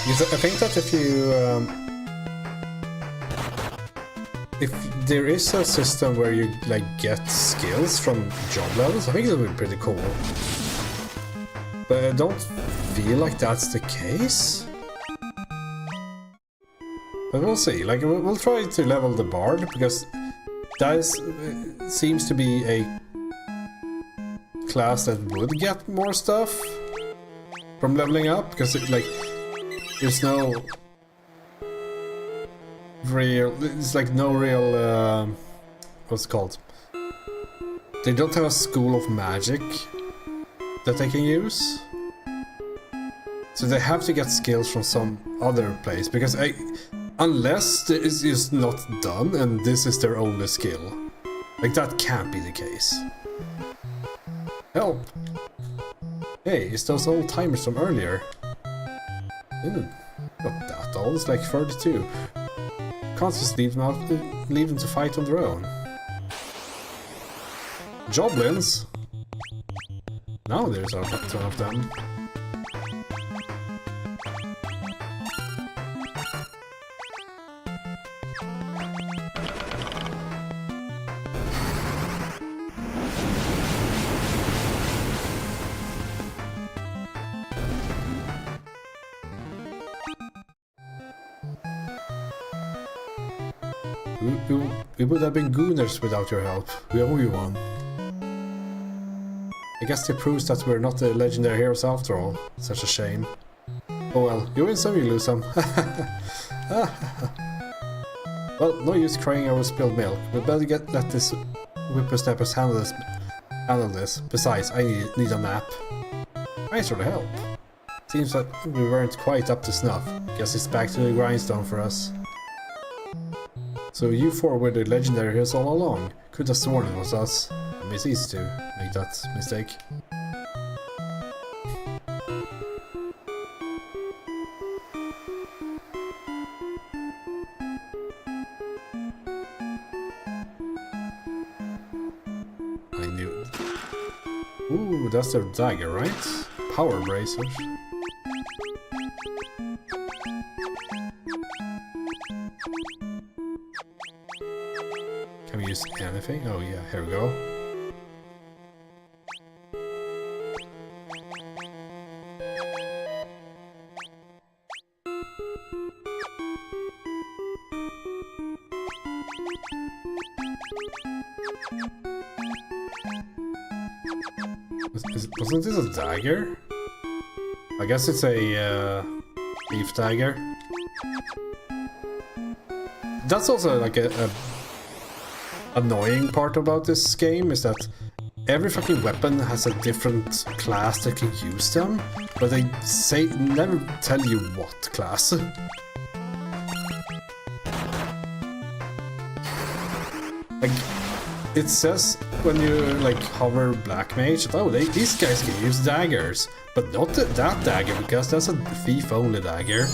Speaker 1: Because I think that if there is a system where you like get skills from job levels, I think it would be pretty cool. But I don't feel like that's the case. But we'll see. Like we'll try to level the Bard because that seems to be a class that would get more stuff from leveling up because it like. There's no real... It's like no real... what's it called? They don't have a school of magic that they can use. So they have to get skills from some other place. Because unless this is not done and this is their only skill. Like that can't be the case. Help! Hey, it's those old timers from earlier. Not that old, it's like 32. Can't just leave them to fight on their own. Joblins? Now there's a ton of them. We would have been gooners without your help. We owe you one. I guess it proves that we're not the legendary heroes after all. Such a shame. Oh well, you win some, you lose some. Well, no use crying over spilled milk. We better let this whippersnappers handle this. Besides, I need a nap. Thanks for the help. Seems like we weren't quite up to snuff. Guess it's back to the grindstone for us. So you four were the legendary heroes all along. Could have sworn it was us. I mean, it's easy to make that mistake. I knew it. Ooh, that's their dagger, right? Power bracers. use anything. Oh yeah, here we go. Wasn't this a dagger? I guess it's a leaf dagger. That's also like a annoying part about this game, is that every fucking weapon has a different class that can use them, but they never tell you what class. Like, it says when you like hover Black Mage, oh, these guys can use daggers, but not that dagger, because that's a thief only dagger.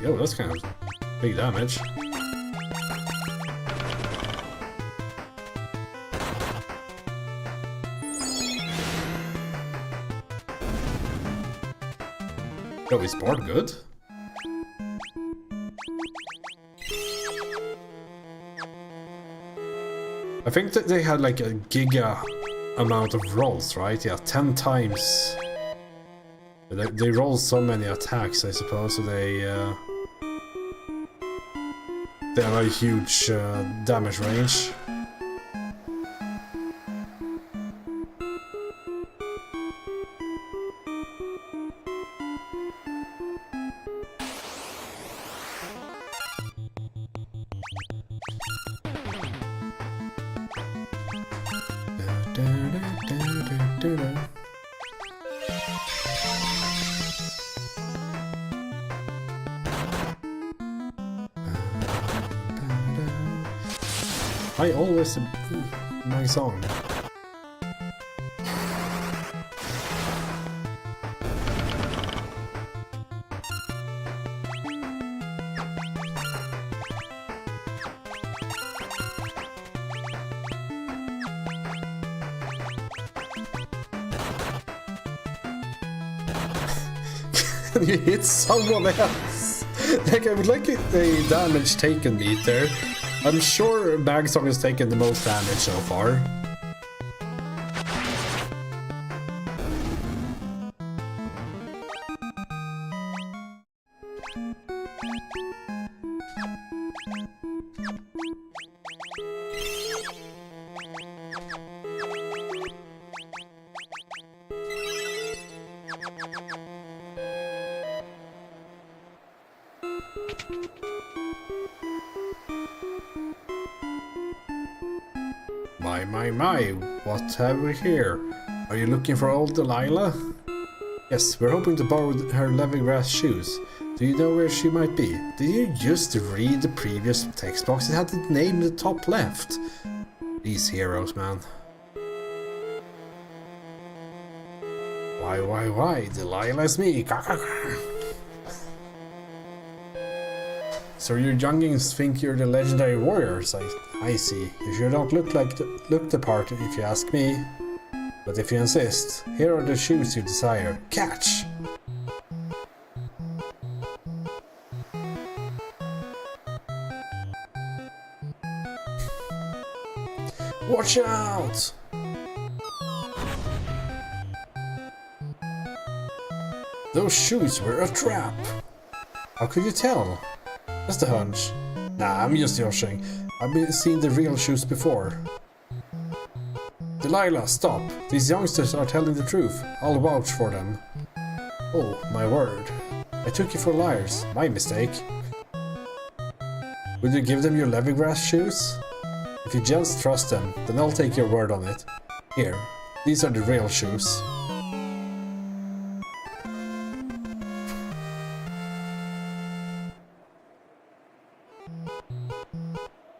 Speaker 1: Oh, that's kind of big damage. Oh, is Bard good? I think that they had like a giga amount of rolls, right? Yeah, 10 times. They roll so many attacks, I suppose, so they have a huge damage range. I always my song. You hit someone else. Like, I would like a damage taken meter. I'm sure Bagsong has taken the most damage so far. My, what have we here? Are you looking for old Delilah? Yes, we're hoping to borrow her lemongrass shoes. Do you know where she might be? Did you just read the previous text box? It had the name in the top left. These heroes, man. Why? Delilah's me. So your youngins think you're the legendary warriors, I see. You sure don't look the part if you ask me. But if you insist, here are the shoes you desire. Catch! Watch out! Those shoes were a trap. How could you tell? Just a hunch. Nah, I'm just joshing. I've been seeing the real shoes before. Delilah, stop. These youngsters are telling the truth. I'll vouch for them. Oh, my word. I took you for liars. My mistake. Would you give them your lemongrass shoes? If you just trust them, then I'll take your word on it. Here, these are the real shoes.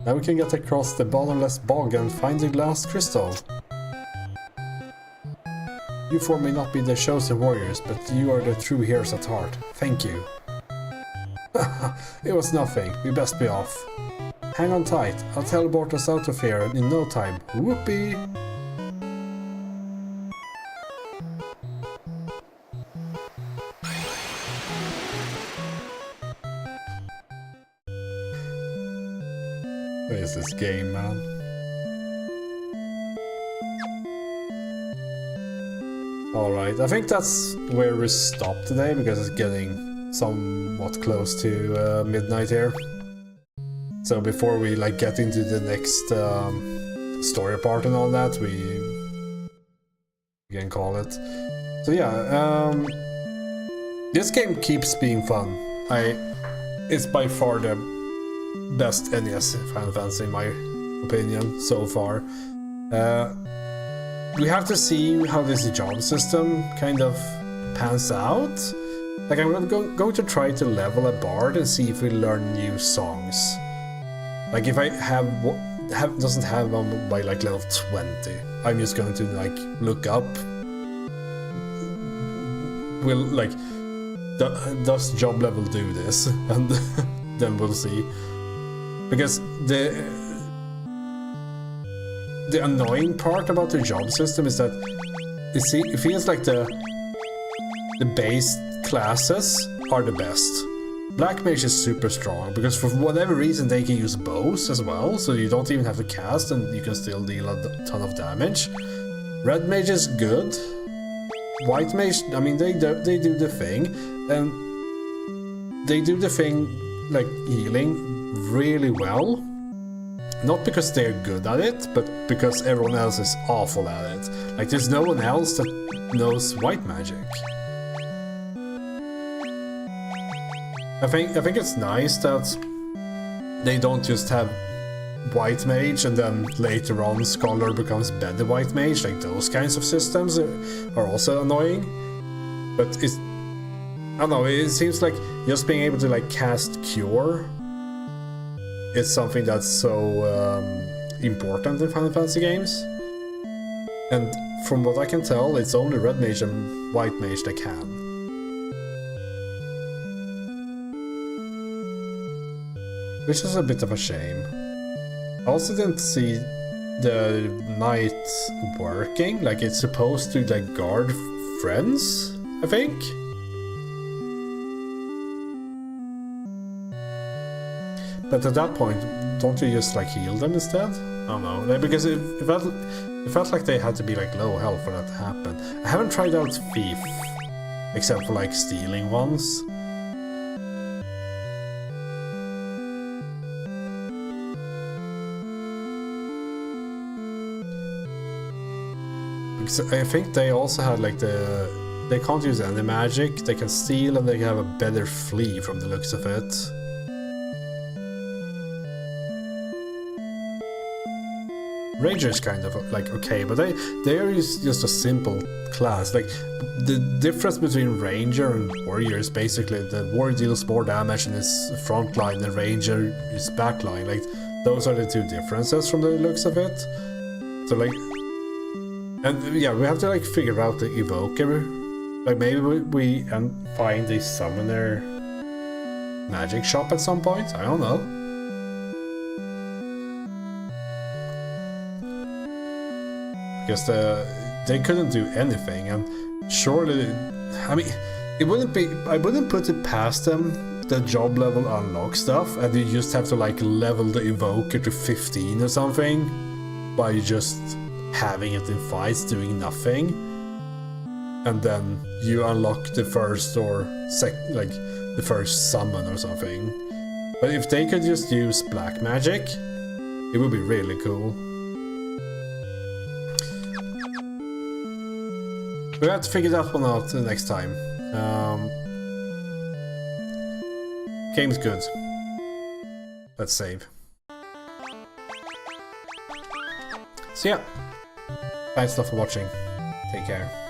Speaker 1: Now we can get across the bottomless bog and find the last crystal. You four may not be the chosen warriors, but you are the true heroes at heart. Thank you. It was nothing. We best be off. Hang on tight. I'll teleport us out of here in no time. Whoopee! What is this game, man? Alright, I think that's where we stop today, because it's getting somewhat close to midnight here. So before we like get into the next story part and all that, we can call it. So yeah, this game keeps being fun. It's by far the best NES Final Fantasy in my opinion so far. We have to see how this job system kind of pans out. Like I'm going to try to level a bard and see if we learn new songs. Like if I doesn't have one by like level 20, I'm just going to like look up. Will like does job level do this, and then we'll see. Because the annoying part about the job system is that it feels like the base classes are the best. Black Mage is super strong because for whatever reason they can use bows as well, so you don't even have to cast and you can still deal a ton of damage. Red Mage is good. White Mage, I mean, they do the thing, and they do the thing like healing really well. Not because they're good at it, but because everyone else is awful at it. Like there's no one else that knows white magic. I think it's nice that they don't just have white mage and then later on scholar becomes better white mage. Like those kinds of systems are also annoying. But it's, I don't know, it seems like just being able to like cast cure is something that's so important in Final Fantasy games. And from what I can tell, it's only red mage and white mage that can. Which is a bit of a shame. I also didn't see the knight working, like it's supposed to like guard friends, I think? But at that point, don't you just like heal them instead? I don't know, like, because it felt like they had to be like low health for that to happen. I haven't tried out Thief, except for like stealing ones. I think they also had like they can't use any magic, they can steal and they have a better flee from the looks of it. Ranger is kind of like okay, but they are just a simple class. Like the difference between Ranger and Warrior is basically the Warrior deals more damage in his front line, the Ranger is back line. Like those are the two differences from the looks of it. So like, and yeah, we have to like figure out the evoker. Like maybe we find the summoner magic shop at some point. I don't know. Because they couldn't do anything, and surely, I mean, I wouldn't put it past them. The job level unlock stuff, and you just have to like level the evoker to 15 or something by just having it in fights doing nothing, and then you unlock the first or like the first summon or something. But if they could just use black magic, it would be really cool. We have to figure that one out the next time. Game's good. Let's save. So yeah, thanks a lot for watching. Take care.